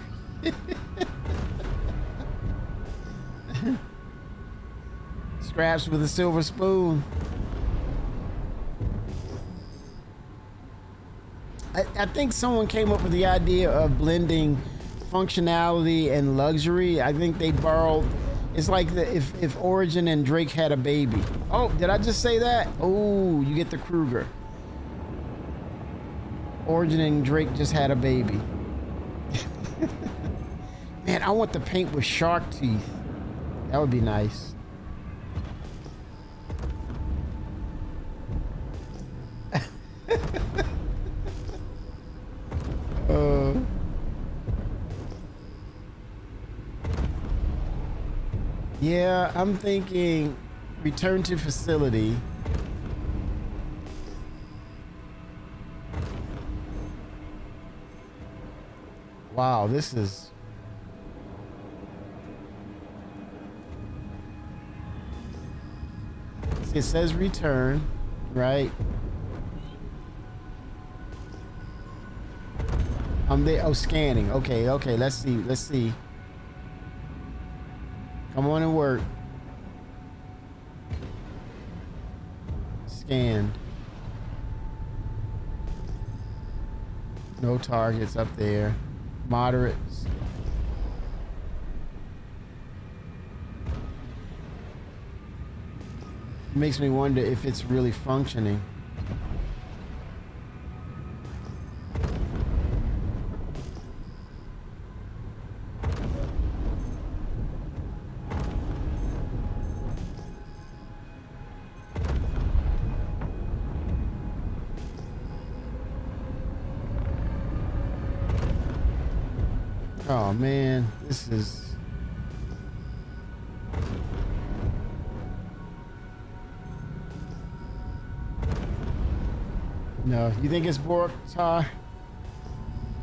Scraps with a silver spoon. I think someone came up with the idea of blending functionality and luxury. I think they borrowed. It's like if Origin and Drake had a baby. Oh, did I just say that? Oh, you get the Kruger. Origin and Drake just had a baby. Man, I want the paint with shark teeth. That would be nice. Yeah, I'm thinking return to facility. Wow, this is See, it says return, right? I'm there. Oh, scanning. Okay, okay. Let's see. Let's see. Come on and work. Scanned. No targets up there. Moderate. Makes me wonder if it's really functioning. Oh man, this is... No, you think it's borked, Ty?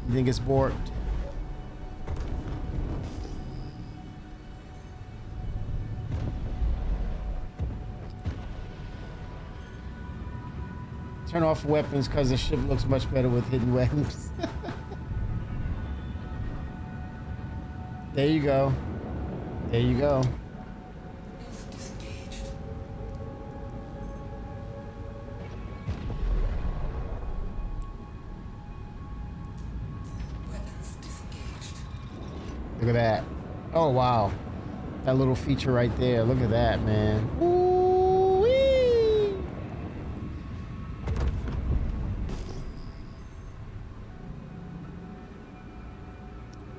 You think it's borked? Turn off weapons because the ship looks much better with hidden weapons. There you go. There you go. Disengaged. Weapons disengaged. Look at that. Oh, wow. That little feature right there. Look at that, man. Ooh-wee.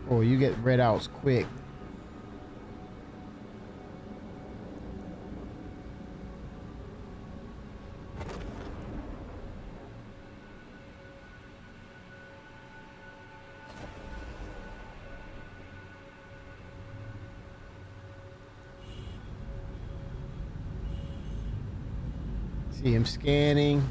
Oh, you get red outs quick. See him scanning.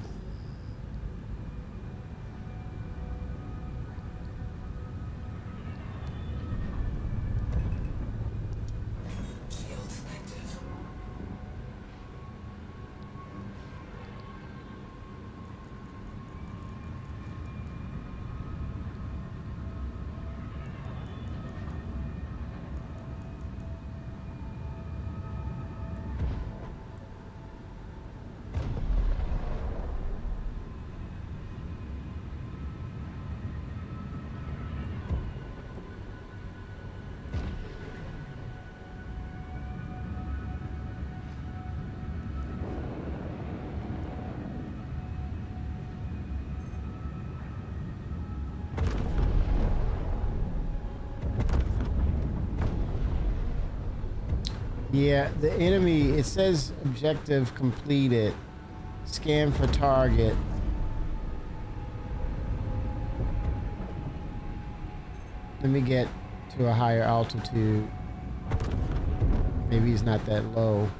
Shields active. Yeah, the enemy, it says objective completed. Scan for target. Let me get to a higher altitude. Maybe he's not that low.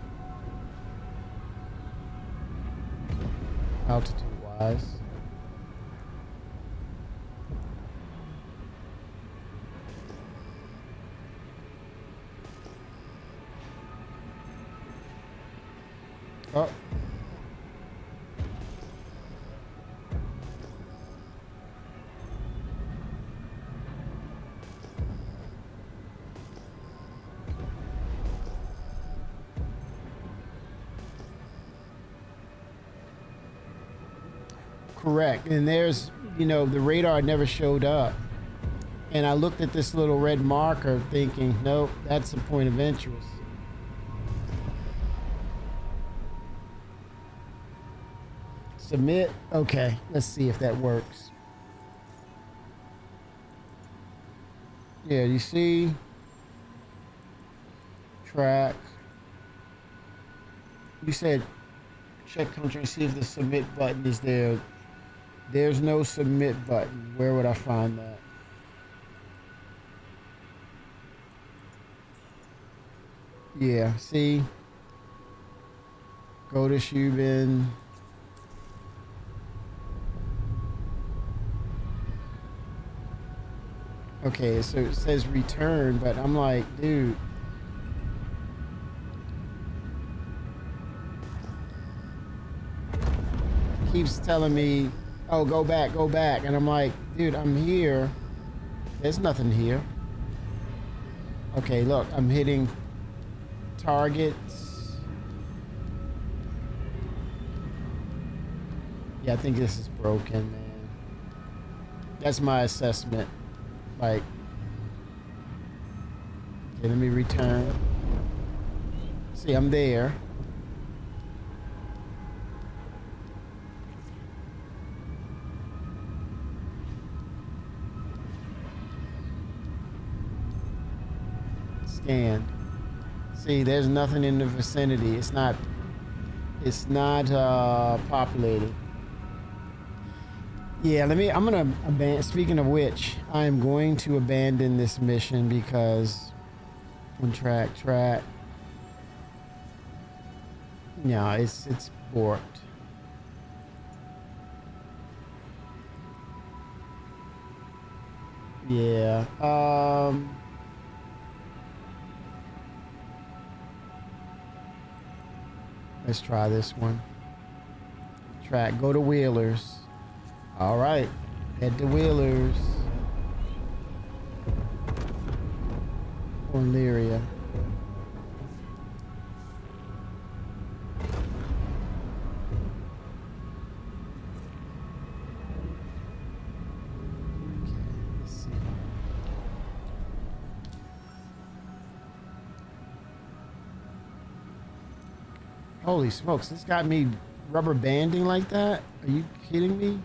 Altitude wise. Oh. Correct. And there's, you know, the radar never showed up. And I looked at this little red marker thinking, nope, that's a point of interest. Submit. Okay, let's see if that works. Yeah, you see? Track. You said check country, see if the submit button is there. There's no submit button. Where would I find that? Yeah, see? Go to Shubin. Okay, so it says return, but I'm like, dude. keeps telling me, oh, go back, and I'm like, dude, I'm here. There's nothing here. Okay, look, I'm hitting targets. Yeah, I think this is broken, man. That's my assessment. Like, okay, let me return. See, I'm there. Scanned. See, there's nothing in the vicinity. It's not populated. Yeah, I'm gonna abandon, speaking of which, I am going to abandon this mission because on track. No, it's borked. Yeah. Let's try this one. Track, go to Wheelers. All right, head to Wheelers. Or Lyria. Okay, let's see. Holy smokes, this got me rubber banding like that? Are you kidding me?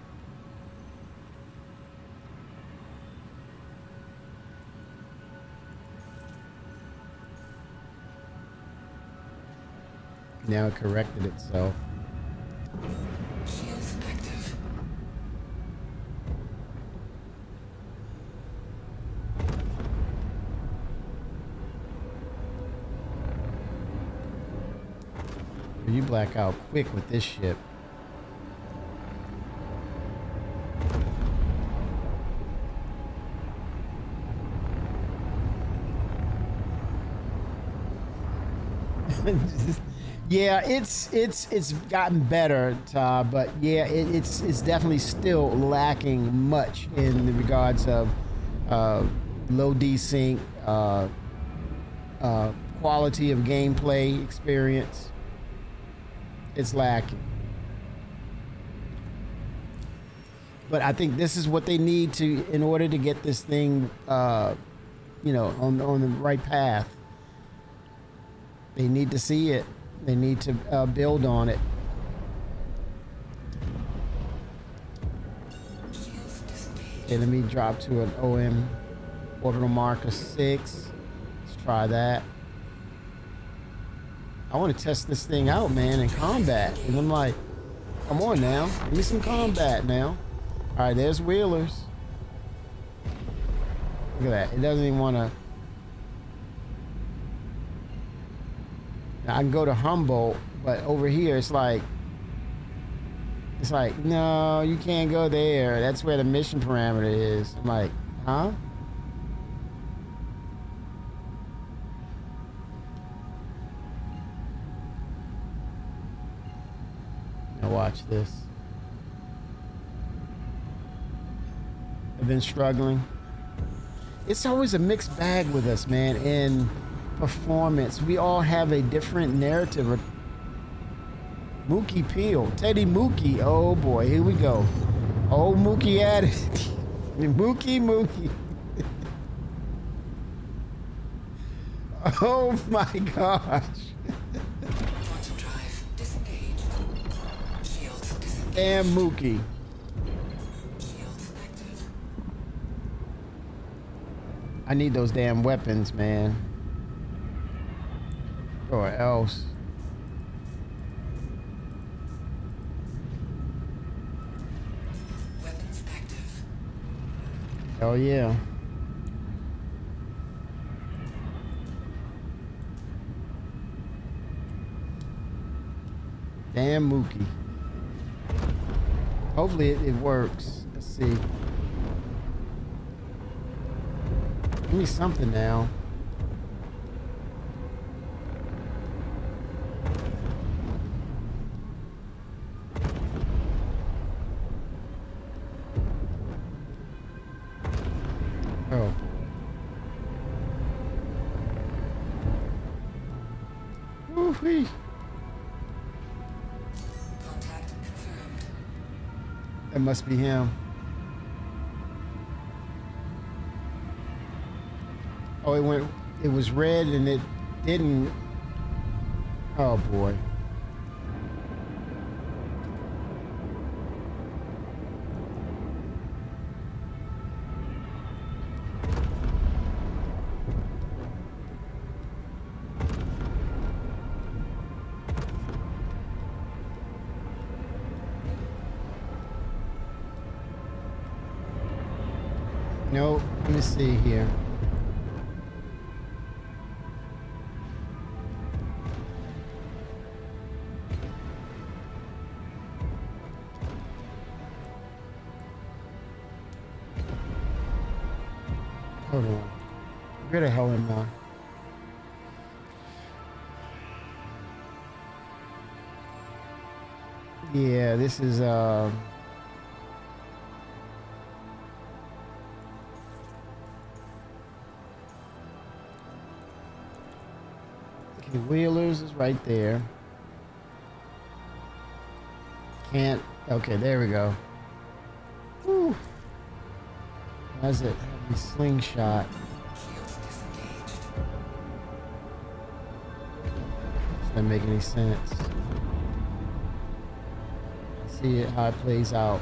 Now it corrected itself. Shields active. You black out quick with this ship. Yeah, it's gotten better, but yeah, it's definitely still lacking much in the regards of low desync, quality of gameplay experience. It's lacking. But I think this is what they need to, in order to get this thing, you know, on the right path. They need to see it. They need to build on it. Okay, let me drop to an OM orbital marker 6. Let's try that. I want to test this thing out, man, in combat. And I'm like, come on now, give me some combat now. All right, there's Wheelers. Look at that. It doesn't even want to. I can go to Humboldt, but over here it's like, no, you can't go there. That's where the mission parameter is. I'm like, huh? Now watch this. I've been struggling. It's always a mixed bag with us, man, in performance. We all have a different narrative. Mookie Peel, Teddy Mookie. Oh boy, here we go. Oh, Mookie at it. Mookie. Oh my gosh. Quantum drive disengaged. Shields disengaged. Damn Mookie. Shields active. I need those damn weapons, man. Or else. Weapons active. Hell yeah. Damn Mookie. Hopefully it works. Let's see. Give me something now. Oh. Woo-wee. Contact confirmed. That must be him. Oh, it was red and it didn't. Oh boy. No, let me see here. Hold on. Where the hell am I? Yeah, this is okay, Wheelers is right there. Can't. Okay, there we go. Whew. How's it? Heavy slingshot. Shields disengaged. Doesn't make any sense. See it how it plays out.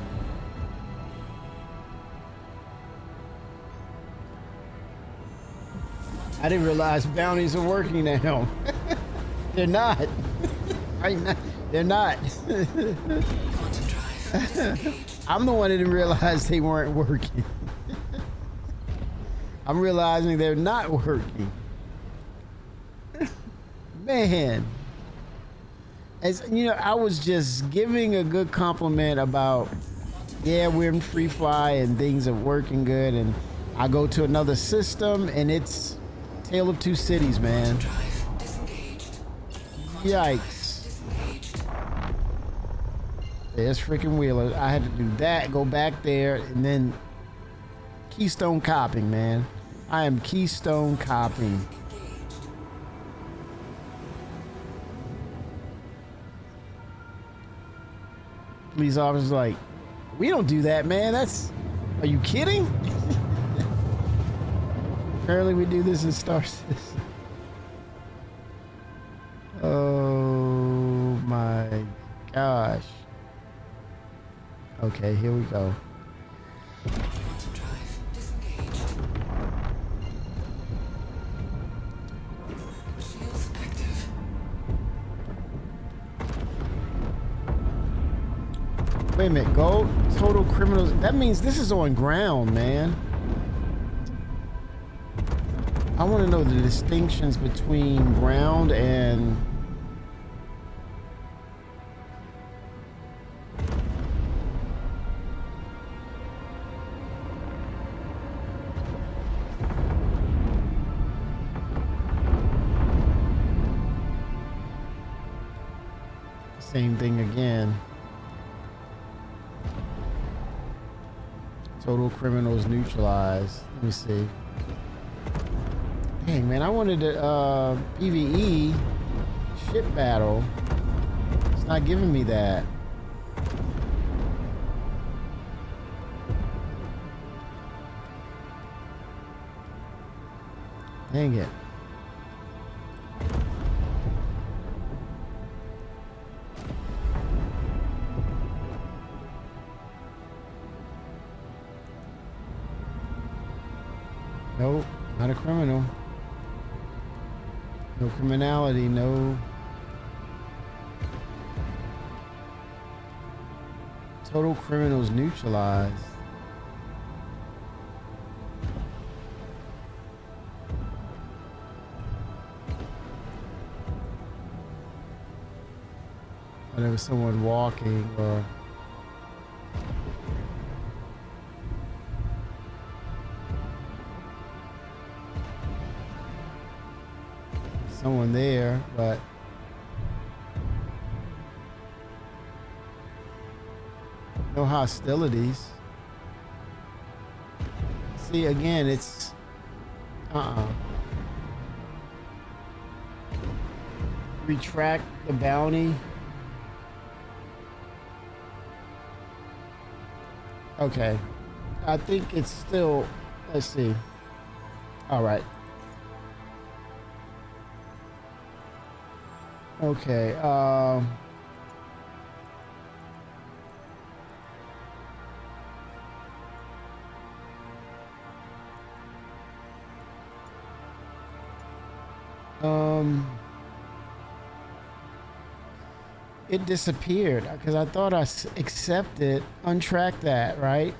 I didn't realize bounties are working now. They're not. Right now, they're not. Quantum drive disengaged. I'm the one that didn't realize they weren't working. I'm realizing they're not working. Man. As you know, I was just giving a good compliment about, yeah, we're in free fly and things are working good, and I go to another system and it's Tale of Two Cities, man. Drive disengaged. Yikes. Disengaged. There's freaking Wheeler. I had to do that, go back there, and then Keystone copping, man. I am Keystone copping. Engaged. Police officers like, we don't do that, man. That's, are you kidding? Apparently we do this in Star Citizen. Oh my gosh. Okay, here we go. Quantum drive disengaged. Shields active. Wait a minute, go total criminals. That means this is on ground, man. I want to know the distinctions between ground and same thing again. Total criminals neutralized. Let me see. Dang, man, I wanted to PvE ship battle. It's not giving me that. Dang it. Nope, not a criminal. No criminality, no. Total criminals neutralized. Or there was someone walking or someone there, but no hostilities. See, again, it's retract the bounty. Okay, I think it's still, let's see. All right. Okay, it disappeared because I thought I accepted, untrack that, right?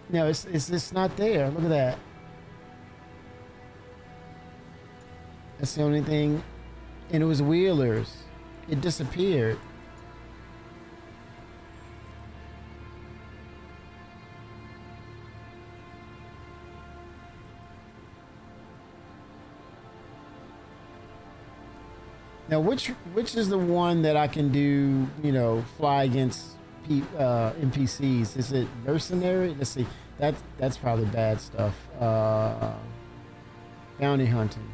No, it's just not there. Look at that. That's the only thing. And it was Wheelers. It disappeared. Now, which is the one that I can do, you know, fly against NPCs? Is it mercenary? Let's see. That's probably bad stuff. Bounty hunting.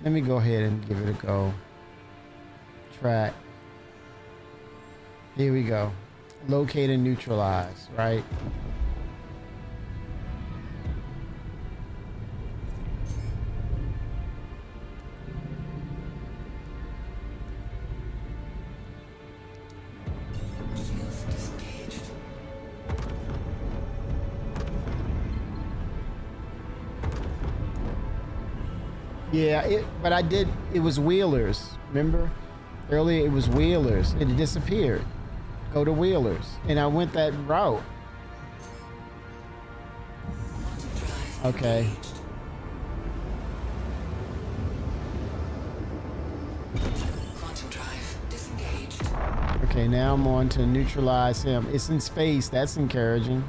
Let me go ahead and give it a go. Track. Here we go. Locate and neutralize, right? Yeah, but I did, it was Wheelers, remember? Earlier it was Wheelers, and it disappeared. Go to Wheelers, and I went that route. Okay. Quantum drive disengaged. Okay, now I'm on to neutralize him. It's in space, that's encouraging.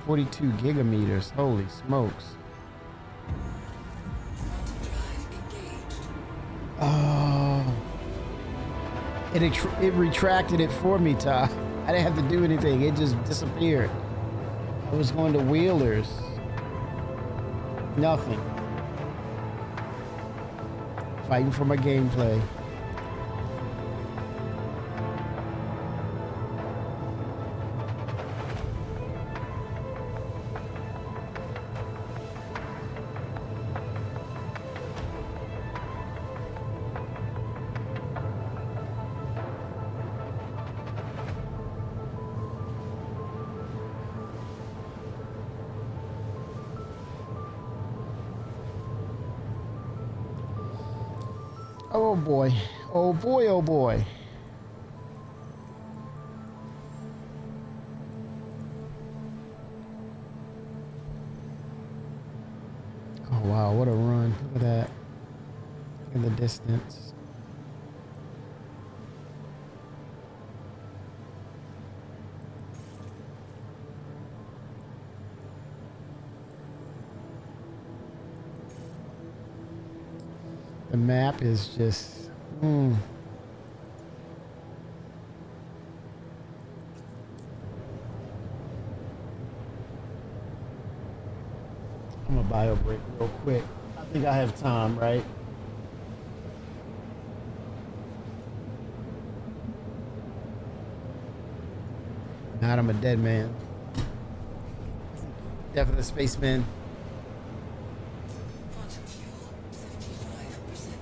42 gigameters, holy smokes. Oh, it retracted it for me, Ty. I didn't have to do anything. It just disappeared. I was going to Wheelers. Nothing. Fighting for my gameplay. Oh boy. Oh boy, oh boy. Oh wow, what a run. Look at that. In the distance. The map is just, I'm gonna bio break real quick. I think I have time, right? Not, I'm a dead man. Definitely a spaceman. Quantum fuel 75%.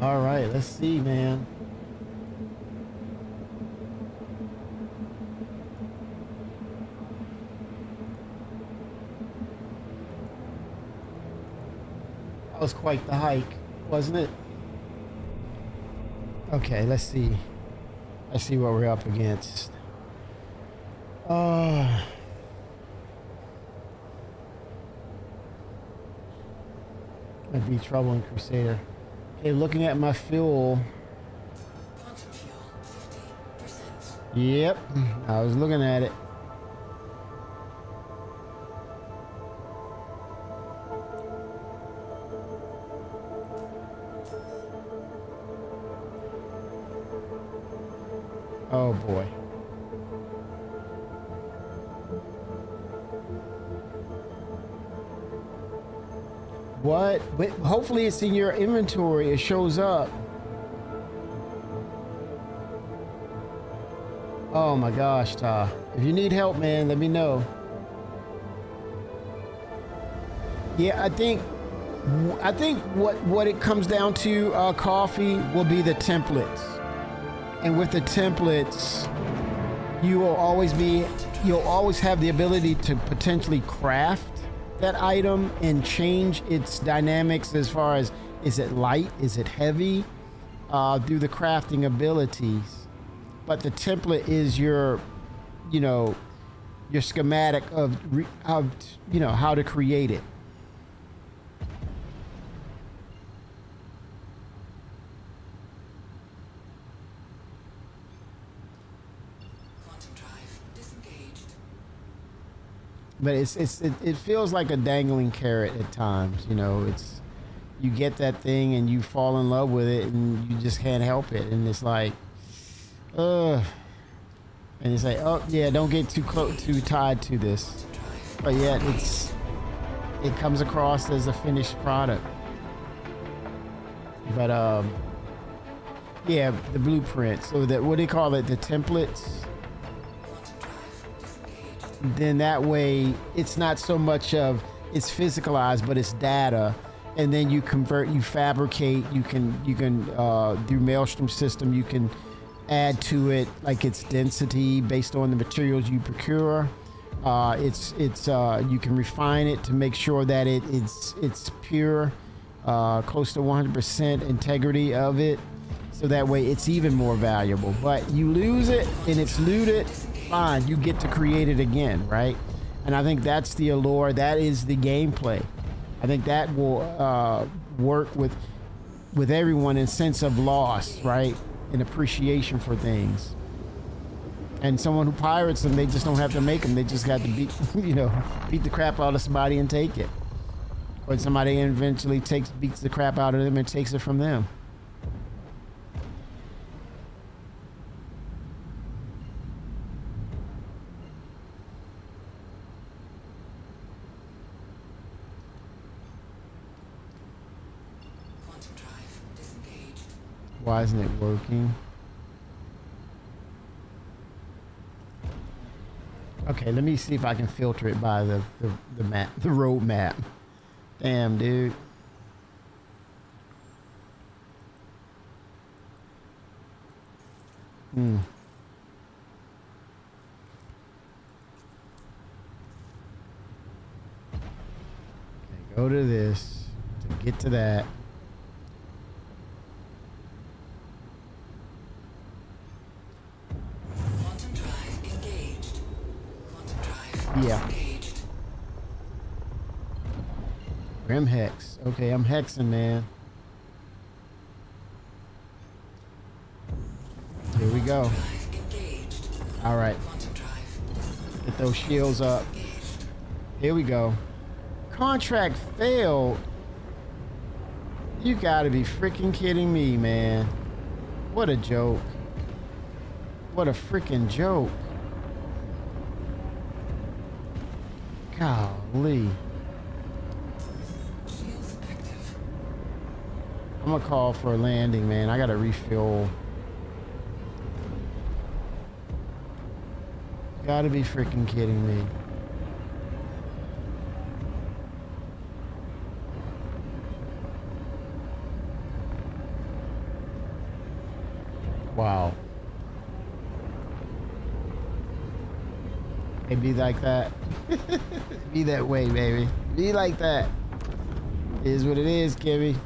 All right, let's see, man. That was quite the hike, wasn't it? Okay, let's see. Let's see what we're up against. Might be trouble in Crusader. Okay, looking at my fuel. Quantum fuel, 50%. Yep, I was looking at it. Oh boy. What? But hopefully it's in your inventory. It shows up. Oh my gosh, Ta. If you need help, man, let me know. Yeah, I think what it comes down to, coffee, will be the templates. And with the templates, you'll always have the ability to potentially craft that item and change its dynamics as far as, is it light, is it heavy, through the crafting abilities. But the template is your schematic of how to create it. But it feels like a dangling carrot at times. You get that thing and you fall in love with it and you just can't help it. And it's like, and it's like, oh yeah, don't get too tied to this. But yet it comes across as a finished product. But yeah, the blueprint. So that, what do they call it? The templates. Then that way it's not so much of it's physicalized, but it's data, and then you convert, you fabricate, you can through Maelstrom system you can add to it like its density based on the materials you procure. You can refine it to make sure that it's pure, close to 100% integrity of it, so that way it's even more valuable. But you lose it and it's looted, fine, you get to create it again, right? And I think that's the allure. That is the gameplay. I think that will work with everyone in sense of loss, right? And appreciation for things. And someone who pirates them, they just don't have to make them. They just got to beat the crap out of somebody and take it. Or somebody eventually beats the crap out of them and takes it from them. Why isn't it working? Okay, let me see if I can filter it by the map, the road map. Damn, dude. Okay, go to this to get to that. Yeah. Grim Hex. Okay, I'm hexing, man. Here we go. All right. Get those shields up. Here we go. Contract failed. You gotta be freaking kidding me, man. What a joke. What a freaking joke. Golly. I'm gonna call for a landing, man. I gotta refuel. Gotta be freaking kidding me. Wow. It be like that. Be that way, baby. Be like that. Is what it is, Kimmy.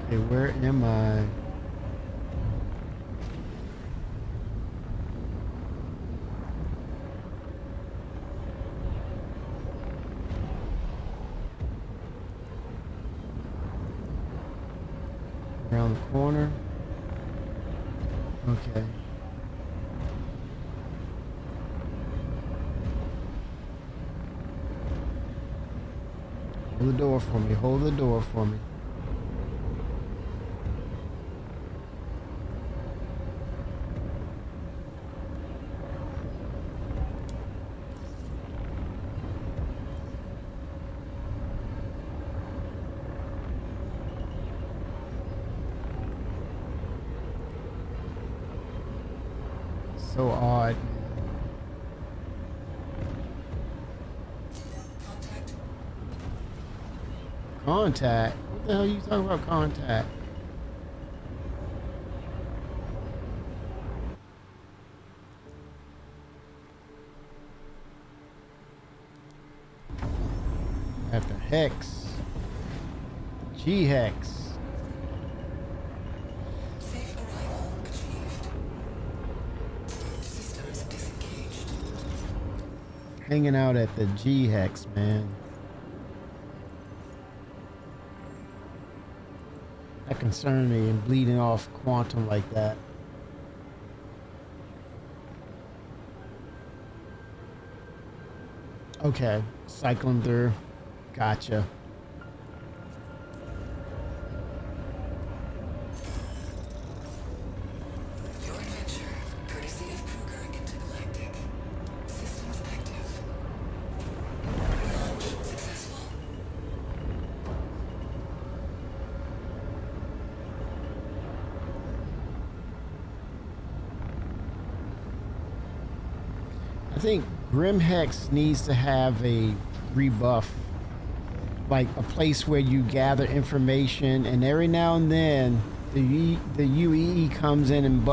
Okay, where am I? Around the corner. Okay. Hold the door for me. Hold the door for me. So odd. Contact? What the hell are you talking about contact? After Hex. G-Hex. Safe arrival achieved. Systems disengaged. Hanging out at the G-Hex, man. That concerned me, and bleeding off quantum like that. Okay, cycling through. Gotcha. Your adventure, courtesy of Kruger Intergalactic. Systems active. Launch successful. I think Grimhex needs to have a rebuff, like a place where you gather information, and every now and then the UEE comes in and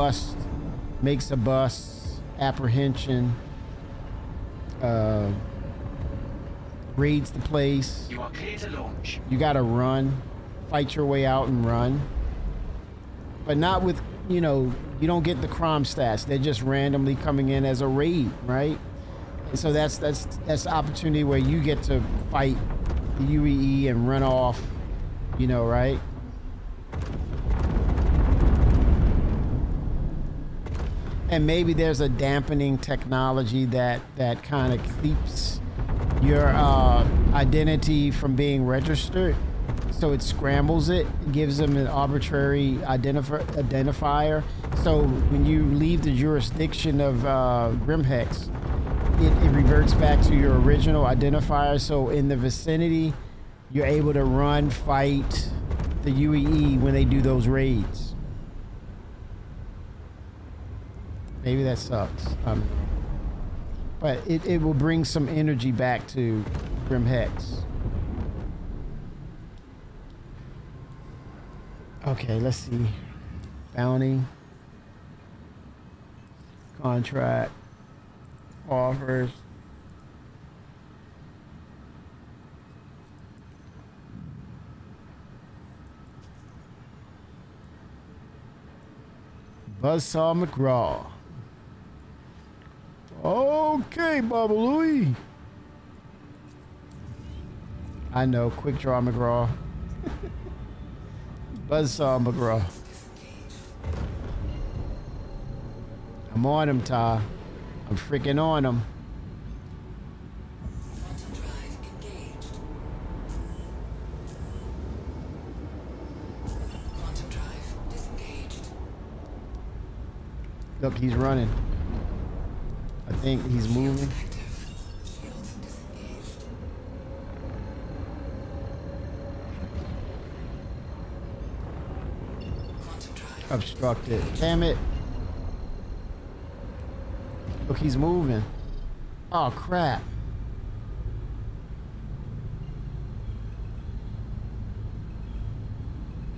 makes a bust, apprehension, raids the place. You are clear to launch. You gotta run, fight your way out and run, but not with, you know, you don't get the crime stats. They're just randomly coming in as a raid, right? And so that's the opportunity where you get to fight the UEE and run off, you know, right? And maybe there's a dampening technology that kind of keeps your identity from being registered. So it scrambles it, gives them an arbitrary identifier. So when you leave the jurisdiction of Grimhex, it reverts back to your original identifier. So in the vicinity, you're able to run, fight the UEE when they do those raids. Maybe that sucks. But it will bring some energy back to Grimhex. Okay, let's see. Bounty. Contract. Offers. Buzzsaw McGraw. Okay, Baba Louie. I know, Quick Draw McGraw. Buzzsaw McGraw. I'm on him, Ty. I'm freaking on him. Quantum drive engaged. Quantum drive disengaged. Look, he's running. I think he's moving. Active. Shields disengaged. Quantum drive. Obstructed. Damn it. Look, he's moving. Oh, crap.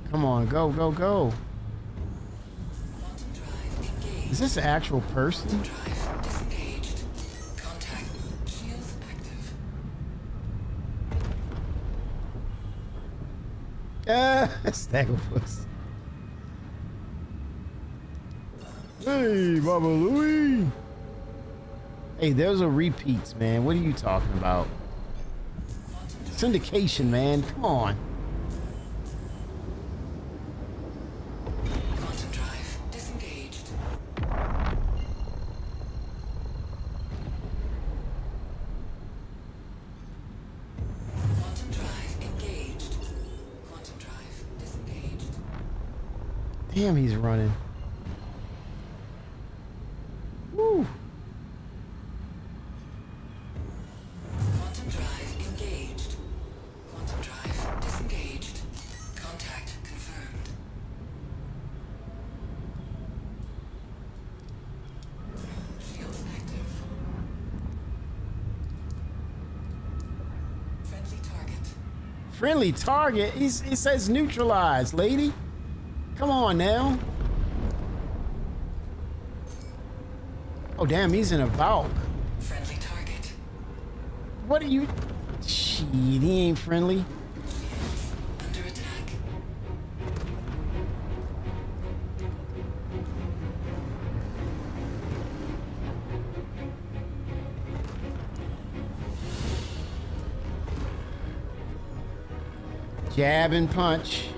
Come on, go, go, go. Quantum drive engaged. Is this an actual person? Drive disengaged. Contact. Shields active. Ah, Snagglepuss. Hey, Baba Louie. Hey, those are repeats, man. What are you talking about? Syndication, man. Come on. Quantum drive disengaged. Quantum drive engaged. Quantum drive disengaged. Damn, he's running. Woo. Quantum drive engaged. Quantum drive disengaged. Contact confirmed. Shields active. Friendly target. Friendly target? It says neutralized, lady. Come on now. Oh, damn, he's in a Valk. Friendly target. What are you... Shit, he ain't friendly. Under attack. Jab and punch.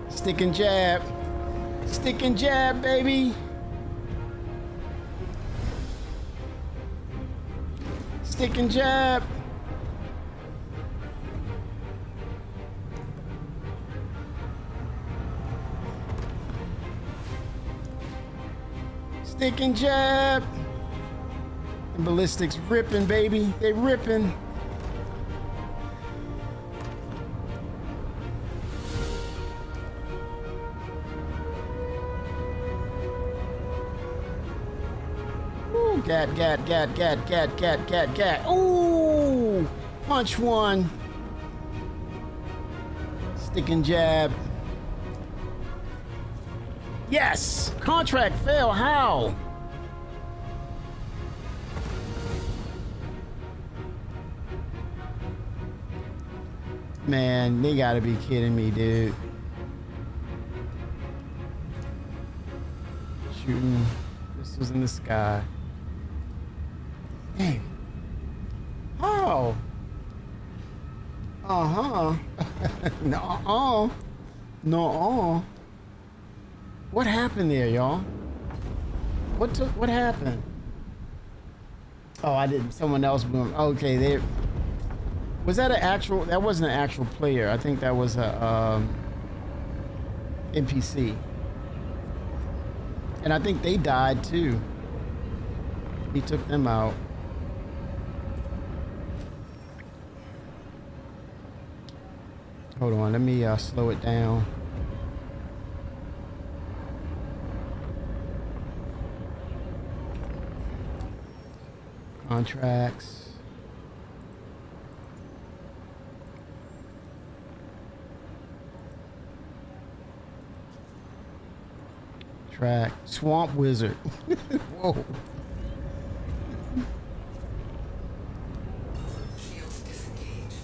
Stick and jab. Stick and jab, baby. Stick and jab. Stick and jab. And ballistics ripping, baby. They ripping. Ooh, gat, gat, gat, gat, gat, gat, gat, gat. Ooh, punch one. Stick and jab. Yes! Contract fail. How? Man, they gotta be kidding me, dude. Shooting missiles in the sky. Dang. How? Uh-huh. No-uh. No-uh. What happened there, y'all? What happened? Oh, I didn't. Someone else boomed. Okay, there. Was that an actual? That wasn't an actual player. I think that was a NPC. And I think they died too. He took them out. Hold on, let me slow it down. Contracts. Track. Swamp Wizard. Whoa. Shields disengaged.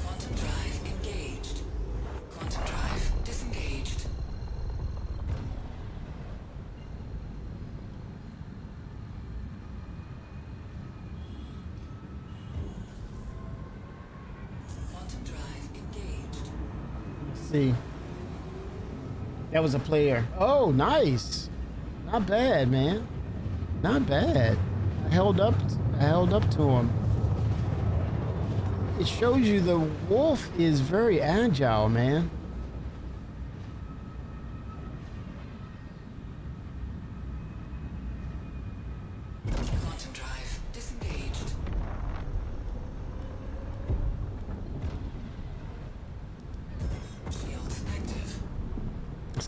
Quantum drive engaged. Quantum drive disengaged. Quantum drive engaged. Let's see. That was a player. Oh, nice. Not bad, man. Not bad. I held up to him. It shows you the wolf is very agile, man. Quantum drive disengaged. Shields active.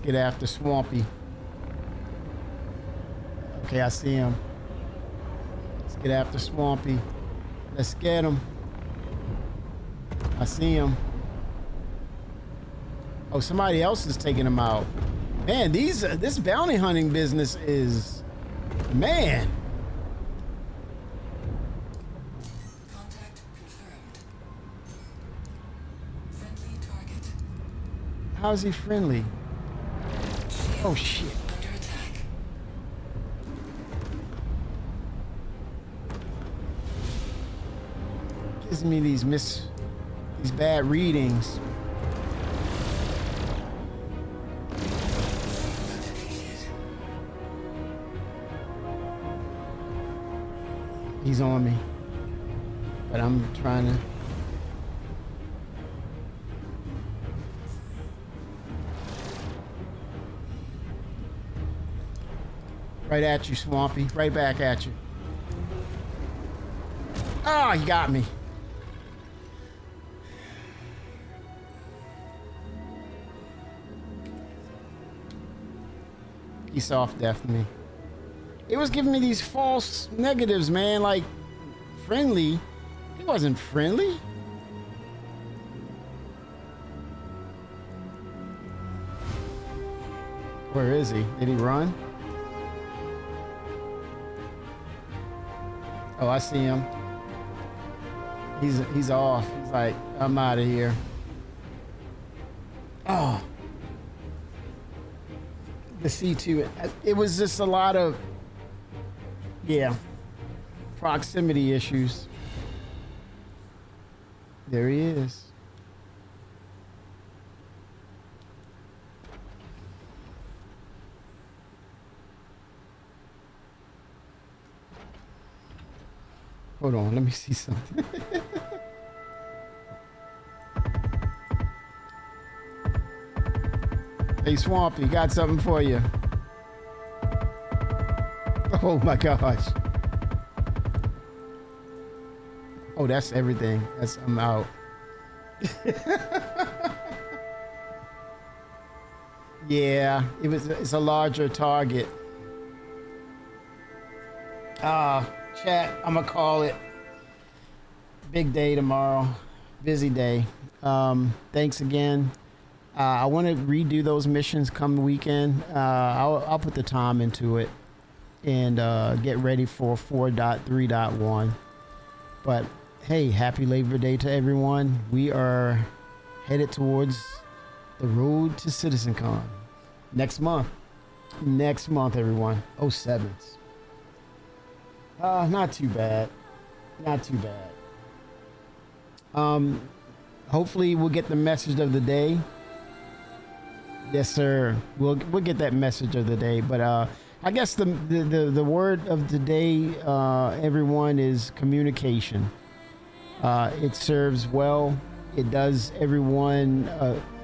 Let's get after Swampy. Okay, I see him. Let's get after Swampy. Let's get him. I see him. Oh, somebody else is taking him out. Man, this bounty hunting business is, man. Contact confirmed. Friendly target. How is he friendly? Shield Oh shit. under attack. Gives me these bad readings. He's on me, but I'm trying to. Right at you, Swampy. Right back at you. Oh, you got me. He soft death me. It was giving me these false negatives, man. Like, friendly. He wasn't friendly. Where is he? Did he run? Oh, I see him. He's off. He's like, I'm out of here. Oh. The C2. It was just a lot of, yeah, proximity issues. There he is. Hold on, let me see something. Hey, Swampy, got something for you. Oh my gosh. Oh, that's everything. I'm out. Yeah, it's a larger target. Chat, I'm gonna call it. Big day tomorrow. Busy day. Thanks again. I want to redo those missions come the weekend. I'll put the time into it and get ready for 4.3.1. But hey, happy Labor Day to everyone. We are headed towards the road to CitizenCon next month. Next month, everyone. 07s. Not too bad. Not too bad. Hopefully we'll get the message of the day. Yes, sir. We'll get that message of the day. But I guess the word of the day, everyone, is communication. It serves well. It does everyone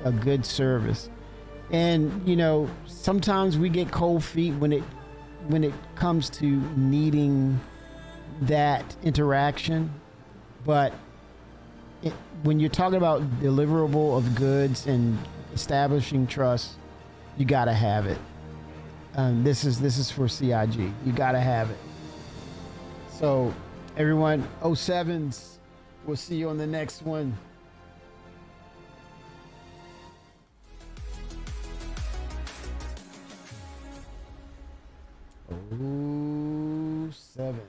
a good service. And you know, sometimes we get cold feet when it comes to needing that interaction. But when you're talking about deliverable of goods and establishing trust, you gotta have it. This is for CIG. You gotta have it. So everyone, 07s, we'll see you on the next one. Oh, 7.